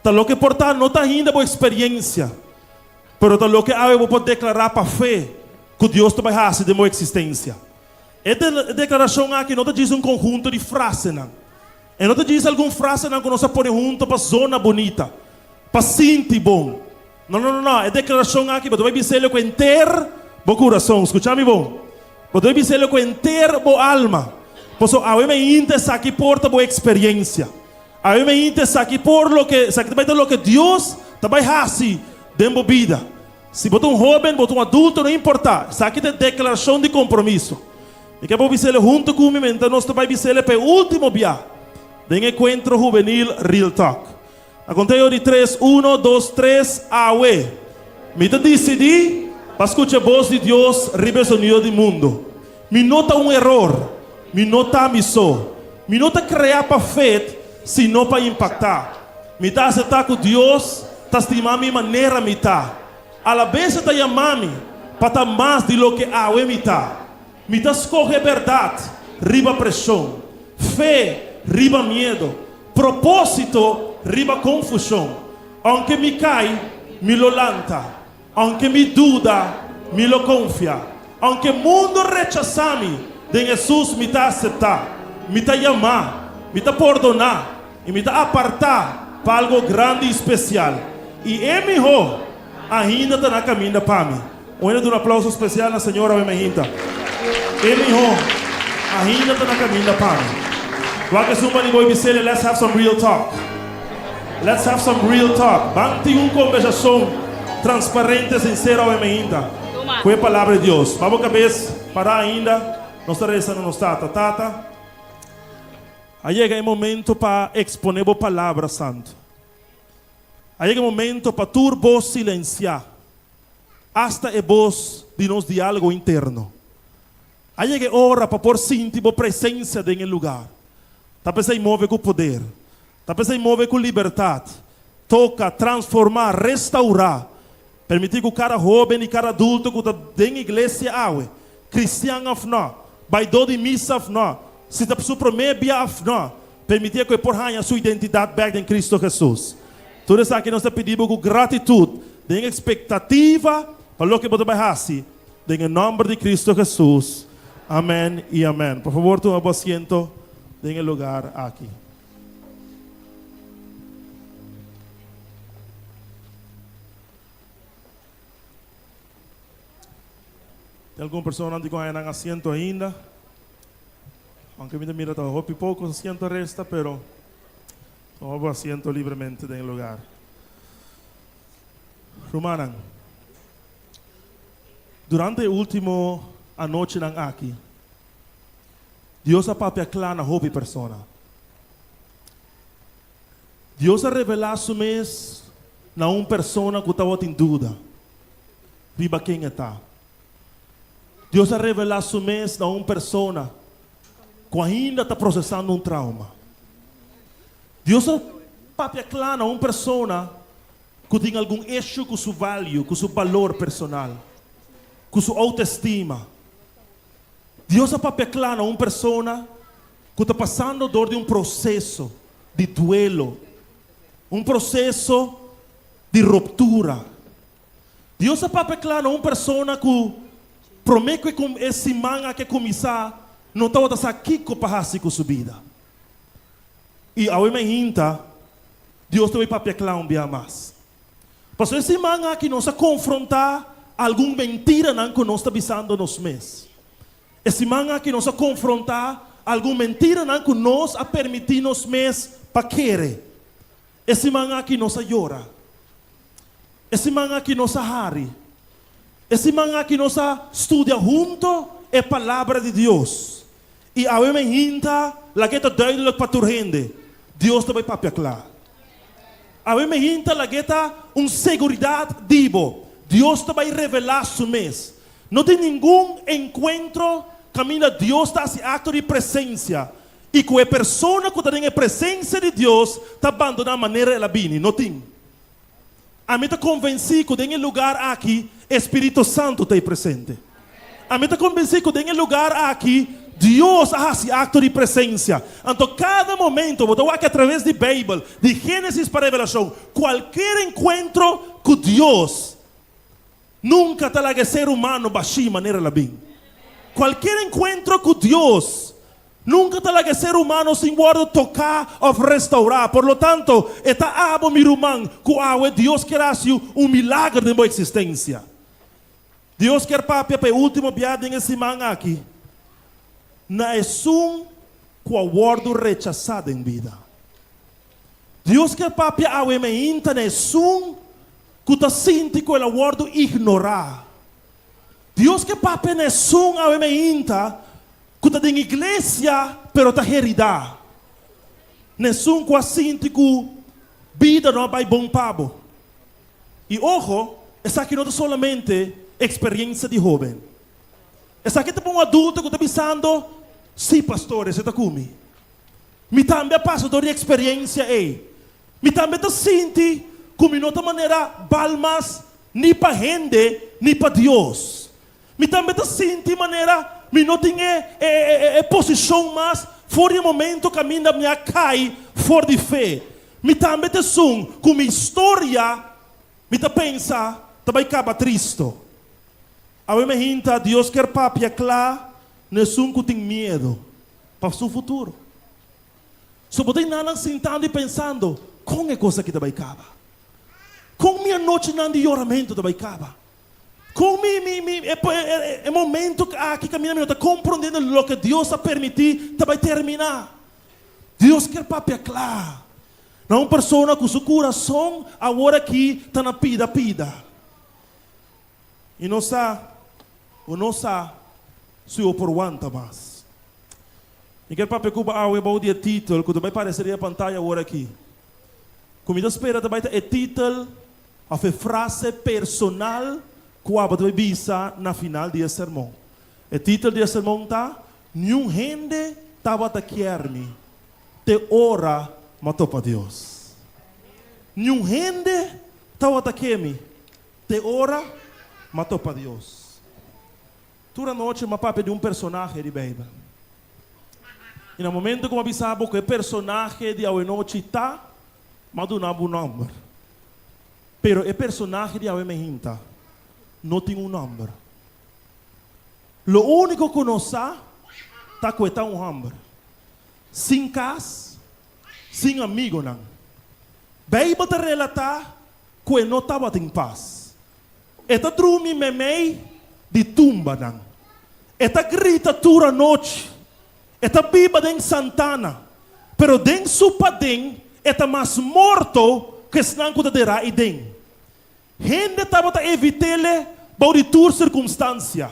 Tal lo que portar não está ainda por experiência, pero tal lo que eu vou declarar para fé que Deus vai fazer de minha existência. Esta declaração aqui não diz conjunto de frases, não. E não diz alguma frase que nós põe junto para zona bonita, para sentir bom. Não. É declaração aqui, você vai dizer com inteiro o coração. Escucha-me bom. Você vai dizer com inteiro a alma. Porque a mim interessa aqui porta boa experiência. A mim interessa aqui por lo que Deus vai fazer dentro da vida. Se você jovem, você adulto, não importa. Isso aqui é declaração de compromisso. E que vou dizer junto comigo, então nós vamos dizer para o último dia. De encontro juvenil Real Talk. A conteo de 3, 1, 2, 3, awe. Me decidi para escuchar a voz de Deus ribe o sonido do mundo. Me nota erro. Me nota missão. Me nota criar para fé, se não para impactar. Me está aceitar que Deus está estimando minha maneira me está. A la vez está chamando para estar mais de lo que awe me está. Me está escolher verdade, riba pressão. Fé, riba medo, propósito, riba confusão. Aunque me cai, me lo lanta. Aunque me duda, me lo confia. Aunque o mundo rechaça-me, de Jesus me está aceitar, me está chamar, me está perdonar e me está apartar para algo grande e especial. E é melhor, ainda está na caminho para mim. Um aplauso especial à senhora Bemehinta. É melhor, ainda está na caminho para mim. Let's have some real talk. Let's have some real talk. Vamos ter uma conversação transparente, sincero, obviamente. Foi a palavra de Deus. Vamos cabeça parar ainda. Nossa reza não está, tata. Aí chega o momento para exponer a palavra santa. Aí chega o momento para turbo silenciar. Hasta a voz de nosso diálogo interno. Aí chega a hora para pôr sentir a presença em lugar. Talvez se move com poder. Talvez se move com liberdade. Toca, transformar, restaurar. Permitir que cada jovem e cada adulto que está na igreja aue. Cristiano afno. Baidor de missa afno. Se está supremebia afno. Permitir que por a sua identidade back em Cristo Jesus. Tudo isso aqui nós pedimos com gratitude. De expectativa para o que você vai fazer. Em nome de Cristo Jesus. Amém e amém. Por favor, toma o asiento en el lugar aqui. Tem alguma pessoa que não tem asiento ainda? Aunque me mira todo pouco asiento resta, pero toma o asiento livremente en el lugar. Romanan, durante a última noite aqui, Deus a papia clara na hobby persona. Deus a revelar su mês na persona que estava em dúvida. Riba quem está. Deus a revelar su mês na persona que ainda está processando trauma. Deus a papia clara na persona que tem algum eixo com seu value, com seu valor personal, com sua autoestima. Deus a papel claro a uma pessoa que está passando dor de processo de duelo, processo de ruptura. Deus a papel claro a uma pessoa que promete que esse man que começar não está aqui para fazer com sua vida. E ao imagina, Deus tem papel claro um dia mais. Mas esse man aqui não se confrontar alguma mentira que nós está visando nos meses. Esse man aqui nos a confrontar alguma mentira que nós a permitir nos mês para querer. Esse man aqui nos a llora. Esse man aqui nos a hari. Esse man aqui nos a estudia junto a palavra de Deus. E a me hinta la que está duidelijk para tu gente. Deus te vai papia claro. A me hinta la que está seguridade divo. Deus te vai revelar su mês. Não tem nenhum encontro camina Deus está esse acto de presença e que a pessoa que está em presença de Deus está abandonando a maneira ela vem, não tem. A mim está convencido que em lugar aqui Espírito Santo está presente. A mim está convencido que em lugar aqui Deus faz esse acto de presença. Então cada momento, vou aqui através de Bíblia, de Gênesis para Revelação, qualquer encontro com Deus nunca está lá que ser humano baixinho maneira ela vem. Qualquer encontro com Deus nunca está lá que ser humano sem guarda tocar ou restaurar. Por lo tanto, está abo mi irmão que Deus quer fazer milagre de minha existência. Deus quer papia para o último viagem nesse man aqui. Na é que o guardo rechazado em vida. Deus quer papia a me inta na é que está sente que o guardo ignorar. Deus que papai é som a me inta, que está em igreja, pero está heredar. Não som que assim que vida não vai bom pabo. E ojo, essa aqui não é solamente experiência de jovem. Essa aqui é um adulto que está pensando, sim, pastor, você está comigo. Me também passa de experiência aí. Me também está sentindo como de outra maneira balmas nem para gente, nem para Deus. Me também está sentindo de maneira, me não tem posição mais, fora de momento que a minha cai, fora de fé. Me também está som, como história, me está pensa, também acaba triste. A mim me hinta, Deus quer papia claro, não é som que tem medo para o seu futuro. Só você não sentando e pensando, como é coisa que também acaba? Com minha noite não de oramento também acaba. Com é momento que caminha está compreendendo o que Deus a permitir também terminar. Deus quer papel claro. Não uma pessoa com seu coração agora aqui está na pida. E não sa se o por aguenta mais. E quero para Cuba ao about o título que também apareceria a pantalla agora aqui. Comida espera também é título a frase personal que a vai bisa na final do sermão. O título do sermão tá nenhum gente tava a querer-me te ora matou para Deus. Nenhum gente tava a querer-me te ora matou para Deus. Toda noite uma papo de personagem de Bíblia. E no momento que eu avisava que o personagem de a noite está, mas não há um nome. Pero o personagem de a noite não tem um nome. O único que nós sabemos está com um nome. Sem casa, sem amigo não. Bíblia te relata que não estava em paz. Eta dorme meio de tumba não. Eta grita toda noite. Eta biba den Santana. Pero den supadem eta mais morto que snanco da dera e den. Gente estava a evitar por toda circunstância.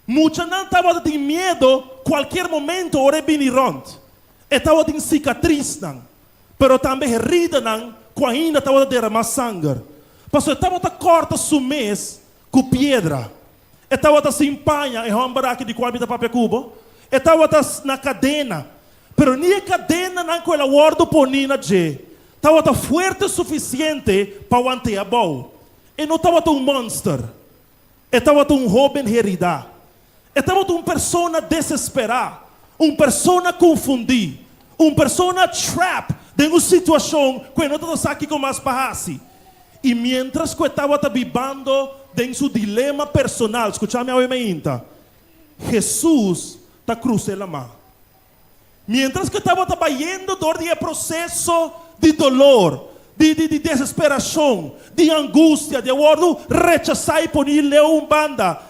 Muita não estava a medo qualquer momento ore biniront. Estava a cicatriz não. Pero também herida não, que ainda estava a derramar sangue. Pastor, estava a cortar su mês com pedra. Estava a se empanha e romper aqui de qual habita papel cubo. Estava na cadena. Pero nem a cadena não que ela guarda ponina de. Estava forte o suficiente para aguentar a boa. E não estava um monster. Estava um jovem herida. Estava uma pessoa desesperada. Uma pessoa confundida. Uma pessoa trap de uma situação que não está aqui com mais paz. E mientras que estava vivendo em seu dilema personal, escúchame a mim, Jesus está cruzando a mão. Mientras que estava trabalhando durante o processo de dolor, de desesperação, de angústia, de aguardo, rechazar e poner um banda,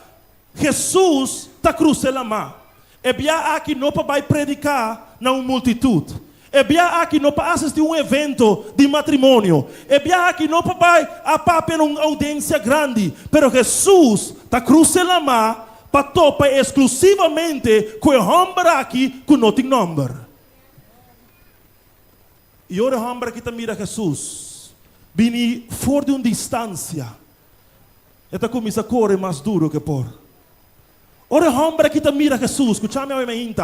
Jesus está cruzando a mão. E bia aqui não para predicar na multitud. E bia aqui não para assistir evento de matrimônio. E bia aqui não para a uma audiência grande. Pero Jesus está cruzando a mão para topar exclusivamente com o homem aqui que não tem nome. E o homem que mira Jesus, vem fora de uma distância. Ele começa a correr mais duro que por. Ora homem que mira Jesus, escúchame a mim,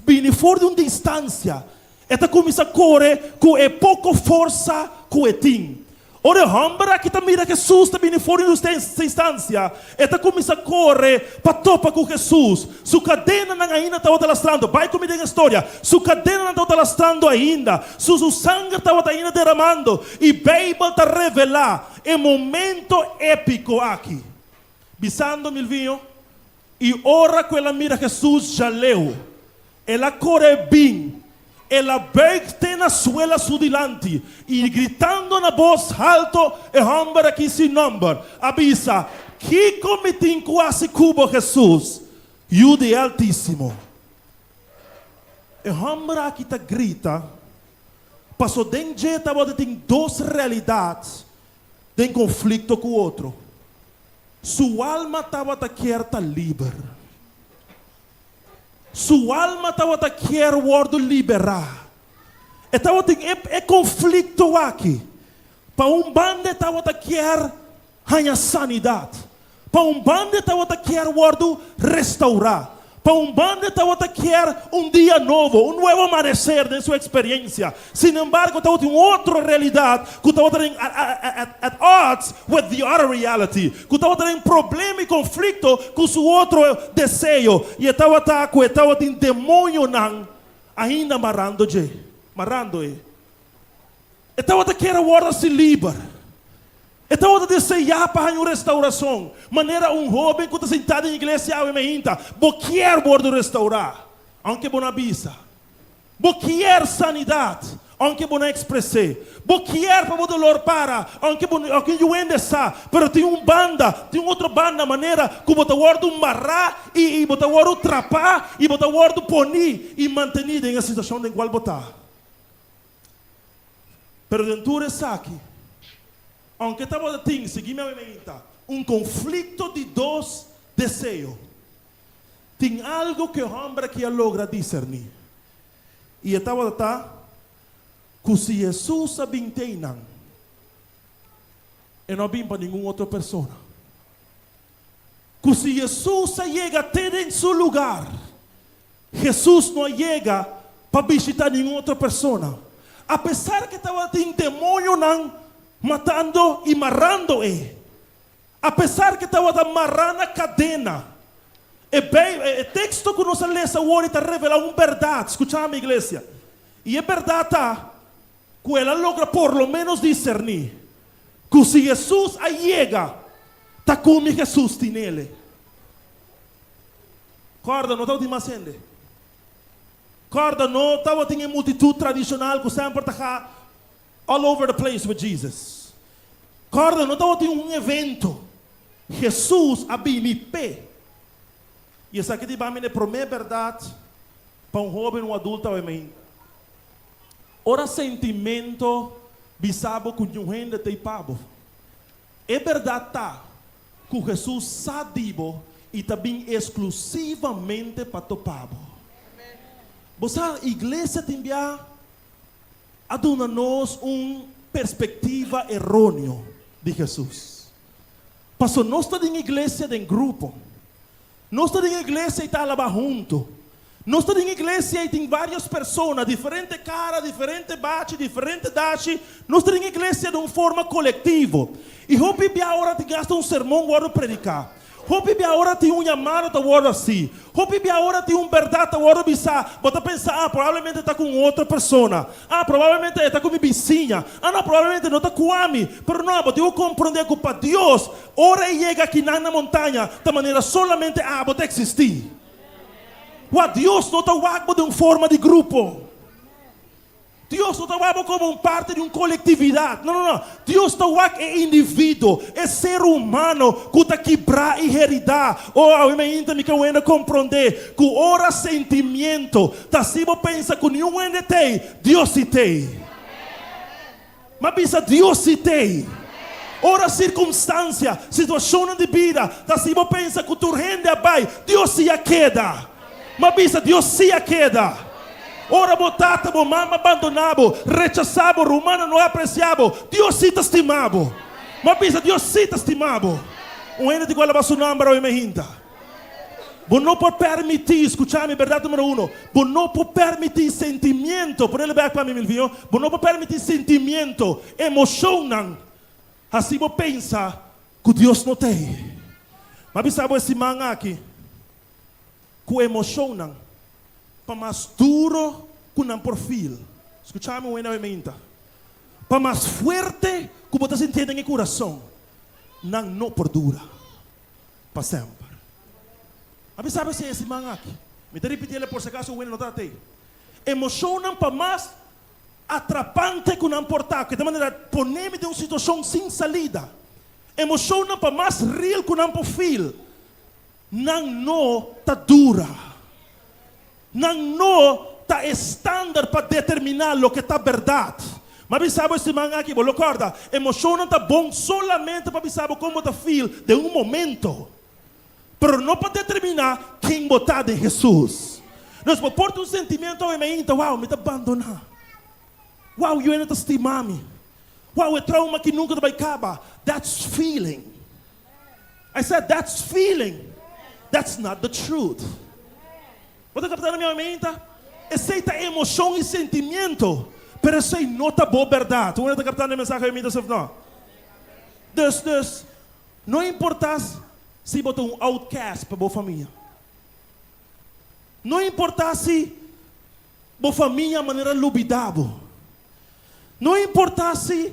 vem fora de uma distância. Ele começa a correr com pouca força que ele tem. Ora homem que mira Jesus, vem fora de uma distância. Ele começa a correr para topar com Jesus. Sua cadena não ainda estava lastrando. Vai comigo na história. Sua cadena não estava lastrando ainda. Seu sangue estava ainda derramando. E a Bíblia está revelar um momento épico aqui. Bisando Milvinho. E ora que ela mira Jesus já leu. Ela corre bem. Ela verte na suela su dilante. E gritando na voz alto, e homem aqui sem nome. Avisa, que comitim quase cubo Jesus. E o de Altíssimo. E homem aqui tá grita. Passou dentro tem duas realidades. Tem conflito com o outro. Sua alma estava a querer estar livre. Sua alma estava a querer liberar. Estava em conflito aqui. Para bando estava a querer ganhar sanidade. Para bando estava a querer restaurar. Para bando estava a querer dia novo, novo amanhecer em sua experiência. Sin embargo, estava em outra realidade que estava at odds with the other reality. Que estava tendo problema e conflito com seu outro desejo. E estava em demônio não, ainda marrando-se. Estava a querer guardar-se livre. Estava a desejar para uma restauração. Maneira jovem que está sentado em igreja e me inta. Bo quer restaurar, aunque bona avisa. Bo quer sanidade, aunque bona expresse. Bo quer para o dolor para, aunque eu ainda sa. Pero tem outra banda maneira que bota guardo marrar e bota guardo trapar e bota guardo ponir e manter em a situação em qual botar. Pero dentro dessa aqui. Aunque estava assim, seguimos a menina, un conflicto de dos deseos. Tem algo que o homem que logra discernir. E estava que se Jesus sabintei não, e não vim para nenhuma outra pessoa. Que se Jesus chega até em seu lugar, Jesus não chega para visitar nenhuma outra pessoa. Apesar que estava tem demônio não matando e marrando ele. Apesar que estava amarrando a cadena. O texto que nós lemos agora está revelando uma verdade. Escutame, igreja. E é verdade que ela logra por lo menos discernir que se Jesus chega, está como Jesus tem nele. Corda, não estava demasiado. Corda, não estava em multitud tradicional que sempre está all over the place with Jesus. Corda, não estava em evento. Jesus abriu em pé. E essa aqui vai me prometer verdade para jovem ou adulto. Ora sentimento bisabo com um gente tem pavo. É verdade que Jesus sadivo e também exclusivamente para o pavo. Você a igreja tem a dar-nos uma perspectiva errônea de Jesus. Pastor, nós estamos em igreja de grupo. Nós estamos em igreja e está lá junto. Nós estamos em igreja e tem várias pessoas, diferente cara, diferente bate, diferente idade. Nós estamos em igreja de uma forma coletiva. E hoje agora te gasta um sermão para predicar. Hoje agora tem um chamado para assim. Hoje agora tem uma verdade para pensar. Você pensa, provavelmente está com outra pessoa. Provavelmente está com minha vizinha. Não, provavelmente não está com a mim. Mas não, você tem que compreender que para Deus, ora chega aqui na montanha, de maneira solamente você existir. Deus não está de uma forma de grupo. Deus não está como parte de uma coletividade. Não. Deus está é indivíduo, é ser humano que está quebrar e heredar. Eu me ainda compreender que ora sentimento, se você pensa que nenhum ainda tem, Deus se tem. Mas pensa, Deus se tem. Ora circunstância, situação de vida, se você pensa que tu rende vai, Deus se queda. Mas pensa, Deus se queda. Ora botata, mamma abandonado, rechazado, romano não apreciado, Deus se te estimado. Mas pensa, Deus se te estimado. Ene de qual su numero e me hinta. Você não pode permitir, escuchame, verdade número 1. Você não pode permitir sentimento, por ele back para mim, meu filho. Você não pode permitir sentimento, emoção, assim você pensa que Deus não tem. Mas sabe esse man aqui, que emoção não. Para mais duro que um perfil. Escutame uma vez. Para mais forte que você sente em coração. Não por dura. Para sempre. Mas sabe se esse man aqui? Me repetir ele por se acaso o não está aí. Emoção não para mais atrapante que não portar. Que de maneira poner-me de uma situação sem salida. Emoção não para mais real que um perfil. Não está dura. Não está estándar para determinar o que está verdade. Mas sabe esse man aqui, você acorda? Emoção não está bom solamente para saber como está feel de um momento. Mas não para determinar quem botar de Jesus. Nós porta um sentimento ao me está abandonar. Eu ainda estimar me. É trauma que nunca vai acabar. That's feeling. I said that's feeling. That's not the truth. Você está captando a minha mente? Essa é emoção e sentimento. Mas essa não está boa verdade. Você está captando a mensagem da minha mente? Não. Não importa se botar um outcast para a boa família. Não importa se boa família é maneira lubidável. Não importa se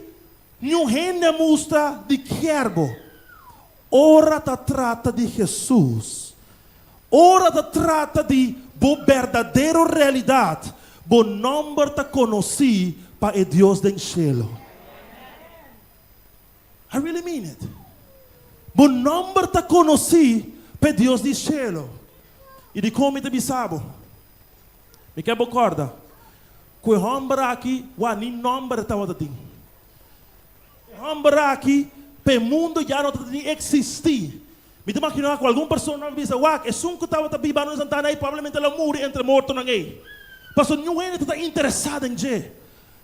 nenhum gente mostra de querbo. Ora te trata de Jesus. Ora te trata de boa verdadeira realidade. Bom nome te conheci para o Deus do céu. I really mean it. Bom nome te conheci para Deus do céu. E de como te bisabo. Me quer bocorda. Que o homem aqui, nem nome estava de ti. O homem aqui, Pero el mundo ya no tiene existir. Me imagino que alguna persona dice, es un que estaba vivendo en Santana y probablemente la muere entre mortos en él. Pastor, não é está interessado em je.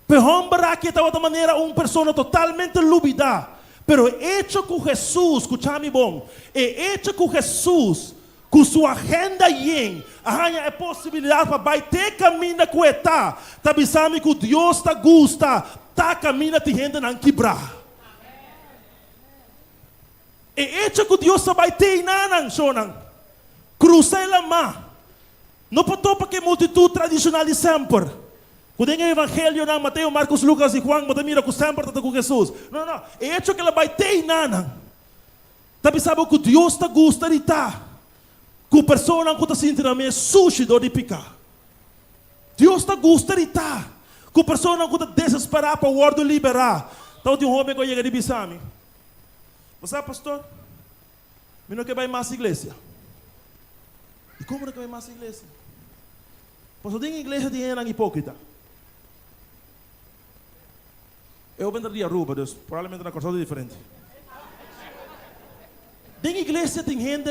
Pero hombre aqui estava de maneira uma pessoa totalmente lúbida. Pero hecho com Jesus, escúchame bom, hecho com Jesus, com sua agenda yen, arranha a possibilidade para bater caminho com eta. Tá bisami que Deus tá gusta, tá caminho de gente não quebrar. Hecho que Deus vai ter nanang sonang. Cruzar la ma. Não pode porque multitud tradicional de sempre. Quando tem o evangelho de Mateus, Marcos, Lucas e Juan, você mira que sempre está com Jesus. Não. É hecho que ela vai ter nada. Tapi sabe que Deus está gosta de estar. Que a pessoa que está sentindo a minha sushi de picar. Deus está gosta de estar. Que a pessoa que está desesperada para o ordo liberar. Então tem homem que chega de bisami. Você pastor? Eu não quero mais igreja. E como não quero mais igreja? Pois tem igreja de gente hipócrita. Eu venderia roupa, dus provavelmente uma coisa diferente. Tem igreja tem gente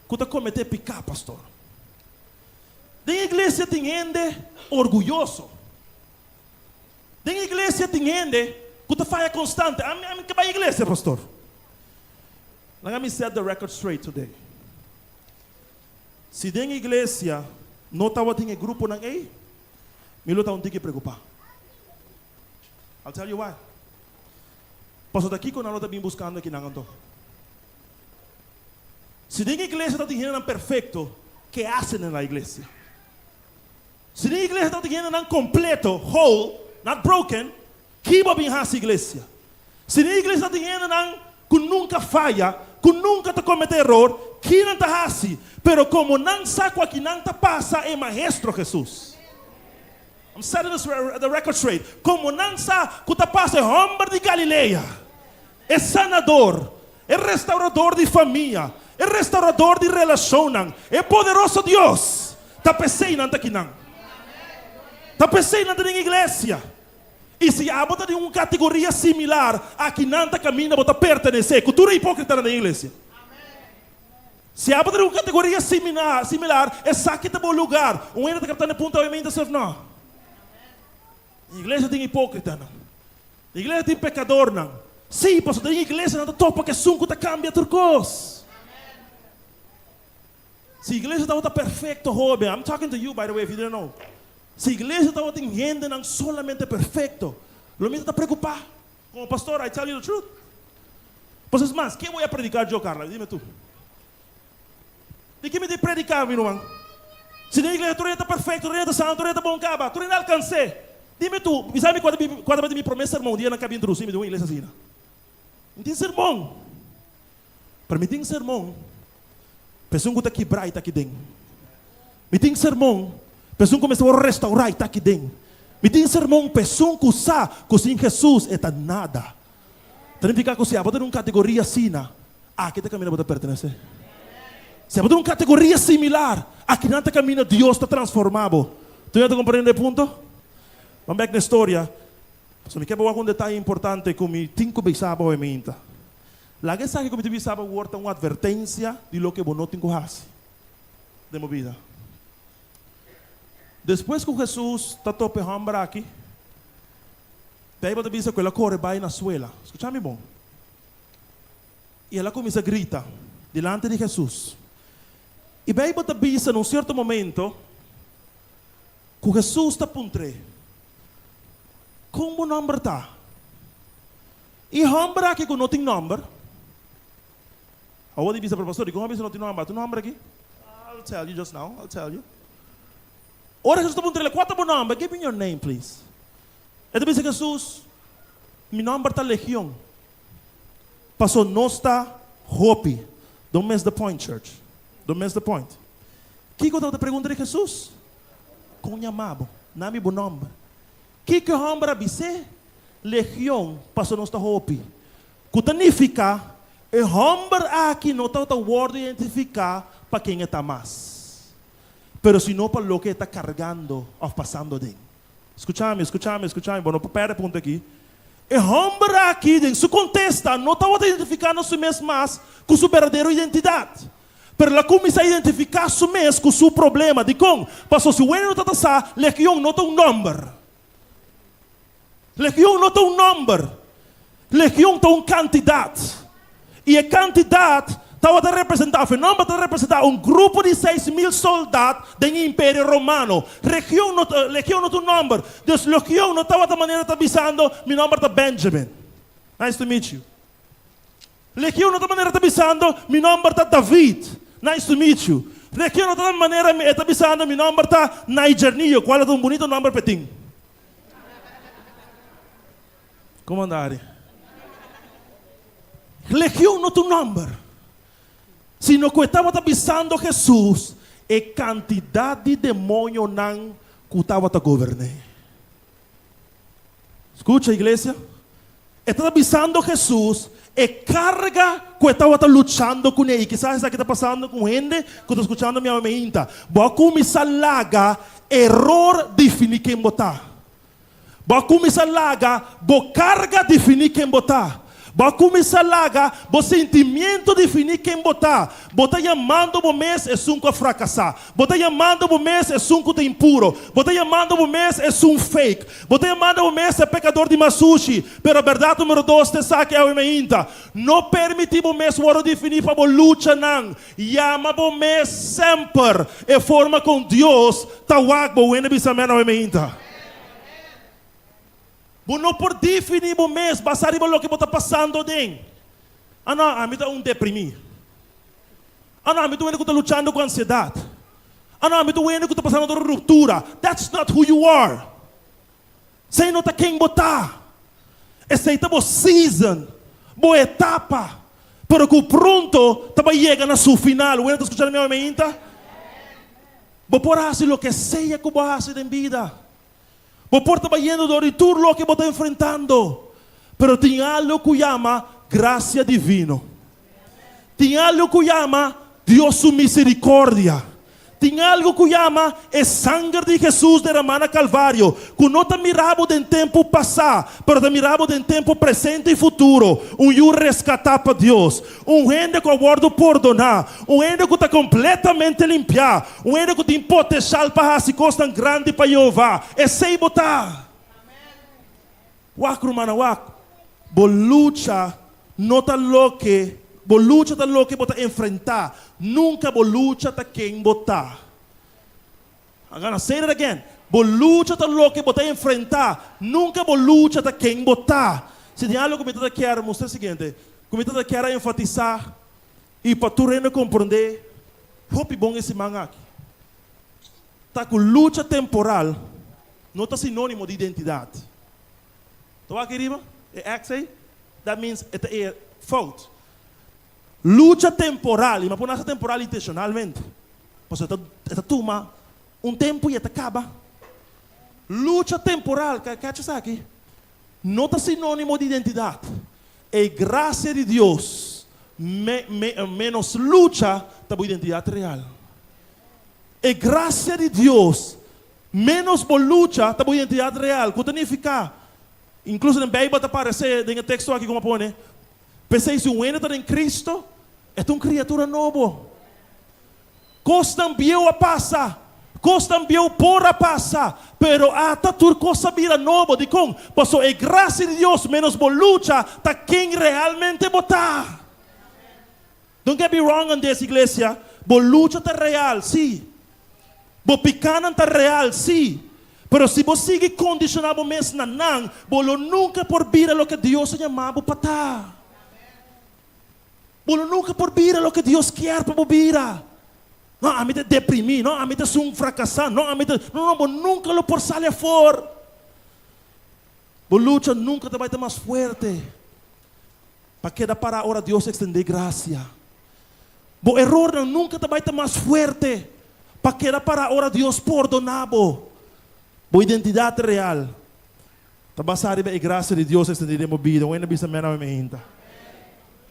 que está cometendo pecado, pastor. Tem igreja tem gente orgulhoso. Tem igreja tem gente que está falha constante. A mim que vai à igreja, pastor. Let me set the record straight today. Se tem igreja não estava tendo grupo não aí, me luta tem que preocupar. I'll tell you why. Pastor daqui quando nós estamos buscando aqui não ando. Se tem igreja está tendo perfeito, que hacen na igreja? Se tem igreja está tendo não completo, whole, not broken, que vai vir essa igreja? Se tem igreja está tendo não que nunca falha, que nunca te comete erro, que não está assim. Pero como não sabe o que não te passa, é maestro Jesus. I'm setting the record straight. Como não sabe o que te passa, é homem de Galileia. É sanador, é restaurador de família, é restaurador de relação. É poderoso Deus. Está pensando não aqui não. Está pensando não em igreja. E se a bota de uma categoria similar a que não caminha, bota pertencer, cultura hipócrita na igreja. Se a bota de uma categoria similar, é saque de bom lugar. Um ainda está captando ponto ao mente de não. A igreja tem hipócrita, não. A igreja tem pecador, não. Sim, pastor, a igreja não topa que sunco te cambia turcos. Se a igreja está perfeito, Robin, I'm talking to you by the way, if you didn't know. Se a igreja está gente não solamente perfeito, lo mismo está preocupado. Como pastor, I tell you the truth. Pues es más, ¿qué voy a predicar yo, Carla? Dime tú. ¿De qué me de predicar, mi irmão? Se na igreja tu está perfeito, tu está santo, tu está bom caba, tu não alcancei. Dime tú, sabe quando me promessa sermão, dia na cabine introduzir, me deu uma igreja assim. Não tem sermão. Para mim tem sermão. Pessoa que está quebrada e está aqui dentro. Me tem sermão. Pessoa começou a restaurar e está aqui dentro. Me tem sermão, pessoa que sabe que sem Jesus é nada. Tem que ficar com você, bota numa categoria assim, aqui está caminhando para pertencer. Se bota numa categoria similar, aqui não está caminhando, Deus está transformado. Tu já está compreendendo o ponto? Vamos back na história. Se me quer falar um detalhe importante, que me tenho que pensar para mim. Lá que sabe que me tenho que pensar para uma advertência de lo que eu não tenho que fazer de minha vida. Depois que Jesus está tope homem aqui, daí você diz que ela corre vai na suela. Escute-me bom. E ela começa a gritar diante de Jesus. E daí você diz num certo momento que Jesus está puntre. Como o nome está? E homem aqui que não tem nome. Eu vou dizer para o pastor, como não tem nome? Tu nome aqui? I'll tell you just now. I'll tell you. Ora Jesus está puntre. Qual é o nome? Give me your name, please. Ele diz Jesus, meu nome está Legião. Passou não está Hope. Don't miss the point, church. Don't miss the point. Que eu te pergunto de Jesus? Com chamado, nome bom nome. Que o homem disse? Legião, passou não está Hope. Que significa, o homem aqui não está o word identificar para quem está mais. Pero si no para lo que está cargando ou passando de. Escúchame. Bueno, para o ponto aqui. E homem aqui, em sua contesta, não estava identificando a si mesmo mais com sua verdadeira identidade. Pero ela começa a identificar a si mesmo com seu problema. De como? Passou se o não está a legião não tem um número. Legião não tem um número. Legião tem uma quantidade. E a quantidade estava a representar, o número está a representar um grupo de 6.000 soldados do Império Romano. Legião não tem um número. Deus, legião não estava da maneira de avisando, meu nome é Benjamin. Nice to meet you. Legião não está da maneira de avisando, meu nome é David. Nice to meet you. Legião não está da maneira de avisando, meu nome é Nigernio. Qual é um bonito nome para ti? Comandante. Legião não tem um número. Sino que estava avisando Jesus a quantidade de demônio não que estava a governar. Escucha, igreja. Estava avisando Jesus a carga que estava lutando com ele. Quizás isso aqui está passando com gente que está escutando a minha mente. Vou começar a lagar error definir quem botar. Vou começar a lagar vou carga definir quem botar. Vou começar a lagar o sentimento de definir quem botar. Botar chamando o mês é um que fracassar. Botar chamando o mês é um que é impuro. Botar chamando o mês é um fake. Botar chamando o mês é pecador de masushi. Pero a verdade número 2 te sabe é o meinta. Não permitir o mês o definir para a luta não. Chama o mês sempre e forma com Deus. Tawag o ene bisamen o meinta. Você não pode definir o mês, basado no que está passando dentro. Ah, não, a mim está deprimido. Ah, não, a mim está lutando com ansiedade. Ah, não, a mim está passando por ruptura. That's not who you are. Você não está quem botar. Essa é a season, boa etapa. Pero que pronto está chegando a seu final. Você está escutando a minha mente? Você pode fazer o que seja que você fazer em vida. Vos porta yendo de todo lo que vos está enfrentando. Pero tem algo que llama gracia divina. Tem algo que llama Dios su misericordia. Tem algo que llama el sangre de Jesús derramada Calvario. Que no te miramos del tiempo pasado, pero te miramos del tiempo presente y futuro. Un rescatar para Dios. Un gente que aguarda perdonar. Un gente que está completamente limpiado. Un gente que tem potencial para hacer cosas tan grandes para Jehová. É sem botar. Wak, rumana, wak. Bo lucha no está lo que. Bo lucha está lo que bota enfrentar. Nunca bo lucha está quem botar. I'm gonna say it again. Bo lucha está lo que bota enfrentar. Nunca bo lucha está quem botar. Se tem algo que me quero mostrar o seguinte. Que me quero enfatizar. E para tu reino compreender. Hope bom esse manga aqui. Tá com luta temporal. Não está sinônimo de identidade. Então aqui riba. É axei. That means é fault. Luta temporal, e mas não temporal intencionalmente. Porque esta toma tempo e acaba. Luta temporal, que é aqui? Não é sinônimo de identidade. É graça de Deus. Menos luta, está a identidade real. É graça de Deus. Menos luta, está a identidade real. O que significa? Incluso na Bíblia aparece em texto aqui como põe. Pensei se o está em Cristo. É uma criatura nova. Costa view a passa. Costa view por a passa. Pero ata tur cosa vira nova. De com. Passou é graça de Deus menos luta. Tá quem realmente botar. Don't get me wrong on this, igreja. Luta tá real, sim. Picana tá real, sim. Pero se você sigue condicionado mesmo na não, você nunca por vira o que Deus chamava para tá. Você nunca por vira o que Deus quer para vira. Não, a mim te deprimir, não, a mim te ser um fracassado, não, a mim te, não, nunca lo por salir fora. Você luta nunca te vai ter mais forte. Para que da para ahora Deus extender graça. Você error nunca te vai ter mais forte. Para que da para ahora Deus perdonar. Você identidade real. Está basada em graça de Deus extender em vida. Não é bisa mena meinta.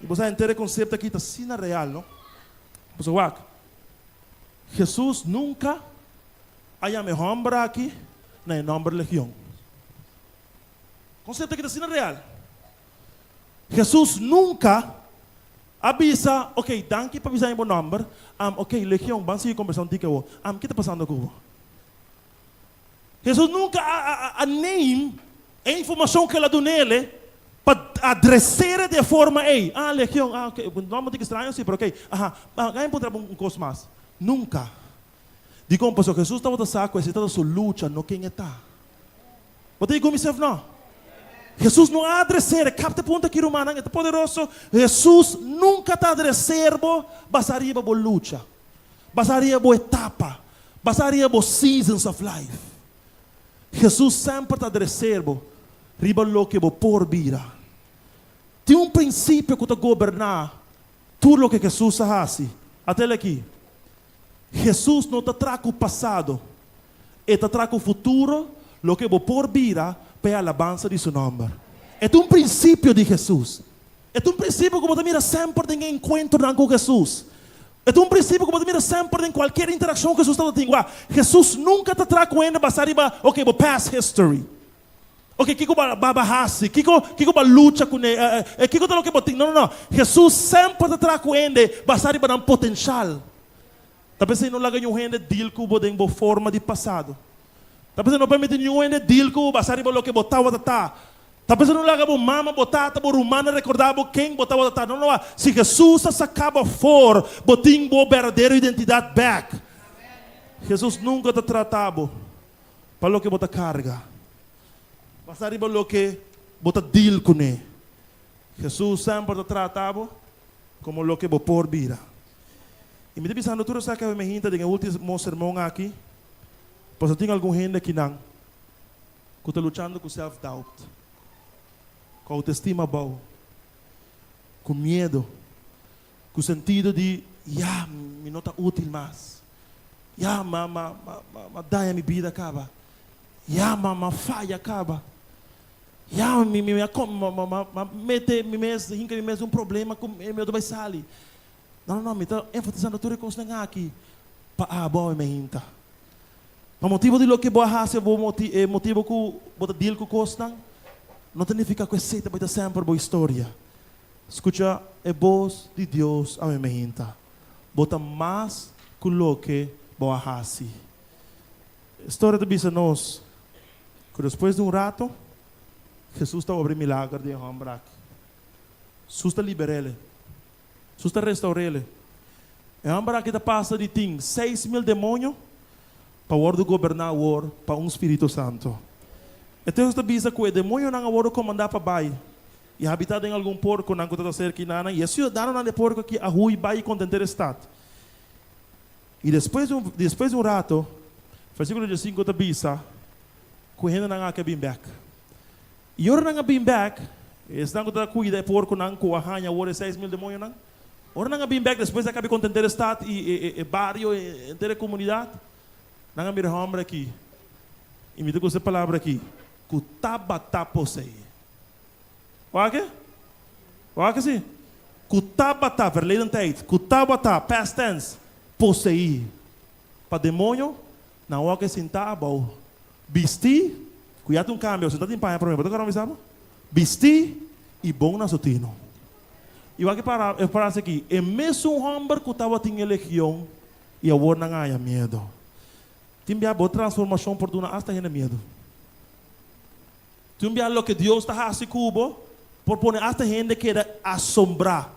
E você entende o conceito aqui, está sina real, não? Você wak. Jesus nunca haya me hombre aqui na nome da legião. Concepto que está siendo real. Jesús nunca avisa, ok, danke para avisar meu número. Ok, legião, vamos seguir conversando contigo. O que está passando com você? Jesus nunca a name a informação que ela deu nele para adressar de forma, legião, ok, não é muito estranho, sim, mas ok, ganha um coisa mais. Nunca. Digo, pastor, Jesus estava a saco, esse estava sua luta, não quem está. Você digo, myself, não. Jesus não adressar, capta ponto aqui romano, é poderoso. Jesus nunca está adressando, basaria boa luta, basaria boa etapa, basaria boa seasons of life. Jesus sempre está adressando, riba lo que boa por vida. Tem princípio que está governar tudo o que Jesus faz. Até aqui. Jesus não está trazendo o passado, ele está trazendo o futuro, lo que boa por vida. Para a alabança de seu nome. É princípio de Jesus. É princípio que você mira sempre em encontro com Jesus. É princípio que você mira sempre em qualquer interação que Jesus está tendo. Jesus nunca está trazendo ele para ok, past history. Ok, que vai barrar-se, que vai lutar com ele, que vai lo que botin. Não. Jesus sempre está trazendo ele para um potencial. Talvez não laga nenhum gente deal com uma forma de passado. Talvez não permite nenhum ende deal com o basari bolo que botava tá. Talvez não laga bo mama botata bo rumana recordava quem botava tá. Não. Se Jesus sacava fora, botim bo verdadeira identidade back. Jesus nunca te tratava para lo que bota carga. Basari bolo que bota deal com ele. Jesus sempre te tratava como lo que bo por vida. E me pensando tudo isso que eu me hinta de último sermão aqui. Porque tem algum gente que não está lutando com self-doubt, com autoestima baixa, com medo, com o sentido de, me não está útil mais, dá a minha vida acaba, falha acaba, mete me um problema com meu vai sair. Não, me está enfatizando tudo que você aqui, para boa me hinta. O motivo de lo que boa raça é motivo que bota deal com costan, não significa que aceita bota sempre boa história. Escuta, é voz de Deus a minha hinta. Bota mais que lo que boa raça. História de bisa nós, que depois de rato, Jesus está abrindo milagre de homem. Jesus está liberando. Jesus está restaurando. E o homem que está passando de 6.000 demônios. Para o governar para Espírito Santo. Então, esta visa que o demônio não agora comandar para baixo. E habitar em algum porco, não está cerca nada. E a cidadão não é porco que a rua vai contentar estado. E depois de rato, versículo 5 da visa, que ele não é bem back. E ora não é bem back, estão a cuidar de porco não com a ranha, ora 6.000 demônios não. Ora não é bem back, depois acaba contentar estado e bairro, inteira comunidade. Não mira homem aqui. E me diga essa palavra aqui. Kutabata posei. O que sim? Kutabata, verleden tijd. Kutabata, past tense. Posei. Para demônio, não o que sentar bom. Bisti, cuidado cambio. Sentar em pai para mim. Pode agora me sabe? Bisti e bom na sotino. E o que para aqui. É mesmo um homem que estava tinha legião e agora não há medo. Timbia boa transformação por uma hasta ainda medo. Timbia lo que Deus está fazendo cubo por pôr hasta gente que era assombrar.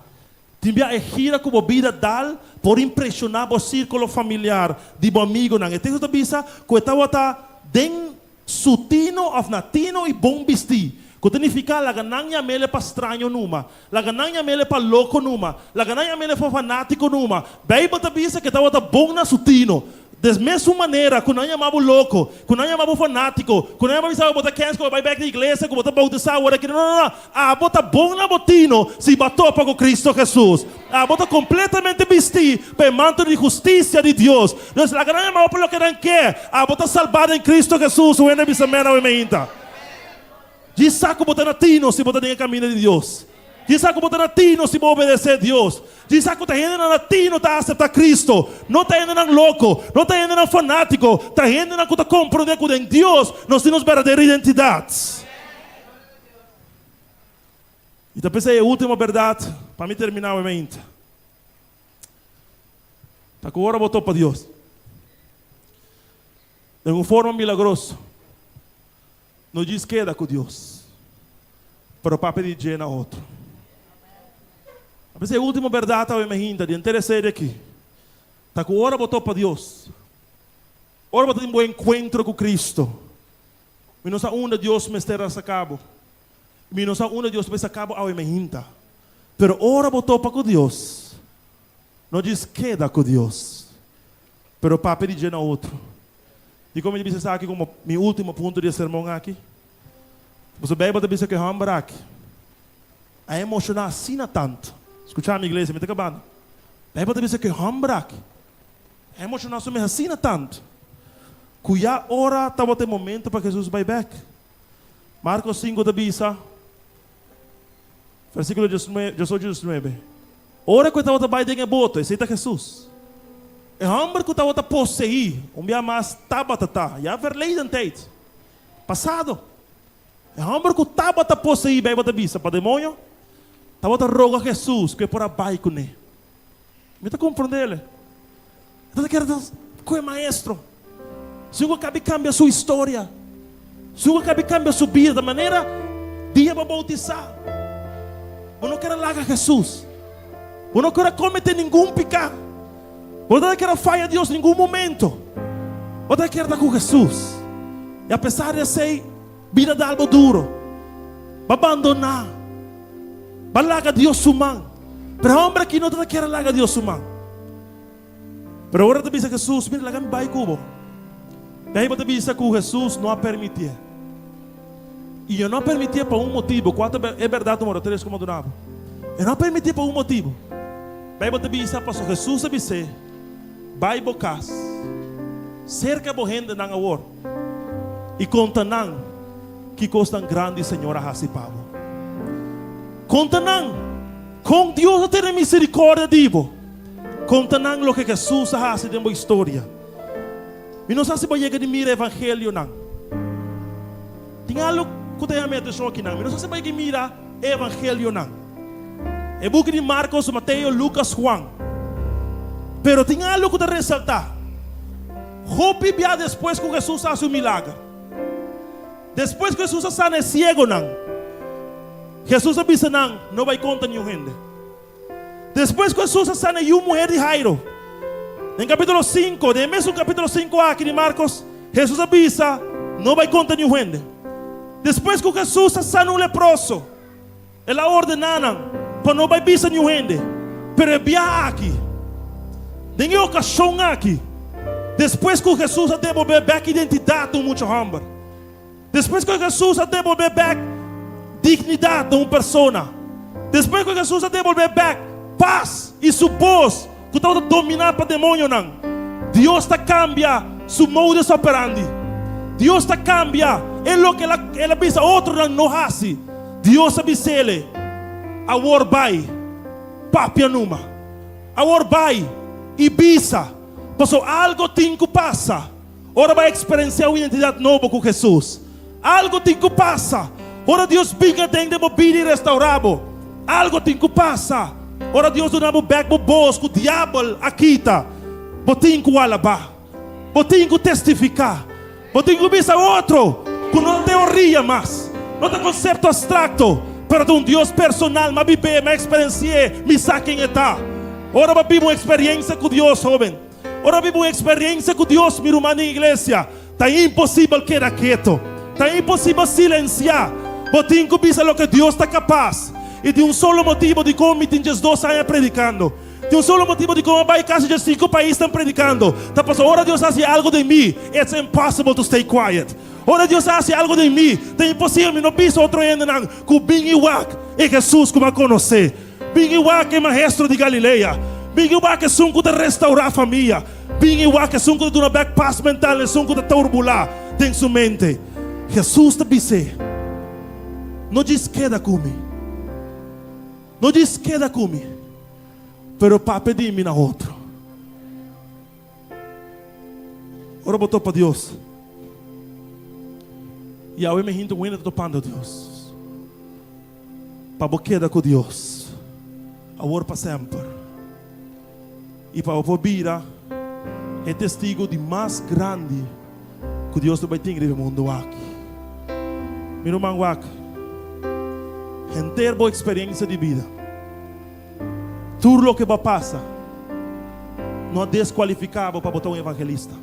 Timbia é gira como vida dal por impressionar o círculo familiar de um amigo não. Então você pensa que estava den sutino of natino e bom vestir. Que significa la ganância mele para estranho numa, la ganância mele para louco numa, la ganância mele para fanático numa. Bem você pensa que estava bom na sutino. Da mesma maneira, que não chamava louco, que não chamava fanático, que não chamava botar quente, que vai back na igreja, que botar bautizar, não. Bota bom na botino, se batou para Cristo Jesus. Bota completamente vestir, para manto de justiça de Deus. Então, a grande maioria para o que não quer, bota salvado em Cristo Jesus, o ene bisamena o emeinta. Diz saco botar na tino, se botar em caminho de Deus. Diz que botar na ti não se vai obedecer a Deus. Diz que está indo na ti não está aceitar Cristo. Não está indo na louco, não está indo na fanático. Está indo na que está compreender com Deus. Nós temos verdadeira identidade. E então pensei a última verdade, para mim terminar o evento. Tá que agora botou para Deus. De uma forma milagrosa. Não diz queda com Deus. Para para pedir na outro. Pensei a última verdade ao evento, de interessante aqui. Tá que agora botou para Deus. Agora botou um bom encontro com Cristo. E não sabe onde Deus me está a cabo. E não sabe onde Deus me está a cabo ao evento. Pero ora botou para com Deus. Não diz queda com Deus. Pero para pedir na outro. E como ele disse aqui, como meu último ponto de sermão aqui. Você bem pode dizer que é aqui. A emocionar assim tanto. Escutar a minha igreja, me está acabando. Bem pode dizer que é aqui. A emocionar assim tanto. Cuya hora estava o momento para Jesus vai back. Marcos 5 da Bisa. Versículo 19. Ora que estava vai de boto, esse é Jesus. É homem que estava possuir, dia mais tabata, já verleden tijd. Passado. É homem que estava possuir, bem da Bisa, para demônio. Estava roga Jesus que por abaixo com ele. Me está compreendendo? Então quer dizer, que é maestro. Se o cabe cambia sua história. Se o cabe cambia sua vida da maneira dia para bautizar. Eu não quero largar Jesus. Eu não quero cometer nenhum pecado. Eu não quero falhar a Deus em nenhum momento. Eu não quero estar com Jesus. E apesar de ser vida de algo duro, vai abandonar. Vai largar Deus humano. Para homem que não quer largar Deus humano. Pero agora te dice Jesus, mira, larga mi pai cubo. Daí te dice que Jesus não a permitia. E eu não permitia por um motivo. Quanto é verdade, número 3, como do nabo. Eu não permitia por um motivo. Daí te dice, pastor Jesus a dizer, vai bocas, cerca de gente não agora. E contanan que costan grande Senhor a rasipavo. Contanan, com Deus ter misericórdia divo. Contanan lo que Jesus hace de uma história. E não sei se vai chegar de mira evangelho não. Tem algo que tem a meter só aqui não. Não sei se vai mira evangelho não. É book de Marcos, Mateus, Lucas, Juan. Pero tem algo que te ressaltar. Hope bia depois que Jesus faz o milagre. Depois que Jesus sana cego não. Jesus avisa não vai contar nenhum gente. Depois que Jesus sana uma mulher de Jairo. Em capítulo 5, de mesmo capítulo 5 aqui de Marcos, Jesus avisa, não vai contar nenhum gente. Depois que Jesus sana um leproso, ele ordena, para não vai avisar nenhum gente. Pero é bia aqui. Tem ocasião aqui. Depois que Jesus devolver back identidade de muito homem. Depois que Jesus devolver back dignidade de uma pessoa. Depois que Jesus devolver back paz e supôs que está dominar para demônio não. Deus está cambia su modus operandi. Deus está cambia é lo que ela pensa outro não hace. Deus avisa ele a war by papia numa. A war by e bisa. Passou algo tem que passar. Ora vai experienciar uma identidade nova com Jesus. Algo tem que passar. Ora Deus vinga tem de mobile e restaurado. Algo tem que passar. Ora Deus do nabo back bo boss que o diabo aqui tá. Botem que alabar. Botem que testificar. Botem que bisa outro que não teoria mais. Não tem conceito abstrato. Para um Deus personal, mas viver, mas experienciar, me saquem eta. Ora vai viver uma experiência com Deus, jovem. Ora vive uma experiência com Deus, meu irmão, na igreja. Está impossível quedar quieto. Está impossível silenciar. Botem que bisa o que Deus está capaz. E de um solo motivo de como me tem 2 anos predicando. De um solo motivo de como vai quase de 5 países estão predicando. Está passando, ora Deus faz algo de mim. It's impossible to stay quiet. Ora Deus faz algo de mim. É impossível, não piso outro ainda não. Que bem igual é Jesus como a conhecer. Bem igual que é maestro de Galileia. Bem igual que é sunco de restaurar a família. Bem igual que é sunco de uma back paz mental. É sunco de turbular. Tem sua mente. Jesus te disse. Não diz queda comigo. Não diz queda comigo. Pero para pedir-me na outro. Ora botou para Deus. E ao me hinto ainda topando Deus. para você quedar com Deus, agora para sempre. E para você vir é testigo de mais grande que Deus vai ter no mundo aqui. Meu irmão, em ter boa experiência de vida, tudo o que vai passar não é desqualificável para botar um evangelista.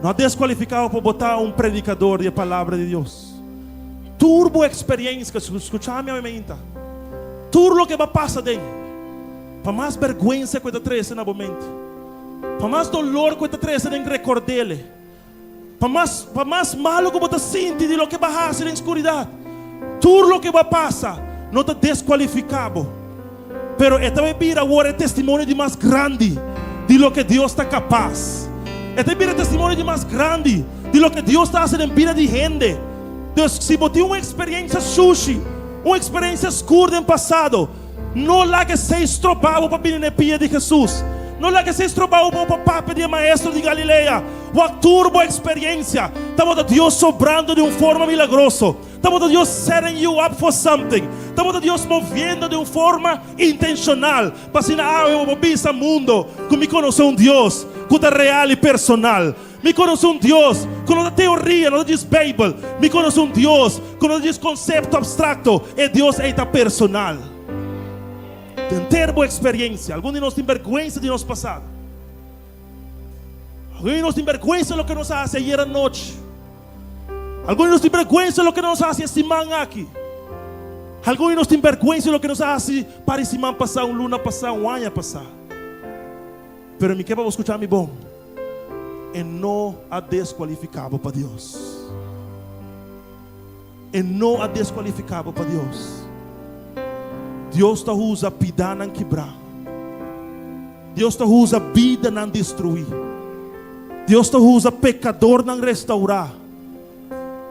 Não é desqualificável para botar um predicador da palavra de Deus. Tudo a experiência que escutar minha mente, tudo o que vai passar dentro, para mais vergonha que está trazendo na mente, para mais dolor que está trazendo em recordá-lo, para mais malo que você sente de lo que vai fazer na escuridão, tudo o que vai passar não está desqualificável. Pero esta bebida agora é testemunho de mais grande de lo que Deus está capaz. Esta bebida é testemunho de mais grande de lo que Deus está fazendo em vida de gente. Deus, se você tem uma experiência sushi, uma experiência escura no passado, não lá que se estrobava para vir na pia de Jesus. Não lá que se estrobava para o papo de maestro de Galileia. O turbo experiência. Estamos Deus sobrando de uma forma milagrosa. Estamos Deus setting you up for something. Estamos Deus movendo de uma forma intencional. Para assim, eu vou ver esse mundo que me conhece um Deus que é real e personal. Me conhece um Deus que não é teoria, não diz Bible. Me conhece um Deus que não diz conceito abstrato. É Deus é personal. Ter boa experiência. Alguns de nós têm vergonha de nosso passado. Alguns de nós têm vergonha do que nos faz ayer à noite. Alguns de nós têm vergonha do que nos faz esta semana aqui. Alguns de nós têm vergonha do que nos faz para semana passar, luna passar, ano passar. Pero me quer para escutar me bom. E não é desqualificável para Deus. E não é desqualificável para Deus. Deus está usa vida não quebrar. Deus está usa vida não destruir. Deus está usa pecador não restaurar.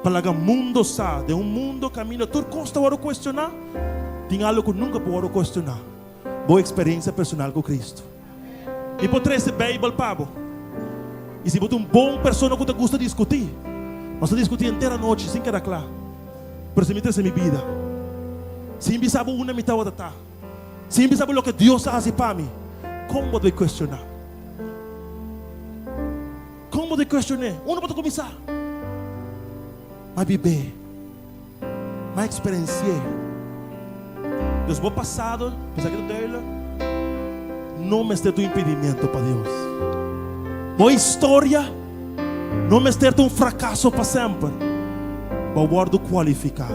Para que o mundo saia de um mundo caminho. Tu custa para questionar? Tem algo que nunca pode questionar. Boa experiência personal com Cristo. E por trazer Bíblia, Pablo. E se você é uma boa pessoa que gosta de discutir, você discutir inteira noite sem quedar claro. Pero se me traz minha vida. Se me sabe uma mitad outra tá. Se me sabe o que Deus faz para mim, como de questionar? Como de questionar? Onde pode começar? Mas viver, mas experienciar. Deus vou passado, pensar que dele, não me esteja um impedimento para Deus. Boa história, não me esteja um fracasso para sempre. Mas guardo qualificar.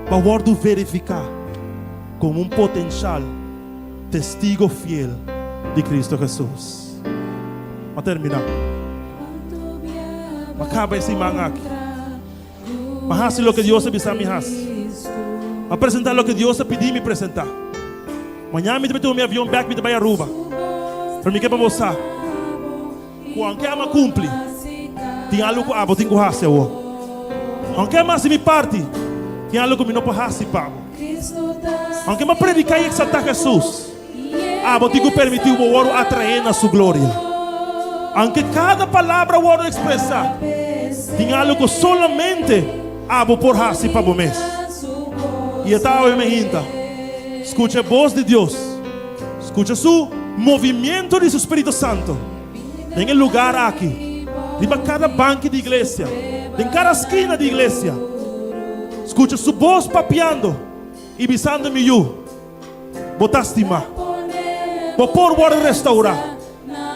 Para guardo verificar como um potencial testigo fiel de Cristo Jesus. Para terminar, acaba esse manga aqui. Mas fazer o que Deus me sabe fazer. Apresentar o que Deus pediu me apresentar. Amanhã me meto meu avião back me vai a Aruba. Para mim que para mostrar. Quando ama cumpre, tem algo que eu tenho que fazer. Aunque mais me parte. Tem algo que não pode fazer, Pablo. Aunque me predicar e exaltar Jesus, eu tenho que permitir o ouro atrair na sua glória. Aunque cada palavra o ouro expressar, tem algo que solamente eu posso fazer para o mês. E então eu me rinda. Escute a voz de Deus. Escute o movimento de seu Espírito Santo. Em um lugar aqui, em cada banco de igreja, em cada esquina de igreja. Escucha sua voz papeando e bisando-me eu. Botar estimar. Vou pôr o restaurar.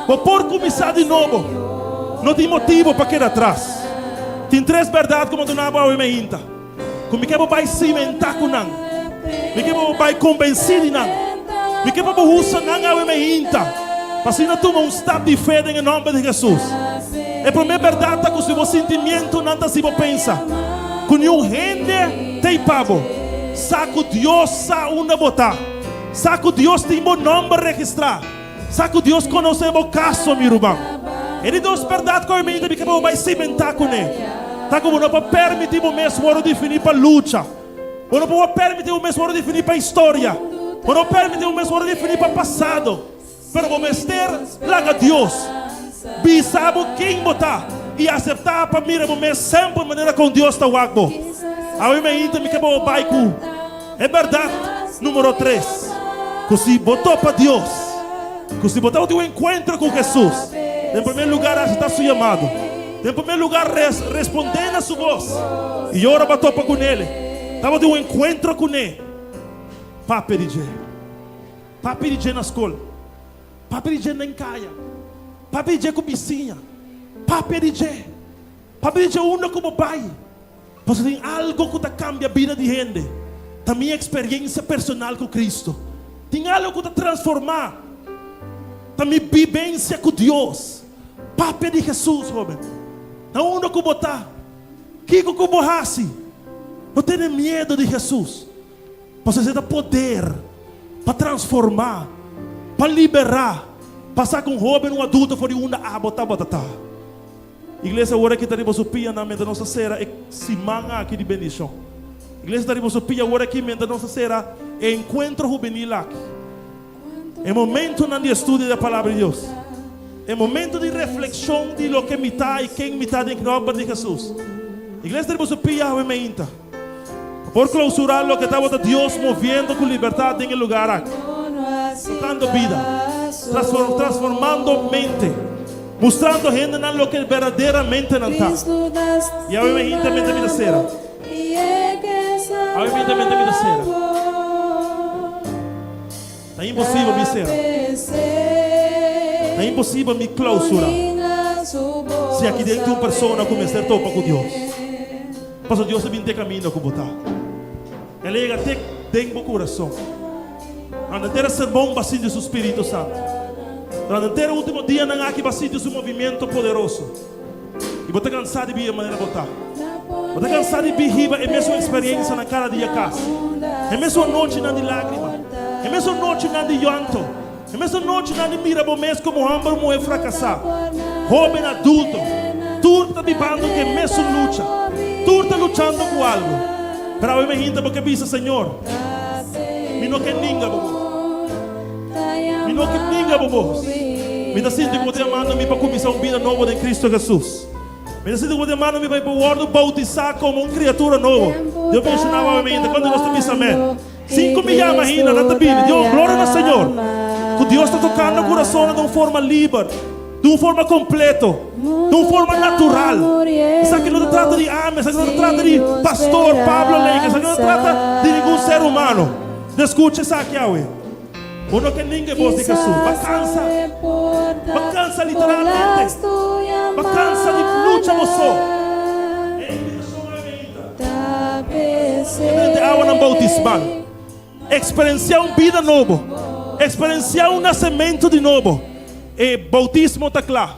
Vou pôr começar de novo. Não tem motivo para quedar atrás. Tem três verdades como eu não me inta. Como que eu vai cimentar com não. Me que eu vai convencer de não. Me que eu vou usar não me inta. Para assim não tomar um step de fé em nome de Jesus. É a primeira verdade que o seu sentimento não está se pensa. Com nenhum gente tem pavo. Saco Deus sa uma botar. Saco Deus tem bom nome registrar. Saco Deus conhece o caso, meu irmão. Ele deu verdade com a mente que vai cimentar com ele. Tá como não pode permitir o mesmo hora definir para luta. Não pode permitir o mesmo hora definir para história. Não permitir o mesmo hora definir para passado. Pero vamos ter lá Deus. Bisabo quem botar. E aceitar para mim o sempre maneira com Deus está o Ahora me inta mi que vou baiku. É verdade. Número 3. Que se botou para Deus, que se botou de um encontro com Jesus, em primeiro lugar está seu chamado. Em primeiro lugar respondendo a sua voz. E ora botou para com ele. Estava de um encontro com ele. Papi DJ na escola. Papi DJ na encaia. Papi DJ com vizinha. Papi DJ uno como pai. Porque tem algo que cambia a vida de gente. Da minha experiência personal com Cristo. Tem algo que transformar. Da minha vivência com Deus. Papi de Jesus, jovem. Não uno como tá. Kiko como hasi. Não tenha medo de Jesus. Você tem poder para transformar, para liberar, passar com um jovem, um adulto, fora uma abota. Igreja, agora que estaremos supia na mente da nossa cera, é simanga aqui de bendição. Igreja, estaremos supia agora que mente da nossa cera, é encontro juvenil aqui. É momento de estudo da palavra de Deus. É momento de reflexão de lo que me está e quem me está em nome de Jesus. Igreja, estaremos supia a mente. Por clausurar lo que estaba Dios moviendo con libertad en el lugar aquí. Tocando vida, transformando mente, mostrando gente en lo que verdaderamente no está. Y ahora me gente me da cera. Ahora me da cera. Está imposible mi cera. Está imposible mi clausura. Si aquí dentro una persona comienza a tocar con Dios. Pastor Deus vem ter caminho com botar. Ele chega até dentro do coração. Durante inteiro sermão vazio do Espírito Santo. Durante inteiro último dia não há que vazio do seu movimento poderoso. E você cansado de vir a maneira botar. Você cansado de vir a mesma experiência na cada dia casa. É mesma noite não de lágrima. É mesma noite não de llanto. É mesma noite não de mira mês como hambre moer fracassar. Jovem adulto, tudo está vivendo que mesmo luta. Tu estás luchando com algo. Pero hoy me gente porque dice Señor, mi no que ninga vos. Mi no que ninga vos. Me da sinto que vou te amando para começar uma vida nova em Cristo Jesus. Me da sinto que vou te amando para bautizar como uma criatura nova. Deus me ensinava obviamente quando nós estamos amém. 5 milhões imagina na Bíblia. Deus glória ao Senhor. Que Deus está tocando o coração de uma forma livre. De uma forma completa, de uma forma natural. Isso aqui não trata de homem, isso aqui não trata de pastor Pablo Leite, isso aqui não trata de nenhum ser humano. Escute isso aqui, Yahweh. Uno que ninguém voz de Jesus. Vacança literalmente. Vacança de luta você. De água não bautismal. Experienciar uma vida nova. Experienciar um nascimento de novo. E bautismo está claro.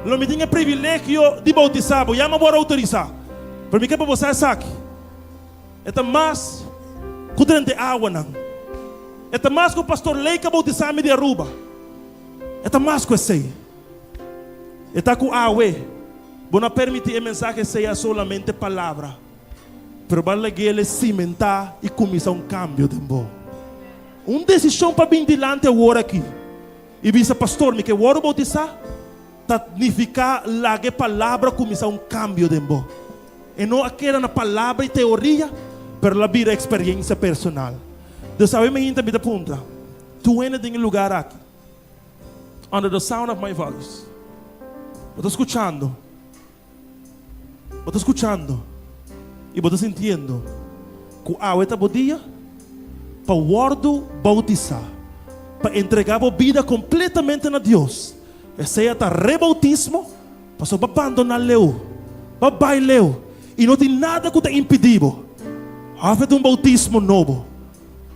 Não me tinha privilégio de bautizar, eu não vou autorizar. Para mim, que para você é aqui. É mais que durante água, não. É mais que o pastor Leica bautizar-me de Aruba. É mais que esse. É com água. Vou não permitir que a mensagem seja solamente palavra. Pero vale que ele cimentar e começar um cambio de bom. Uma decisão para vir diante agora aqui. E disse, pastor, me que vou bautizar, significa lá que palavra começar um cambio de bom. E não aquela na palavra e teoria, mas a vida experiência personal. Deus sabe me gente me aponta. Tu ainda tem lugar aqui. Under the sound of my voice. Eu estou escutando. Eu estou escutando. E eu estou sentindo que a água está bodia para o word bautizar. Para entregar a vida completamente a Deus. Esse é o rebautismo. Para abandonar Leo. Para baileu. E não tem nada que te impedido. Haver um bautismo novo.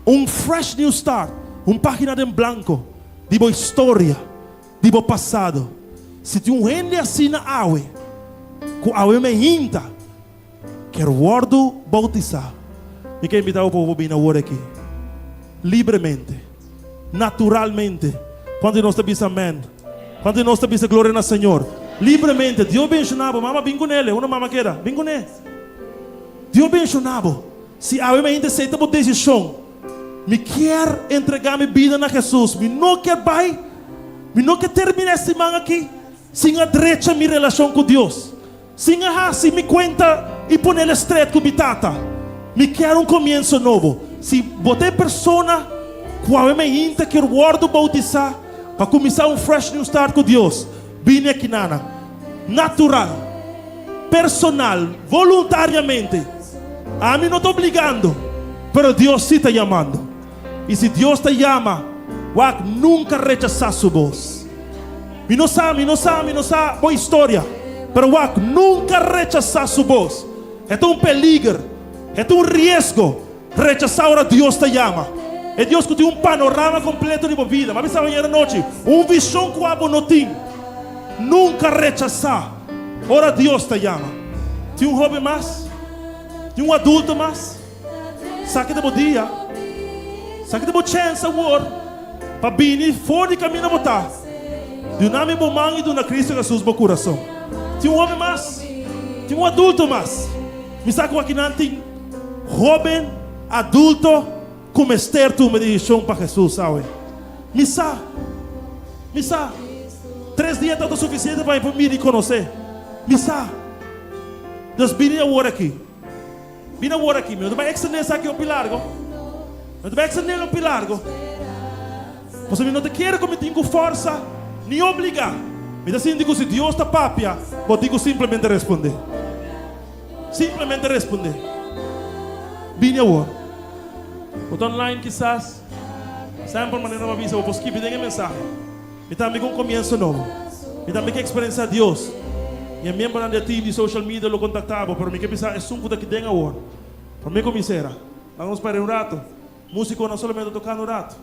Um fresh new start. Uma página em branco. De boa história. De boa passado. Se tem um gente assim na água. Que a água me hinta. Quero word bautizar. E quero invitar o povo a vir agora aqui. Livremente. Naturalmente, quando nós estamos amém, quando nós estamos glória ao Senhor, livremente, Deus bencionava, mama vem com ele, uma mama queira, vem com ele. Deus bencionava, se a minha gente aceita a decisão, me quer entregar minha vida na Jesus, me não quer vai, me não quer terminar esse semana aqui, sem a direita minha relação com Deus, sem a assim me conta e pôr ele estreito com minha tata, Me quero um começo novo. Se você persona qual me inta que eu guardo bautizar para começar um fresh new start com Deus, vim aqui nana, natural, personal, voluntariamente. A mim não estou obligando, mas Deus sim está chamando. E se Deus te chama, nunca rechazar sua voz. Me não sabe boa história, mas nunca rechazar sua voz. É um peligro, é um risco rechazar a Deus te chama. É Deus que tem um panorama completo de vida. Mas pensava ayer noite, visão que abo não tem. Nunca rechazar. Ora Deus te chama. Tem jovem mais? Tem adulto mais? Sabe que de dia? Sabe que de chance agora para vir fora de caminho a botar. De nome bom mangue do na Cristo Jesus no coração. Tem homem mais? Tem adulto mais? Me sabe que aqui não tem jovem, adulto, como Esther tu me diz para Jesus, sabe? Me sabe? 3 dias é suficiente para me conhecer. Me sabe? Deus vem agora aqui. Vem agora aqui, meu. Vai extender aqui o pilargo. Vai extender o pilargo. Você não te quer como tenho força, nem obrigar. Me dá assim, digo, se Deus está papia, vou digo simplesmente responder. Simplesmente responder. Vem agora. Bota online quizás. Sempre maneira uma visa, vou skip de mensagem. Me dá um começo novo. Me dá que experiência de Deus. E a minha banda de social media lo contactava, pero me que pensar é sunco daqui dentro agora. Para mim comisera. Vamos para um rato. Músico não somente tocando um rato.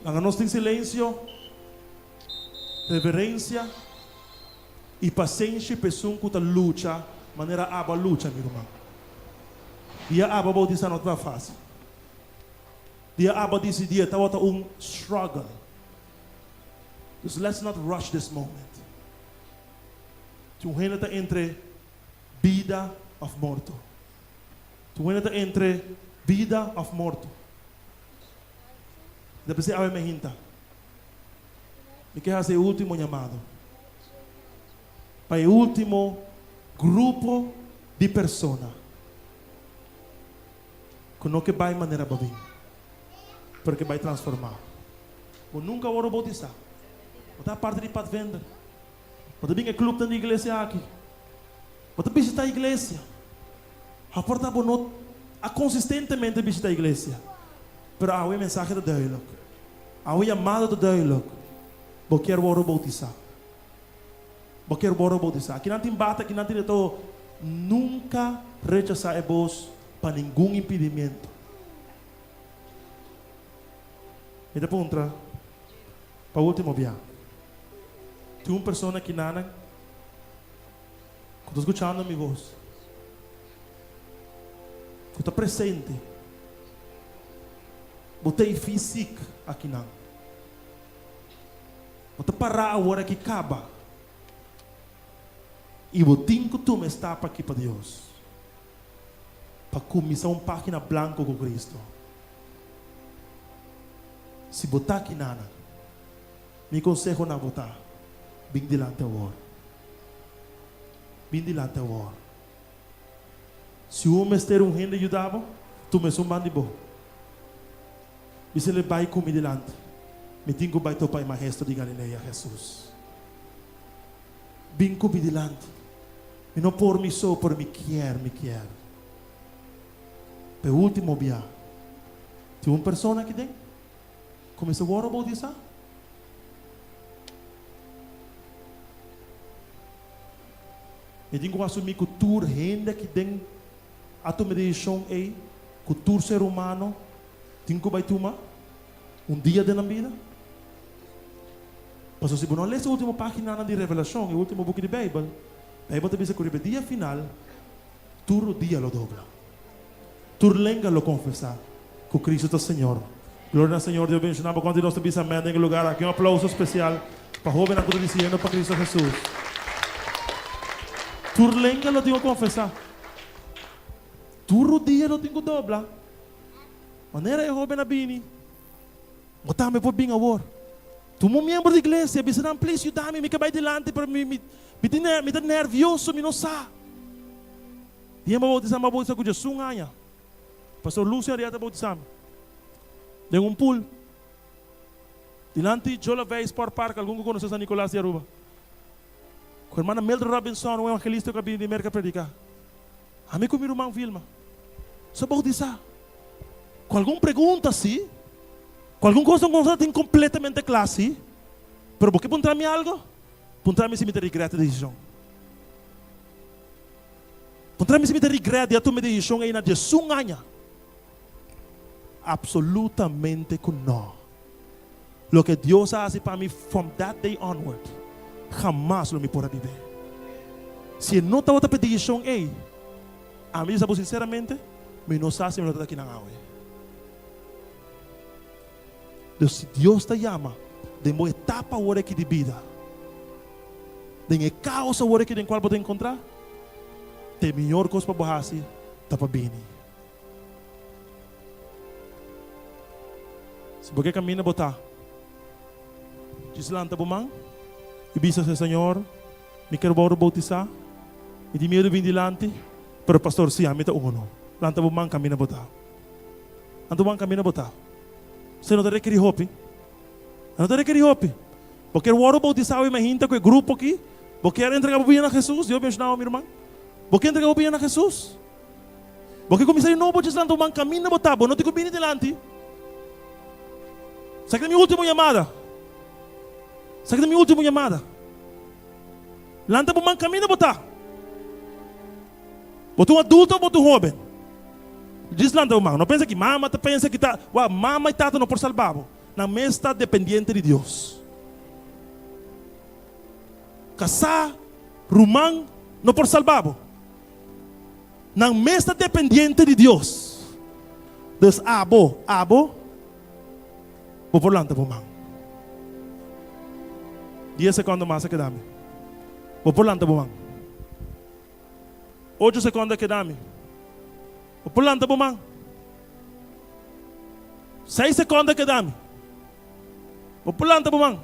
Hagamos em silêncio, reverência e paciência para sunco da luta, maneira aba luta, meu irmão. Dia aba vou dizer não é fácil. Dia aba disse dia tá struggle. So let's not rush this moment. Tu está entre vida of morto. Tu está entre vida of morto. Depois você abre me hinta. Me quer fazer o último chamado. Para o último grupo de pessoas que não que vai maneira para vir, porque vai transformar. Eu nunca vou bautizar. Você é parte de Pathfinder. Você vem ao clube da igreja aqui. Você visita a igreja. A porta não consistentemente visita a igreja. Mas há uma mensagem de duidelijk. Há uma chamada de duidelijk. Eu quero bautizar. Eu quero bautizar. Aqui não tem bata, aqui não tem todo. Nunca rechazar a voz para nenhum impedimento. E depois para o último viagem. Tem uma pessoa aqui nana que está escutando a minha voz, que está presente. Botei físico aqui não. Botei parar a hora que acaba. E botei que tu me está para aqui para Deus, para começar uma página branca com Cristo. Se botar aqui nana, me conselho não botar. Vem delante agora. Vem delante agora. Se o mestre um rende ajudava, tu me sumban de bom. Você vai comigo delante. Me tenho que bater o Pai Maestro de Galileia, Jesus. Vem comigo delante. E não por mim só, por me quer. Para o último dia, tem uma pessoa aqui dentro. Começou agora a bautizar. Eu tenho que assumir que tudo rende que tem a tua medição é que tudo ser humano tem que vai tomar dia da vida. Mas se você não lê a última página de Revelação, o último book de Bíblia, a Bíblia diz que o dia final, tudo dia lo dobla. Tudo lenga lo confessar que Cristo é o Senhor. Glória ao Senhor, Deus bendicionado. Quando nós te bisa amém em lugar aqui, aplauso especial para o jovem que está dizendo para Cristo Jesus. Turlenga lo tenho que confessar. Todo dia lo tenho que dobrar. Maneira é jovem na bini. Botar me por bem agora. Tu um membro da igreja, bisa não please ajudar me que vai delante para me nervioso, me não sabe. Dia bautizar com Jesus ganha. Pastor Lúcio ia bautizar. Tem pool. Dilante, eu levei Sport Park, algum conhece San Nicolás de Aruba. Com a irmã Mildred Robinson, um evangelista que acabei de América predicar. A mim com meu irmão Vilma. Só bautizar. Com alguma pergunta, sim. Com alguma coisa que tem completamente classe. Pero por que apontar-me algo? Apontar-me se me ter regreto de decisão. Apontar-me se me ter regreto de tomar decisão aí na Jesus ganha. Absolutamente que não. Lo que Deus hace para mim from that day onward, jamás lo me podrá viver. Se não está outra petição aí, a mim, sabe sinceramente, me não sabe se me não está aqui na água. Se Deus te chama, de uma etapa agora aqui de vida, de uma causa agora aqui em qual pode encontrar, tem melhor coisa para fazer, está para bem. Se você caminha, botar. Diz lá, tá bom, e bisa se Senhor, me quero bautizar, e de medo vim dilante, pero pastor, sim, a mim tá uno. Lá tá bom, caminha, botar. Lá tá bom, caminha, botar. Você não tem que ir hopi. Não tem que ir hopi. Porque o ouro bautizado imagina com o grupo aqui. Porque era entregar a vida a Jesus. Eu mencionava, meu irmão. Porque entregar a vida a Jesus. Porque comecei novo, diz lá, tá bom, caminha, botar. Não te combine dilante. Sabe que é minha última chamada. Sabe que é minha última chamada. Lanta para o caminho botar. Botou um adulto ou botou um jovem. Diz lá, não pensa que mama, pensa que tá, mama e tata não por salvar. Na mesa está dependente de Deus. Casar, rumang, não por salvar. Na mesa dependente de Deus. Deus abo, vou por lá, tá bom. 10 segundos mais que dá-me. Vou por lá, tá bom. 8 segundos que dá-me. Vou por lá, tá bom. 6 segundos que dá-me. Vou por lá, tá bom.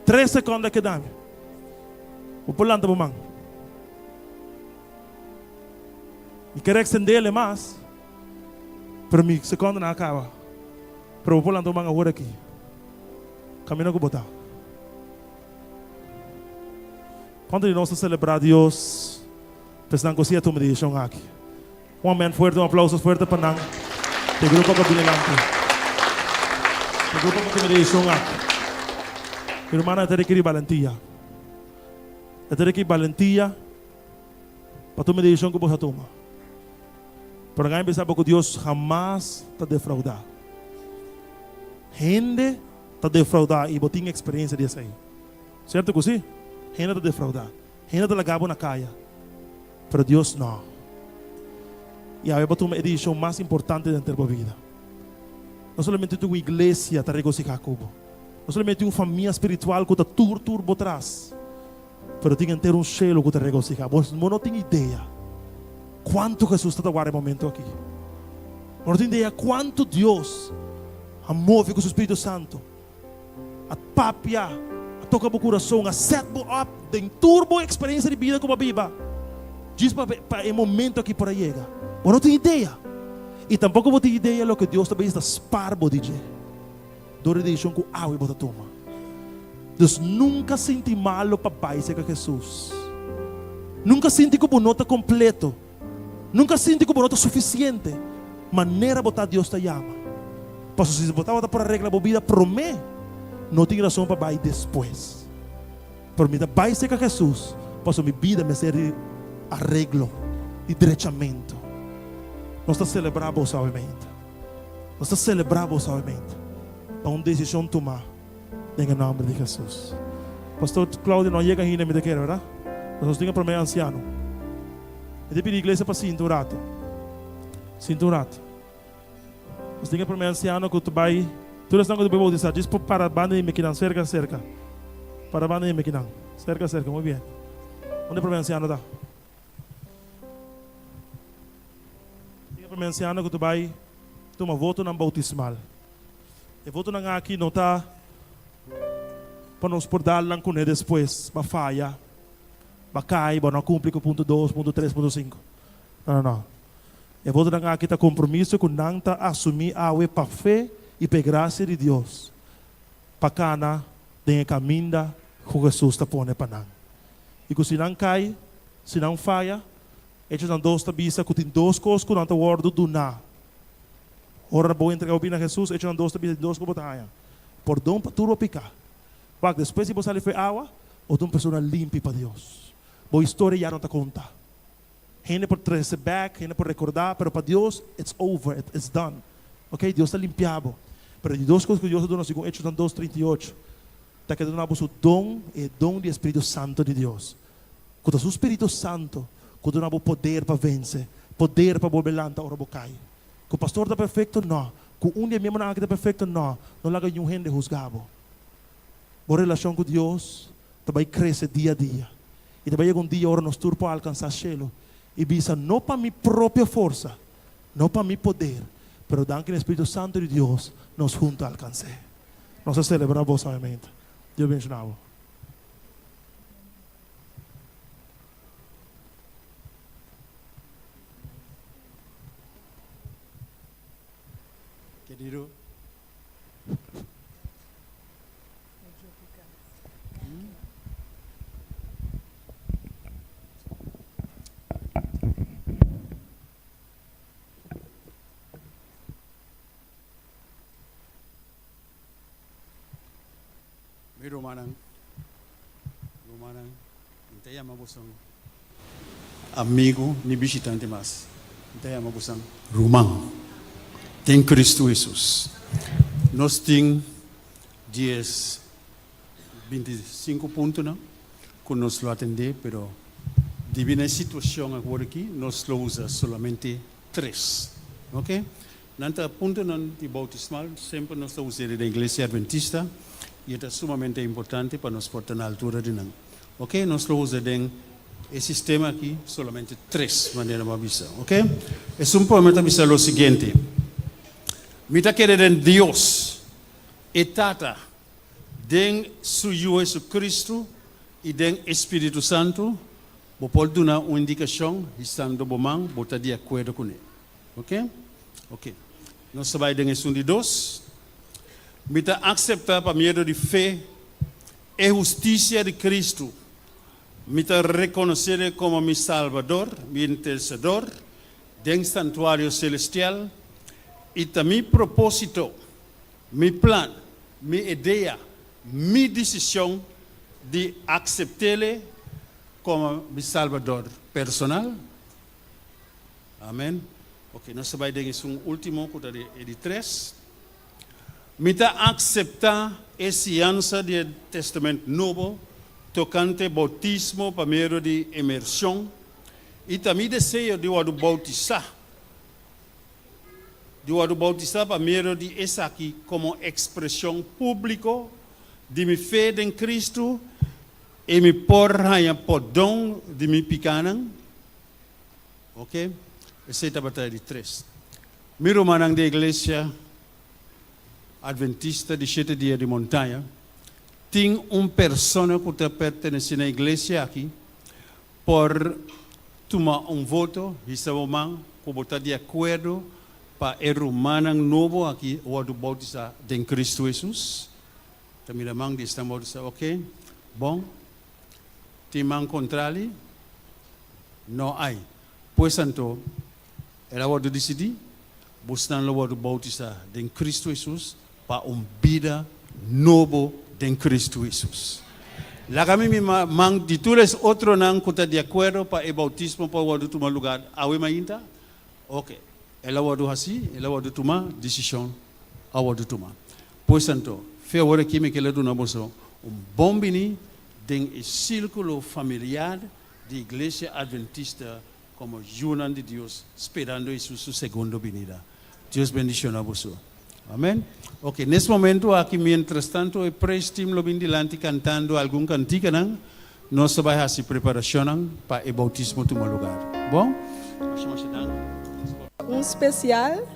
3 segundos que dá-me. Vou por lá, tá bom. E quero estender ele mais. Para mim, segundo não acaba. Para o povo lá agora aqui. Caminho com botar. Quando nós celebrar Deus, pensando que você toma decisão aqui. Um amém forte, um aplauso forte para nós. O grupo que vem lá. O grupo que toma decisão aqui. Irmã, tem que ir valentia. Tem que ir valentia para tomar decisão que você toma. Para alguém pensar que Deus jamás te defraudar. Gente te defraudar e botinha experiência disso aí. Certo que sim? Gente te defraudar. Gente te lagabo na caia. Para Deus não. E aí botou uma edição mais importante dentro da vida. Não somente uma igreja te regocijar cubo. Não somente uma família espiritual que te turbo atrás. Pero tem que ter selo que te regocijar. Você não tem ideia. Quanto Jesus está agora no momento aqui. Não tem ideia quanto Deus move com o Espírito Santo. A papia, a toca o coração, a set up, tem turbo experiência de vida como a Bíblia. Diz para o momento aqui para chegar. Não tem ideia. E tampouco vou ter ideia do que Deus também está sparbo de dizer. Dore deixam com água e bota toma. Deus nunca sente malo para baixa com Jesus. Nunca sente como nota completo. Nunca sente como nota suficiente. Maneira botar Deus te chama. Para se botar por a regra da vida, promete. Não tem razão para baixar depois. Por mim, baixa com Jesus. Para minha vida me ser arreglo e direitamento. Nós estamos celebrando o salvamento. Nós estamos celebrando o salvamento. Para uma decisão tomar. Em nome de Jesus. Pastor Cláudio não chega ainda, me quer, verdade? Nós temos para mim anciano. Eu pedi a igreja para cinturato. Cinturato. Nós temos para mim anciano que tu vai. Tu estás com o bebê de diz para a banda de Mequinan, cerca. Para a banda de Mequinan. Cerca, muito bem. Onde é para mim anciano está? Tem para mim anciano que tu vai tomar voto na bautismal. E voto na aqui não está para nos por dar lá com ele depois, para falha. Bacai, não cumpre com ponto 2, ponto 3, ponto 5. Não. Eu vou dar aqui o compromisso com nanta assumir a para fé e para graça de Deus. Para cana, tem caminho que Jesus está pondo para nós. E se não cai, se não falha, eles não dois tabisa que tem duas coisas que não está word do na. Ora vou entregar o bem a Jesus, eles não dois tabisa duas coisas para por dom para tudo picar. Mas depois se você lhe fez água, ou de uma pessoa limpa para Deus. Boa história já não está conta. Gente por trazer back, gente por recordar, pero para Deus, it's over, it's done. Ok? Deus está limpiado. Pero de duas coisas que Deus deu, segundo Hechos 2:38, está que damos o dom e dom do Espírito Santo de Deus. Quando o Espírito Santo, quando damos poder para vencer, poder para volver lá, ora bocai. Que o pastor está perfeito, não. Que um dia mesmo não está perfeito, não. Não laga nenhum gente juzgado. Boa relação com Deus, também cresce dia a dia. E também um dia, ora, nós turpo alcançar cielo. E visa não para minha própria força, não para meu poder, pero dan que o Espírito Santo de Deus nos juntos alcance. Nós celebramos somente. Deus abençoe. Querido, Romanang, não tem amabusang amigo ni visitante mas, não tem amabusang Romang, tem Cristo Jesus. Nós tem 25 pontos não, que nós lo atender, pero divina situação agora aqui, nós lo usa solamente 3, ok? Nanta ponto não de bautismal, sempre nós lo usamos da Igreja Adventista. E é sumamente importante para nós portar na altura de nós. Ok? Nós usamos o sistema aqui, solamente 3 maneiras de avisar. Ok? É um problema de avisar o seguinte. Mita querer Deus e Tata, den suyo Jesus Cristo e den Espírito Santo, vou pode dar uma indicação, estando bom, vou estar de acordo com ele. Ok? Ok. Nós trabalhamos em 2. Mita aceitar para meio de fé e justiça de Cristo. Mita reconhecer como meu Salvador, meu intercedor, dentro do santuário celestial. E também propósito, meu plano, minha ideia, minha decisão de aceitar-lhe como meu Salvador personal. Amém. Ok, nós vamos um último, que é de 3. Mita aceitar essa aliança do Testamento Novo, tocante bautismo para meio de imersão, e também desejo de o bautizar para meio de essa aqui como expressão pública de minha fé em Cristo e me porra podão de minha pequena. Ok? Essa é a batalha de 3. Miro manang da igreja Adventista de 7 dias de montanha, tem uma pessoa que pertence à igreja aqui, por tomar voto, e sabemos que está de acordo para o humano novo aqui, o do bautizar em Cristo Jesus. Também a mão de estamos ok? Bom, tem mão contrária? Não há. Pois então, ela vai decidir, buscando o do bautizar em Cristo Jesus, para vida novo em Cristo Jesus. Lá kami mang ditules outro nang kuta de acordo para o bautismo para o tomar lugar. Awe mainta? Ok. Ela wadu hasi, ela wadu tomar decisão, a wadu tomar. Pois então, fe agora aqui me quero dar bom bini em círculo familiar de igreja adventista como Junan de Deus, esperando Jesus su segundo venida. Deus bendicionar você. Amém? Ok, nesse momento aqui, mientras tanto, o praise team lo vem dilante cantando algum cantiga, nós vamos fazer preparação para o bautismo tomar lugar. Bom? Especial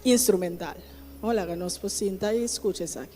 instrumental. Olha, que nós possamos sentar e escutar isso aqui.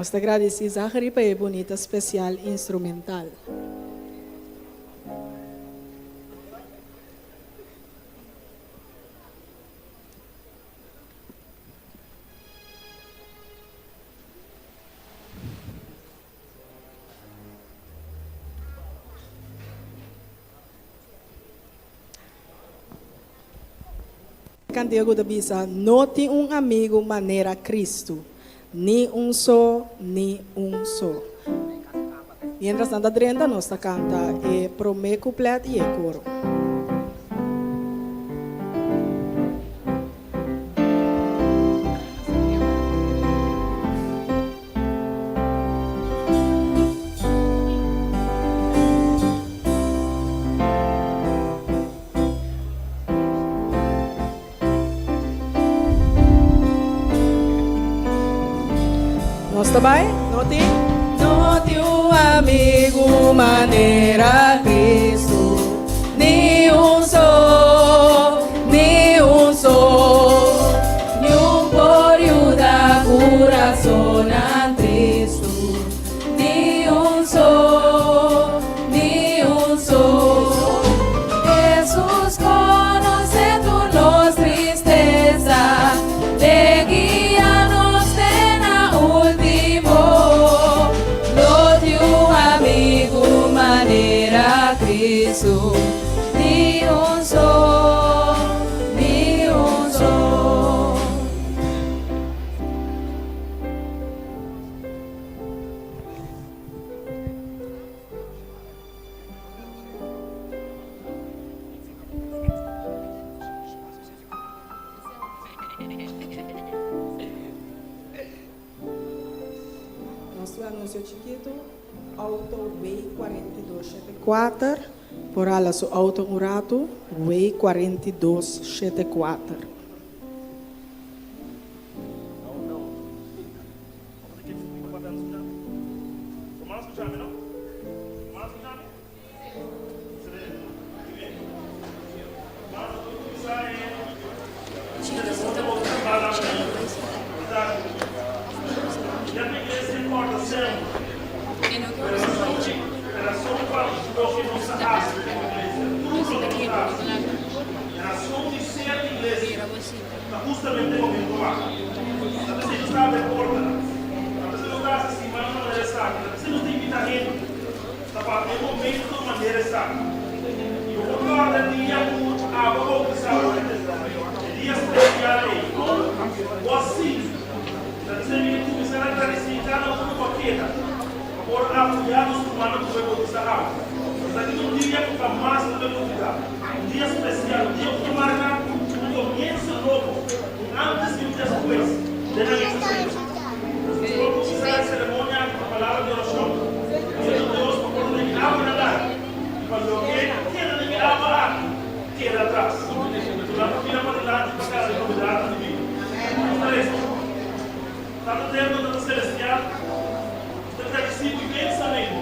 Nós te agradecemos a ripa e bonita especial instrumental. Cantigo da Bisa, não tem amigo maneira Cristo, ni só. Mientras tanto, Adriana nós canta e promê completo e coro. Nós também? Não tem amigo maneira Cristo, ni só, ni por ayuda coração Cristo, ni só. Jesus conoce tu nos tristeza, te guía nos na último. Amigo maneira Cristo, ni só. Nosso anúncio chiquito. Auto Way 4274, por ala su auto murato, Way 4274. Justamente como eu estou aqui. Você não está de porta, você não está se maneira essa, você não tem vida gente, está para o momento maneira essa. E o outro lado é dia muito água que sabe, dia especial aí, ou assim, você me começar a agradecer cada um com aquela, por apoiar os humanos que vão usar água. Mas aqui um dia que mais não vai cuidar, dia especial, dia que marca comienzo novo, antes e depois de la mesa. Vamos usar a cerimônia, a palavra de oração. Dizendo Deus, por favor, de água na dar. Quando alguém quer de água, queda atrás. Tu lá para virar para lá, para casa de convidado de mim. Vamos isso. Está no tempo da celestial, você está decidido imensamente.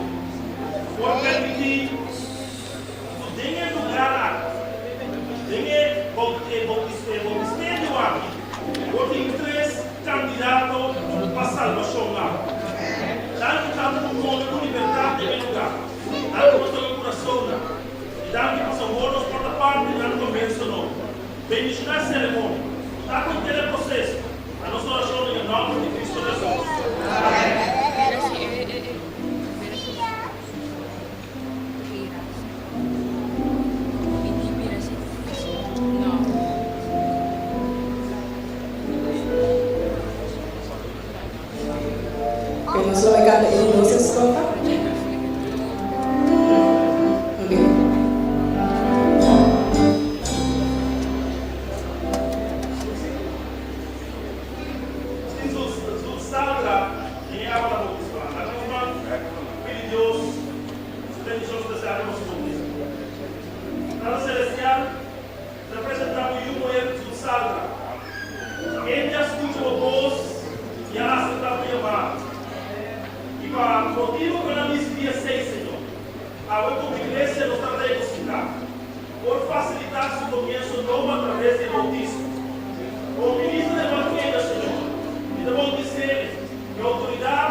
Por permitir, tu tenha lugar lá. Tenha ministério aqui, porque tem 3 candidatos para a salvação lá. Tanto no nome de liberdade em lugar, tanto no teu coração lá, e tanto que são bônus por da parte da convenção não. Bendicionar a cerimônia, está com aquele processo, a nossa oração em nome de Cristo Jesus. Amém. Nos lo regala y nos escoja. Motivo que la misa día 6, Señor. Ahora como iglesia nos está regocijando por facilitar su comienzo nuevo a través del bautismo. Como ministro del Evangelio, Señor, y debo decir que autoridad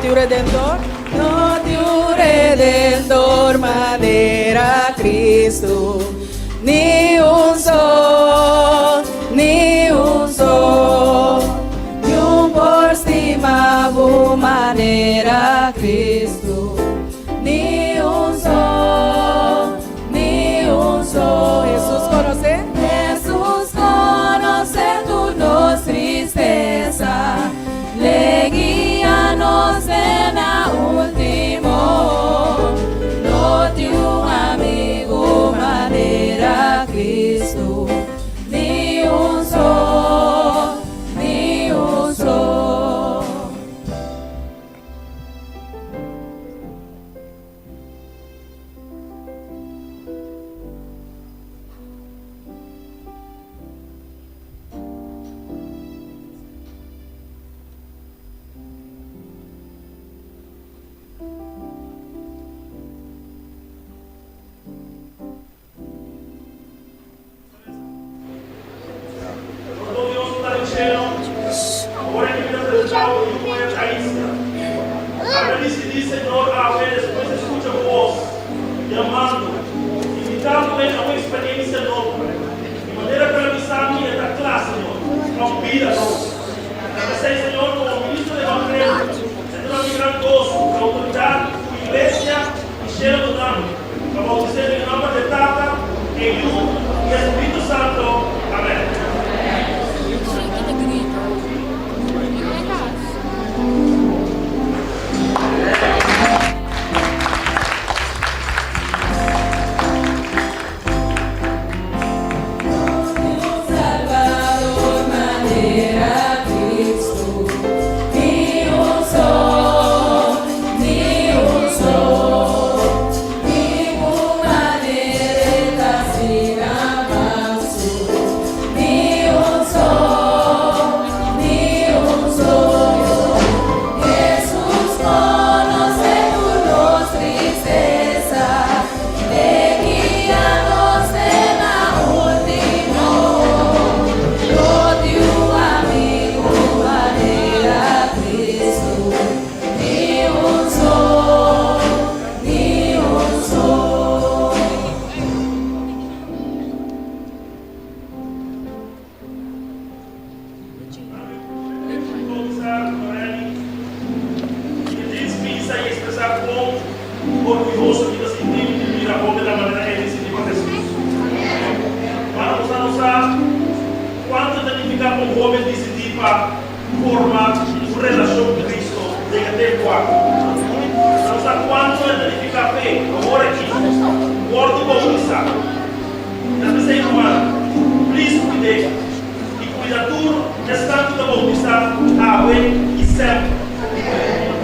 teu Redentor, no teu Redentor, maneira Cristo, ni un sol, ni un sol, ni un por estimavo maneira Cristo, ni un sol, ni un sol. Jesús conoce tu nos tristeza, le guía nos en la último, no tu amigo manera Cristo, ni un sol, ni un sol. orgulhoso que se sentimos de vir a boca da maneira que ele sentiu a Jesus. Vamos a usar quanto identificar com o homem decidir para formar uma relação com Cristo de até quatro. Vamos usar quanto identificar a fé, agora aqui, gordo bautizado. Deve ser humano, Cristo que deixa, e cuidador restante da bautizar, ave e sempre.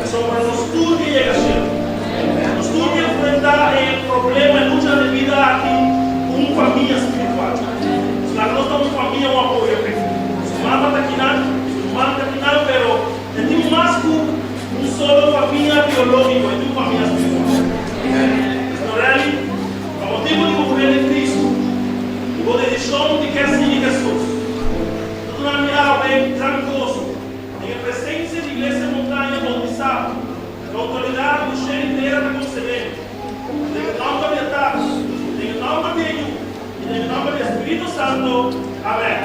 Sobre nós tudo que chega a ser. Nós tudo que enfrentar é problema e luta de vida aqui com família espiritual. Se nós estamos família, um apoio aqui. Se mama está aqui não, se mama está aqui não, pero tem mais que solo família biológica, tem família espiritual. Então, realmente, o motivo de confiar em Cristo, a decisão de que seguir Jesus. Tudo na minha bem tranquilo. Em presença da igreja montanha bautizada, a autoridade do cheiro inteira da concebendo, em nome de Deus, em nome de Deus e em nome do Espírito Santo. Amém.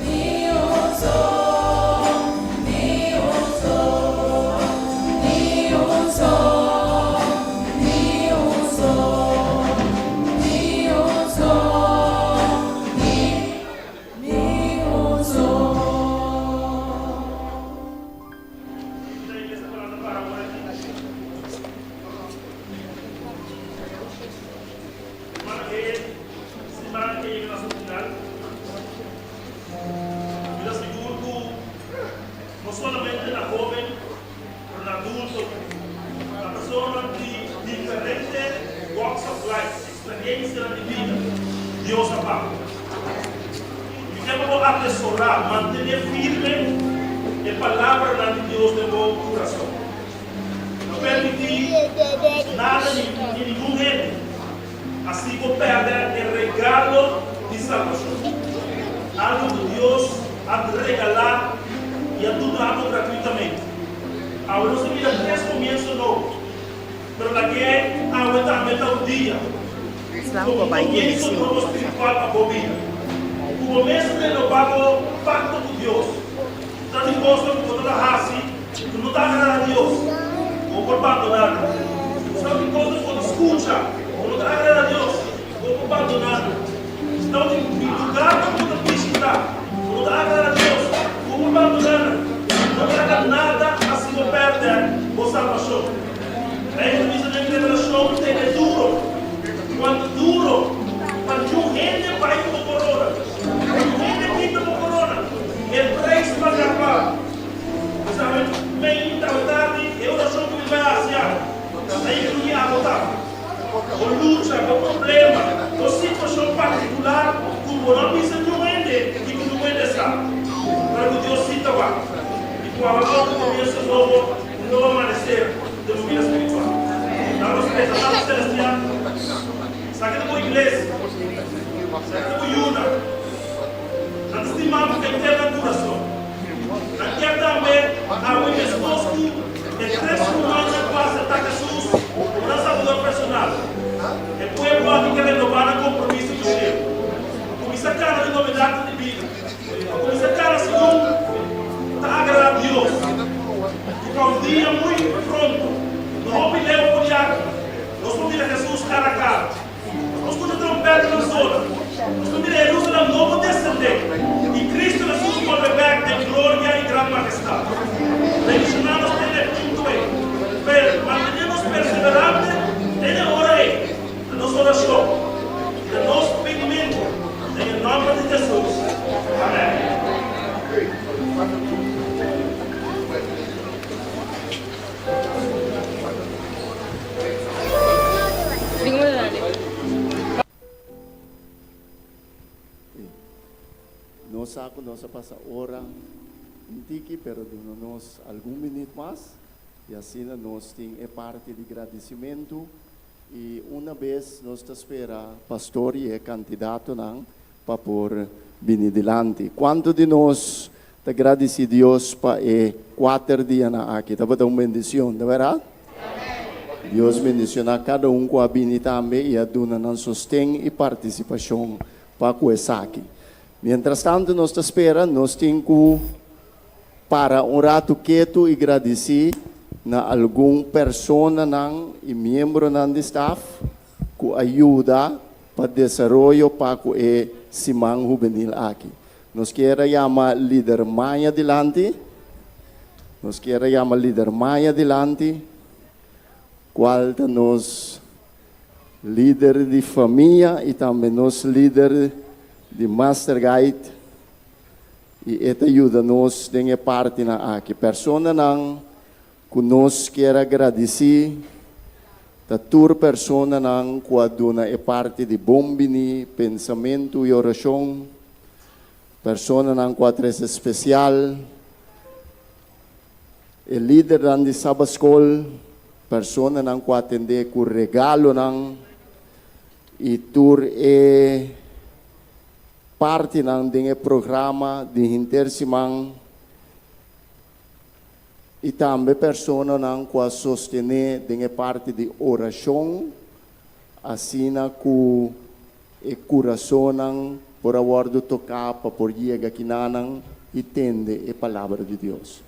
Ni un sol. experiencia de vida, Dios apaga. Y que vamos a atesorar, mantener firme la palabra de Dios de nuestro corazón. No permitir nada ni ningún gente, así como perder el regalo de salvación. Algo que Dios ha de regalar y ha dado gratuitamente. Ahora no se mira 3 comienzos nuevos, pero la que ahora también está un día. Como comienzo nuevo espiritual para tu vida. Como comienzo de nuevo pacto con Dios. Está dispuesto que tú estás así, tú no estás agradando a Dios, o por abandonar. Está dispuesto que tú escuchas, o no estás agradando a Dios, o por abandonar. Está en lugar que tú te visitas, o no estás agradando a Dios, o por abandonar. No traga nada assim não perde a salvação. A gente diz na revelação que é duro. Quando duro, quando um rende vai com corona. Quando um rende pinta com corona. É preço para gravar. Sabe, bem tarde, eu não sou que vai asiar. Aí que não ia votar. Com luta, com problema, com situação particular, como não precisa de um rende e que não rende sabe. Para que Deus cita lá. Quando começa um novo amanecer de uma vida espiritual. Damos presença celestial. Saca da boa igreja. Saca da boa yuna. Nós estimamos que tem na coração. Aqui também há um esposo de 3 semanas para estar Jesus, na salvação personal. E depois pode querer renovar o compromisso do cheiro. Começa a cara de novidade de vida. Começa a cara segundo. Agradar a Deus. E para um dia muito pronto, não vamos ler o diácono, nós vamos ir a Jesus cara a cara. Nós vamos ter trompete na zona. Nós vamos ir a Jerusalém novo descender. E Cristo Jesus volve back de glória e grande majestade. Leicionamos tem punto aí. Mas mantenemos perseverantes, tem a hora aí. A nossa oração, o nosso pedimento, em nome de Jesus. Amém. Nossa passa hora um tique, pero dando-nos algum minuto mais e assim nós temos parte de agradecimento e uma vez nós espera pastor e candidato para por vir adiante. Quanto de nós te agradece Deus para 4 dias aqui, tá bom, uma bendição, não é verdade? Deus bendiciona cada com a bini também e a dona não sustém e participação para começar aqui. Mientras tanto, nós esperamos, nós temos que para um rato quieto e agradecer na alguma pessoa e membro do staff que ajuda para o desenvolvimento para o Simão Juvenil aqui. Nós queremos chamar líder Maia adelante. Nós queremos chamar líder Maia adelante. Qual é nos líder de família e também nos líder de Master Guide e esta ajuda-nos em parte na aqui. Persona não que nós quer agradecer da tua persona não que aduna é parte de bombini, pensamento e oração. Persona não que atrás especial. O líder de Sabbath School. Persona não que atender com regalo não e tur é parte ng programa de intersimang e também persona nang kwa sostener dinge parte de oração assim ku e coração nang por awardo tocar para por llegar aqui nanang entende a palavra de Deus.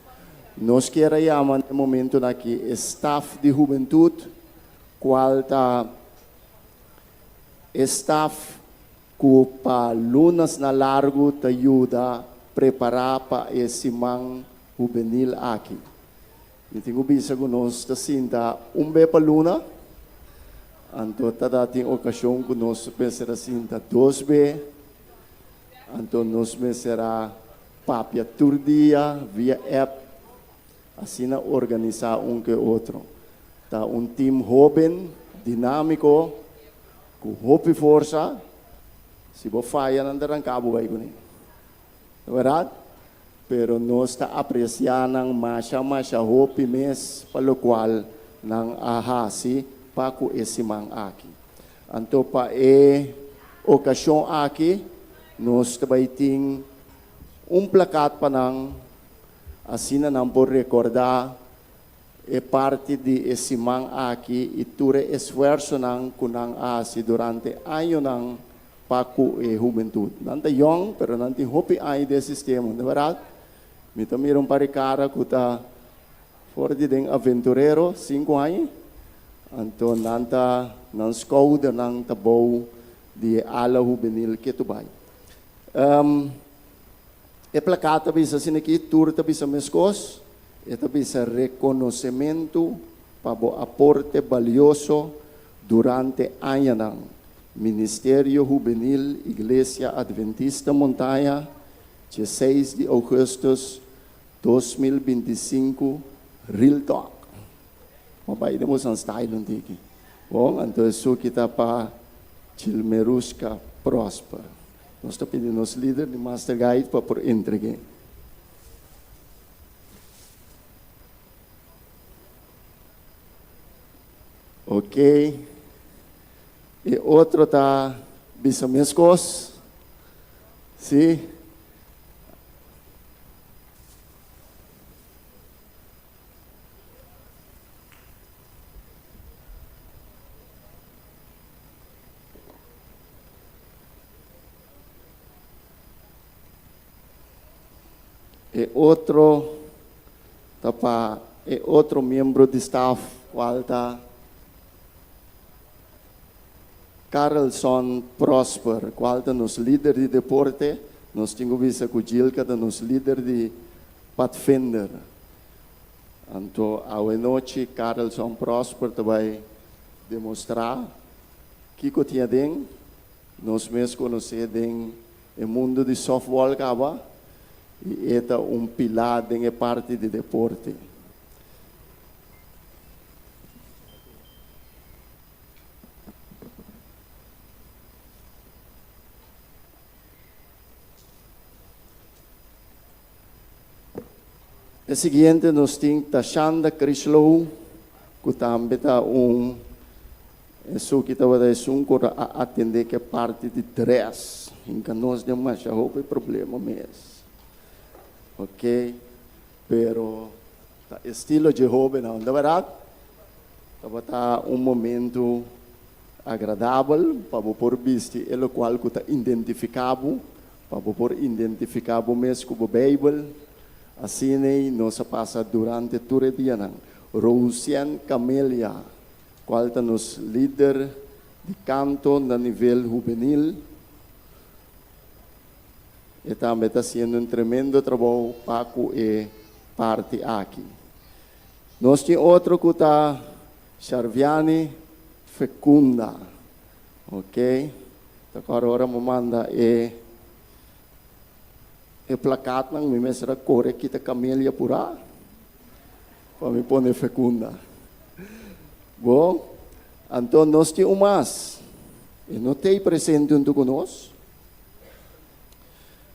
Nós queremos chamar no momento aqui staff de juventude qual tá staff que para lunas na largo te ajuda a preparar para esse man juvenil aqui. E tenho visto que nós sinta vez para luna, então tada tem ocasião que nós pensará sinta 2 vezes, então nós pensará papia todo dia via app, assim organizar que outro. Tá time jovem, dinâmico, com hope força, se você falha, não terá cabo vai com ele. Não é verdade? Pero nós está apreciando mais hope mês, pelo qual não ahasi para com esse man aqui. Então, para a ocasião aqui, nós também temos plakat para nang assim não por recordar parte de esse man aqui e ture esforço nang kunang asi durante ano nang paku juventude. Nanta young pero nanti hopi ai desse sistema, não é verdade? Me tomaram para cara kuta for de den aventurero 5 anos. Então nanta nan scout nang tabou de ala juvenil que tu vai. E placata bisa siniki tur bisa mescos, eta bisa reconhecimento para o aporte valioso durante ano ng Ministério Juvenil Iglesia Adventista Montanha, 16 de agosto 2025, Real Talk. Mabay mo sa style ng tiki. Bom, então isso kita pa Chilmeruska Prosper. Nós estamos pedindo aos líderes de Master Guide para por entregue. Ok. E outro tá bisamescos. Sim. E outro membro de staff, qual tá Carlson Prosper, qual tá nos líder de deporte, nós temos visa com Gilca, nos líder de Pathfinder. Então, a noite, Carlson Prosper vai demonstrar que tinha den, nós mesmos conhecemos den o mundo de softball cava. E esta pilar de parte de deporte. O seguinte, nós temos Tashanda Krishlow, que também está isso que estava a atender que é parte de 3. Então, nós temos mais problema mesmo. Ok, pero estilo de jovem, não, na verdade, estava momento agradável para por visto, o qual que está identificado, para por identificado mesmo com a Bíblia, assim nós passa durante todo o dia, não. Rosian Camelia, qual está nos líder de canto no nível juvenil. E também está sendo tremendo trabalho para a parte aqui. Nós temos outro que está Charviani Fecunda. Ok? Agora me manda placat ng may mesra kore kita Camelia pura. Para me pôr Fecunda. Bom, então nós temos umas. E não tem presente junto conosco.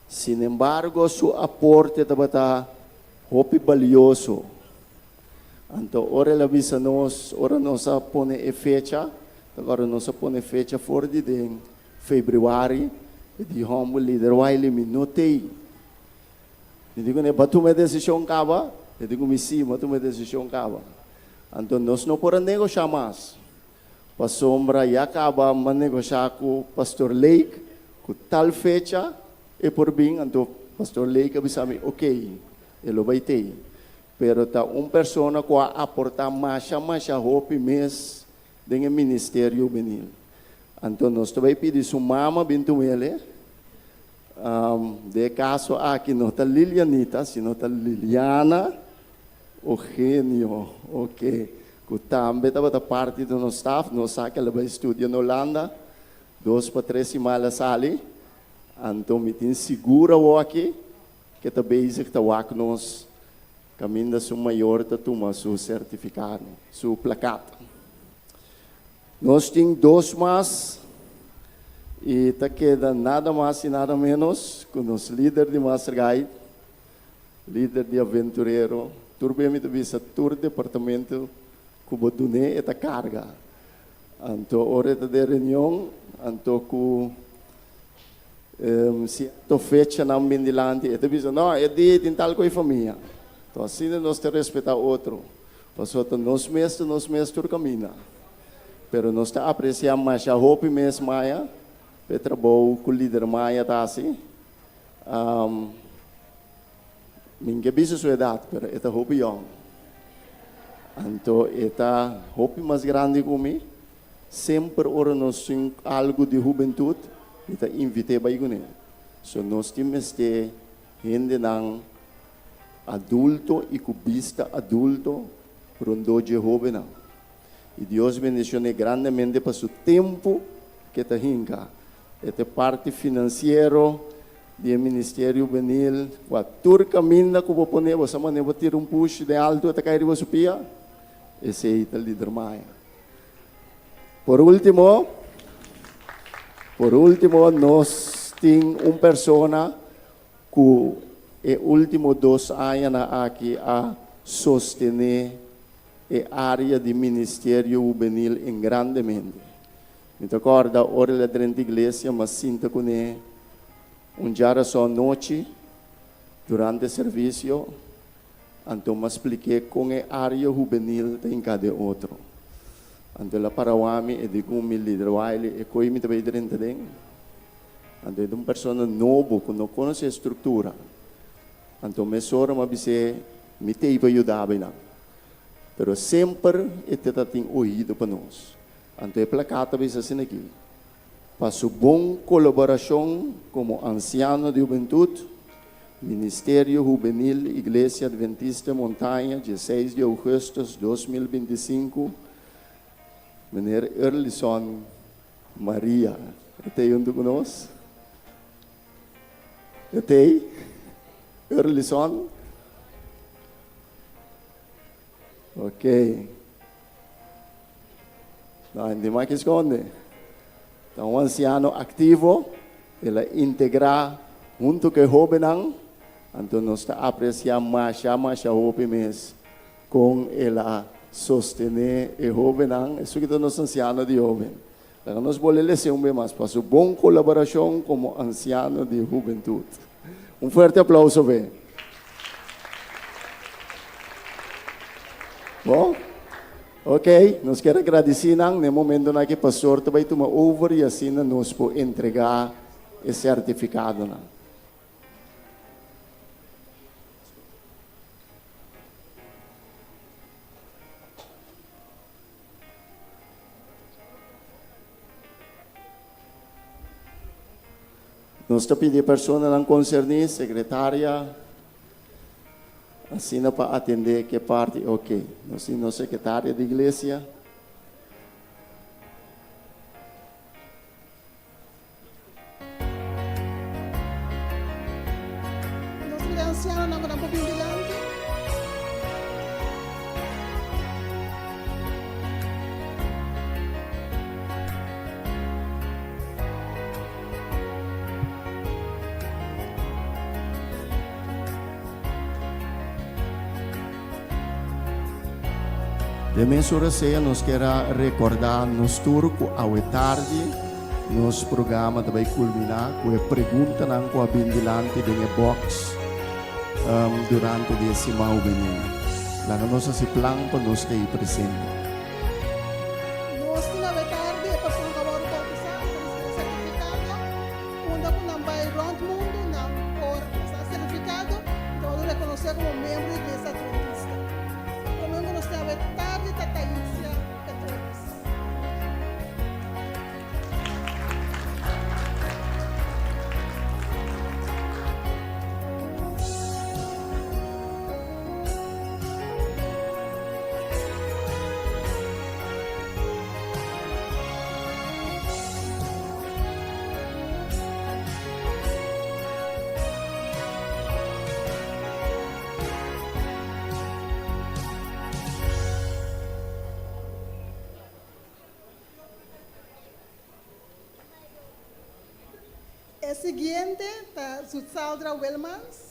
Sin embargo, su aporte está hopi valioso. Então, ora la visa nos, ora nos pone fecha, agora nos pone fecha for de februari, e di homo líder Wiley me notei. E digo, ne batu me decisão cava, e digo, me sim, batu me decisão cava. Então, nós não podemos negociar mais. Pa sombra, ya acaba negociar com o pastor Lake, com tal fecha, e por bem, então, pastor Lake avisou-me, ok, ele vai ter. Pero tá pessoa que aportar mais hope mês do ministério juvenil. Então, nós também pedimos sua mama bintu ele. De caso aqui não está Lilianita, sino está Liliana Eugenio, ok. Que também estava parte do nosso staff, nós sabemos que ela vai estudar na Holanda, 2 para 3 semanas ali. Então, me tem segura aqui, que está basic, está nós caminho seu maior, está tomando seu certificado, seu placata. Nós temos 2 mais, E tá queda nada mais e nada menos com os líderes de Master Guide, líder de aventureiro, turbem de visa tur departamento cubo dune eta carga. Anto hora de reunião, anto cu se to fecha na mendilante, eta visa não, é dia tem tal coi família. Então assim nós te respeitar outro. Passou nos meses tur camina. Pero nós te apreciamos mais a hope mes maia, Petra bom com líder maia tá assim. Ninguém bisa sua idade, pero eta hope young. Então eta hope mais grande comigo. Sempre ora nós tem algo de juventude, eta invite para ir. So nós temos que gente nang adulto e cubista adulto rondo de jovem. E Deus bendicione grandemente para o tempo que está hinca. Esta parte financeira do Ministério Juvenil, com a turca minda que vou poner, você vai ter push de alto até cair em pia. Esse é o líder Maia. Por último, nós temos pessoa que é último 2 anos aqui a sostener a área de Ministério Juvenil em grandemente. Me recorda, ora lá dentro da igreja, mas sinto com ele dia só noite, durante o serviço, então me expliquei com a área juvenil em cada outro. Então lá para o homem, e digo me líder Wiley, e coi me também dentro dele. Então é uma pessoa nova, que não conhece a estrutura. Então me sora me disse, me tem para ajudar bem. Pero sempre este tem ouvido para nós. Então é placata bisa assim aqui. Para sua boa colaboração como anciano de juventude, Ministério Juvenil Igreja Adventista Montanha, 16 de agosto de 2025, Meneer Erlison Maria. Tem junto conosco? Tem? Erlison? Ok. Não, hindi mais que esconde. Então, um anciano ativo, ele integrar junto com o jovem, então nós apreciamos mais a jovem mesmo, com ela sostener o jovem, isso que nós ancianos de jovem. Então, nós podemos ser mais para sua boa colaboração como anciano de juventude. Um forte aplauso, bem. Bom? Ok, nós queremos agradecer no momento que o pastor vai tomar over e assim nos pode entregar o certificado. Nós pedimos a pessoa não concernir, secretária, assim para atender que parte, ok. Nós temos secretária da igreja. Nós ancianos não podemos vir delante. De mensura ceia, nós queremos recordar nos turco ao tarde, nos programa vai culminar com a pergunta não com a bindilante de box durante o décimo veneno. Lá nós se plan para nós ter presente. Nós temos a tarde para provar o certificado, onde não vai round mundo, não por certificado, todo reconhecer como membro da igreja adventista. Domingo nós temos a tarde da Taísia Petrópolis. El siguiente, Saldra Wilmans.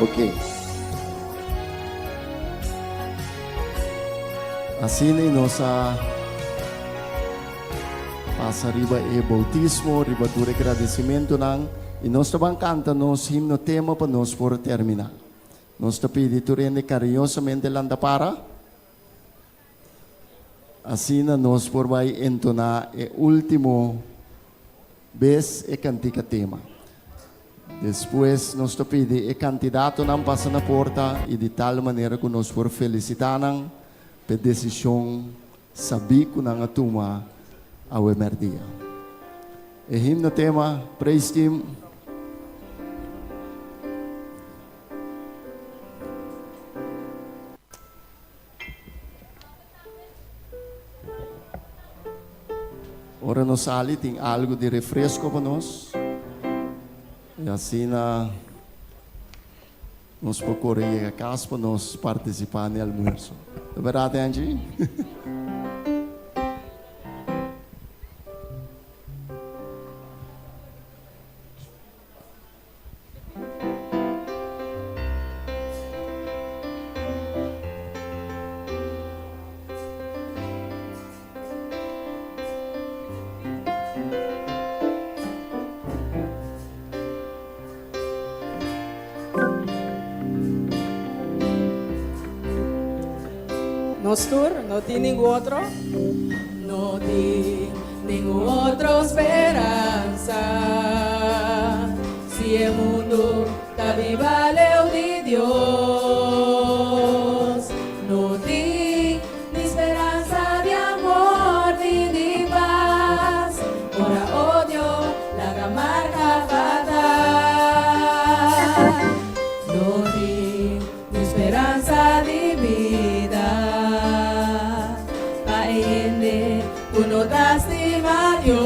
Ok. Assim nós passa riba e bautismo, riba do agradecimento nang e nós também canta nos himno tema para nós por terminar. Nós te pedi tu rende carinhosamente landa para. Assim nós por vai entonar e último vez e cantica tema. Depois nós te pedi e candidato não passa na porta e de tal maneira que nós por felicitar nang pe decisão sabi ko nang atuma ao emerdia. E himno tema praise team. Ora nos ali tem algo de refresco para nós. E assim nós procuramos a casa para nós participar no almoço. É verdade, Angie? No tiene ningún otro. No tiene ninguna otra esperanza. Si el mundo está viva leo de Dios. No tiene esperanza de amor ni de paz. Ora odio la marca fatal. No tiene esperanza de vida. Uno lastima a Dios,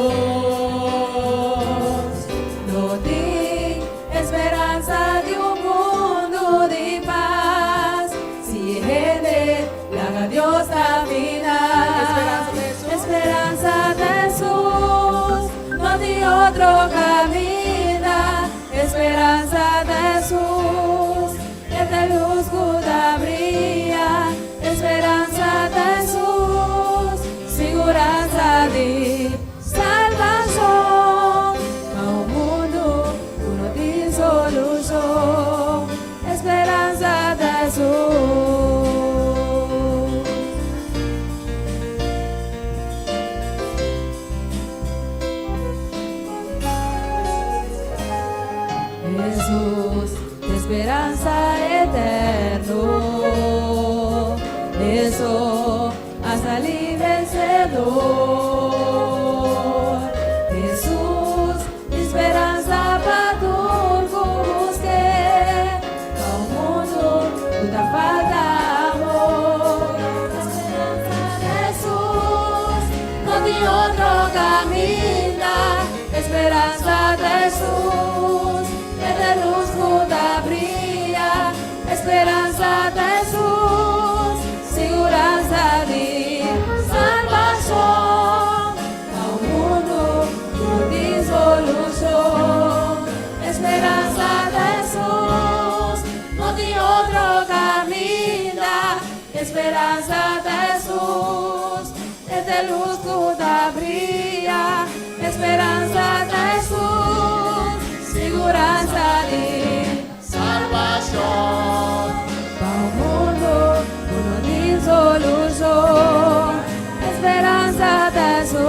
no tiene esperanza de un mundo de paz. Si gente le haga Dios la vida, esperanza de Jesús, no tiene otro camino. Esperanza de Jesús, esta luz que brilla. Esperanza de Jesús, segurança de salvação. Ao mundo, uno de solução. Esperança de Jesus. Jesus, esperança eterno. Eso hasta el vencedor. Jesús, esperanza para todos que al mundo nunca falta amor. Esperanza de Jesús, no tiene otro camino. Esperanza de Jesús, que de luz nunca brilla. Esperanza de Jesús, segurança de salvação. de luz toda brilla, esperanza de Jesús, seguranza de salvación. Para un mundo con solución, esperanza de Jesús,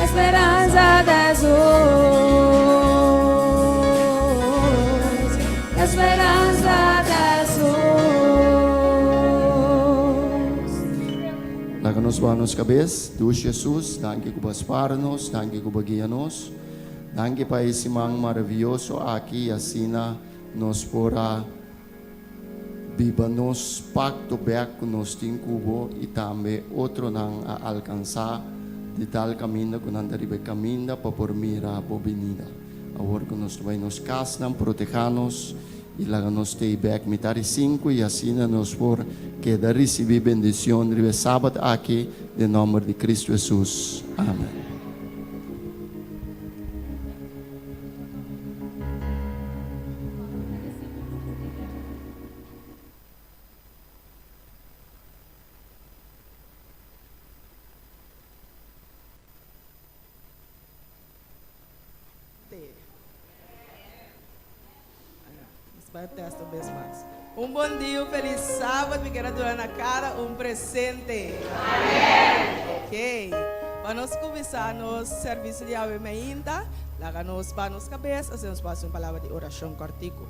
esperanza de Jesús. Esperanza de Jesús. Laga nos manos cabeça, Deus Jesus, danke que vas para nós, danke que guia-nos, danke para esse man maravilhoso aqui, assim nos porá viva nos pacto beco nos tem cubo e também outro não a alcançar de tal caminho que não deve caminho para por mira a venida. Agora que nós vai nos casam, proteja-nos e lá nos tem back metade 5 e assim nos por que da receber bendição de sábado aqui em nome de Cristo Jesus. Amém. Vai testa uma vez mais. Bom dia, feliz sábado. Me quero dar na cara presente. Amém. Ok. Vamos começar nosso serviço de Ave Maria. Lá nos cabeças, nós passamos uma palavra de oração cortico.